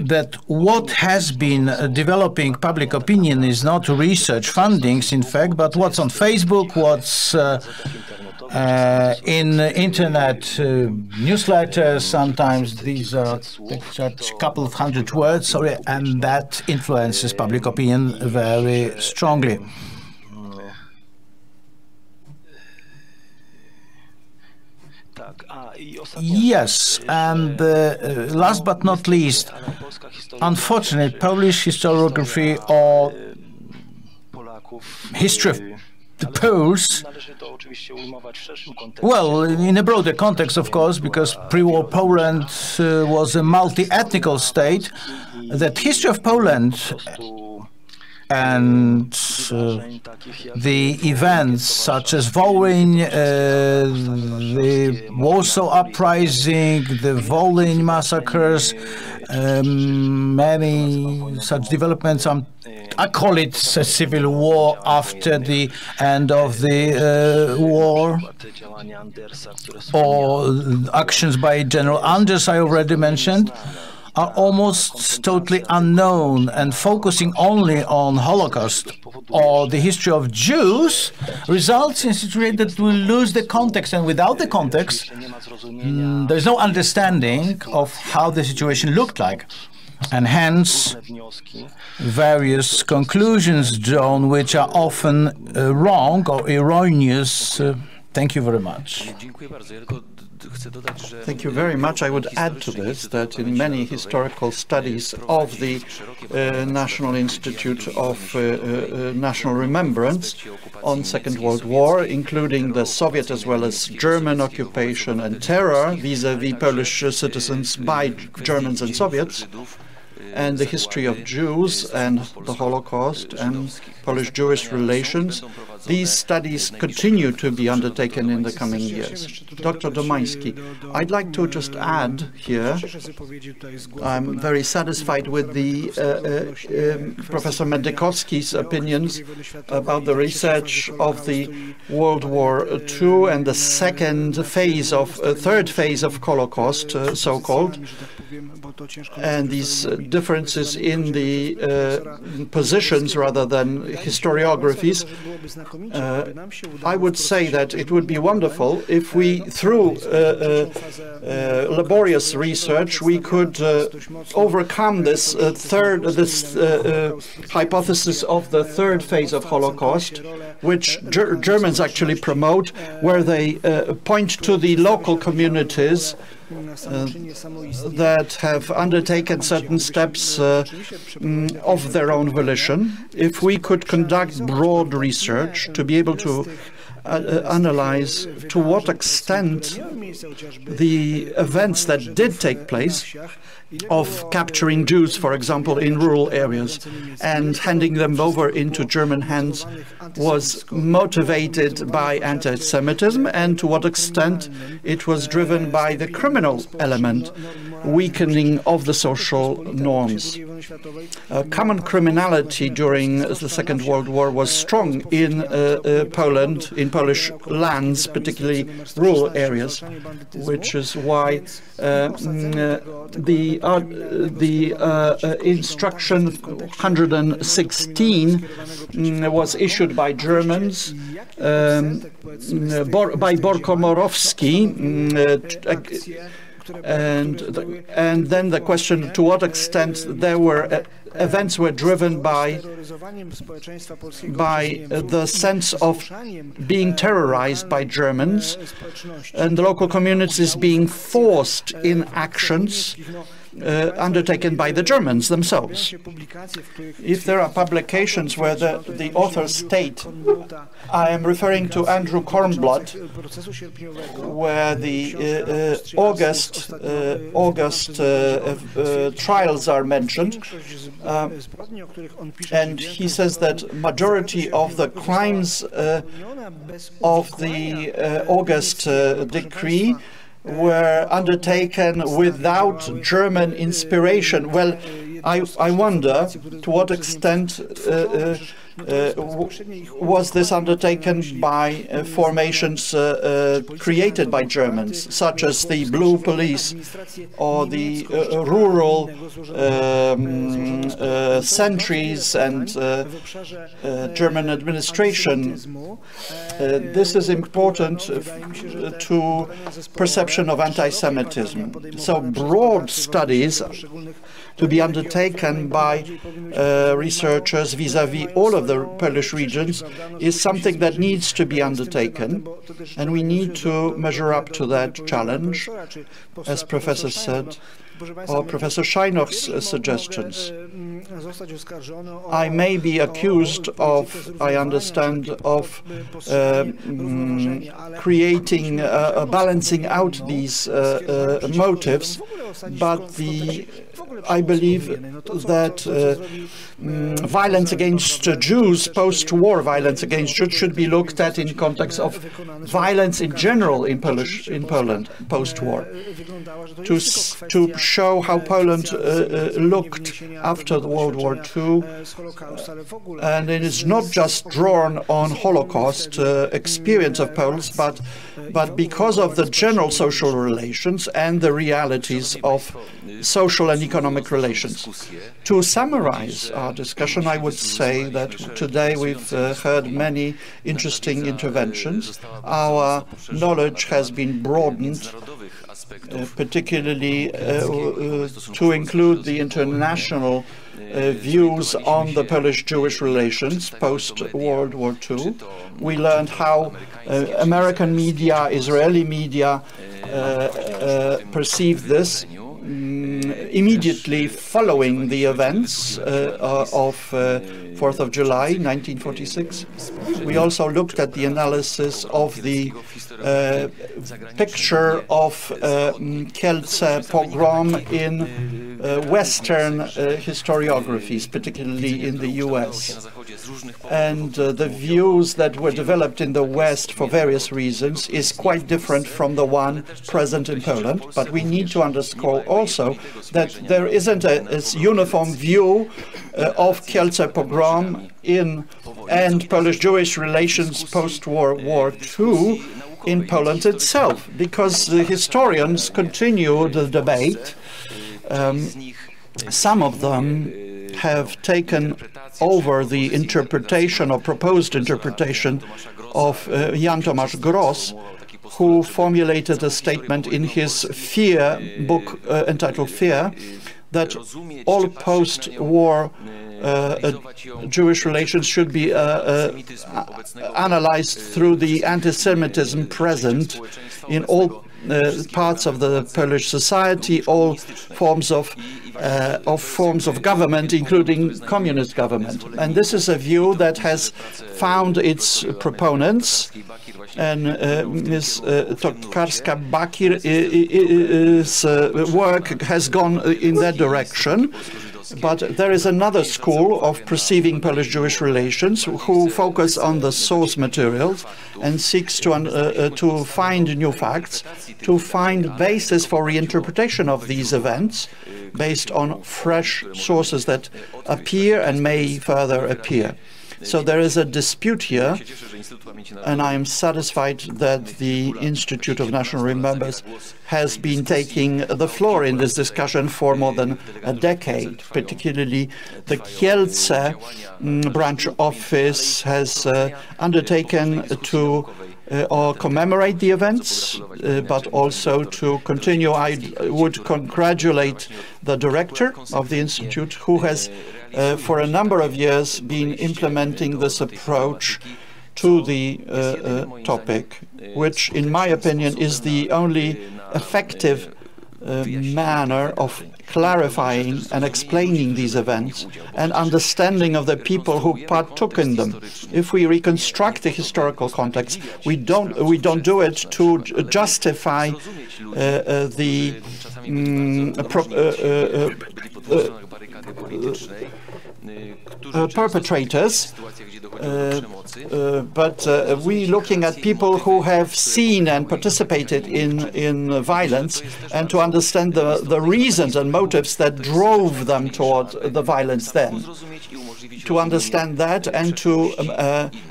that what has been developing public opinion is not research fundings, in fact, but what's on Facebook, what's in internet newsletters. Sometimes these are a couple of hundred words, sorry, and that influences public opinion very strongly. Yes, and last but not least, unfortunately, Polish historiography or history of the Poles, well, in a broader context, of course, because pre-war Poland was a multi-ethnical state, that history of Poland and the events such as Wołyń, the Warsaw Uprising, the Wołyń massacres, many such developments. I call it a civil war after the end of the war, or actions by General Anders, I already mentioned, are almost totally unknown, and focusing only on Holocaust or the history of Jews results in a situation that we lose the context, and without the context there's no understanding of how the situation looked like, and hence various conclusions drawn which are often wrong or erroneous. Thank you very much. Thank you very much. I would add to this that in many historical studies of the National Institute of National Remembrance on Second World War, including the Soviet as well as German occupation and terror vis-à-vis Polish citizens by Germans and Soviets, and the history of Jews and the Holocaust and Polish-Jewish relations, these studies continue to be undertaken in the coming years. Dr. Domański, I'd like to just add here, I'm very satisfied with the Professor Mędykowski's opinions about the research of the World War II and the third phase of Holocaust, so-called, and these differences in the positions rather than historiographies. I would say that it would be wonderful if we, through laborious research, we could overcome this hypothesis of the third phase of Holocaust, which Germans actually promote, where they point to the local communities that have undertaken certain steps of their own volition. If we could conduct broad research to be able to analyze to what extent the events that did take place of capturing Jews, for example, in rural areas and handing them over into German hands was motivated by anti-Semitism, and to what extent it was driven by the criminal element, weakening of the social norms. Common criminality during the Second World War was strong in Poland, in Polish lands, particularly rural areas, which is why the instruction 116 was issued by Germans, by Borkomorowski, and then the question to what extent there were events were driven by the sense of being terrorized by Germans and the local communities being forced in actions undertaken by the Germans themselves. If there are publications where the authors state, I am referring to Andrew Kornblatt, where the August trials are mentioned, and he says that majority of the crimes of the August decree were undertaken without German inspiration. Well, I wonder to what extent was this undertaken by formations created by Germans, such as the Blue Police or the rural sentries and German administration. This is important to perception of anti-Semitism. So broad studies to be undertaken by researchers vis-à-vis all of the Polish regions is something that needs to be undertaken, and we need to measure up to that challenge, as Professor said, or Professor Scheinach's suggestions. I may be accused of, I understand, of creating, balancing out these motives, but I believe that violence against Jews, post-war violence against Jews, should be looked at in context of violence in general in Poland post-war, to show how Poland looked after the World War II, and it is not just drawn on Holocaust experience of Poles, but because of the general social relations and the realities of social and economic relations. To summarize our discussion, I would say that today we've heard many interesting interventions. Our knowledge has been broadened, particularly to include the international views on the Polish-Jewish relations post-World War II. We learned how American media, Israeli media perceived this immediately following the events of 4th of July 1946. We also looked at the analysis of the picture of Kielce pogrom in Western historiographies, particularly in the US. And the views that were developed in the West for various reasons is quite different from the one present in Poland. But we need to underscore also that there isn't a uniform view of Kielce pogrom and Polish-Jewish relations post-World War II in Poland itself, because the historians continue the debate. Some of them have taken over the interpretation or proposed interpretation of Jan Tomasz Gross, who formulated a statement in his Fear book entitled Fear, that all post-war Jewish relations should be analyzed through the anti-Semitism present in all parts of the Polish society, all forms of government, including communist government. And this is a view that has found its proponents. And Ms. Tokarska-Bakir's work has gone in that direction. But there is another school of perceiving Polish-Jewish relations who focus on the source materials and seeks to find new facts, to find basis for reinterpretation of these events based on fresh sources that appear and may further appear. So there is a dispute here, and I am satisfied that the Institute of National Remembrance has been taking the floor in this discussion for more than a decade. Particularly the Kielce branch office has undertaken to commemorate the events, but also to continue. I would congratulate the director of the Institute, who has for a number of years been implementing this approach to the topic, which in my opinion is the only effective manner of clarifying and explaining these events and understanding of the people who partook in them. If we reconstruct the historical context, we don't do it to justify the perpetrators, but we looking at people who have seen and participated in violence, and to understand the reasons and motives that drove them toward the violence then. To understand that and to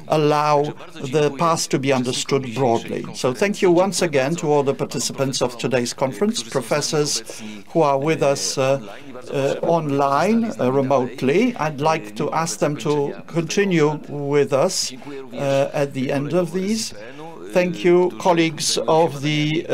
allow the past to be understood broadly. So thank you once again to all the participants of today's conference, professors who are with us online, remotely. I'd like to ask them to continue with us at the end of these. Thank you, colleagues of the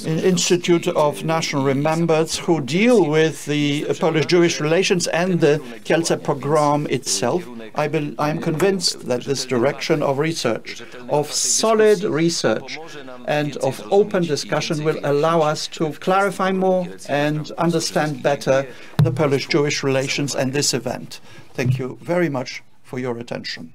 Institute of National Remembrance, who deal with the Polish-Jewish relations and the Kielce pogrom itself. I am convinced that this direction of research, of solid research and of open discussion, will allow us to clarify more and understand better the Polish-Jewish relations and this event. Thank you very much for your attention.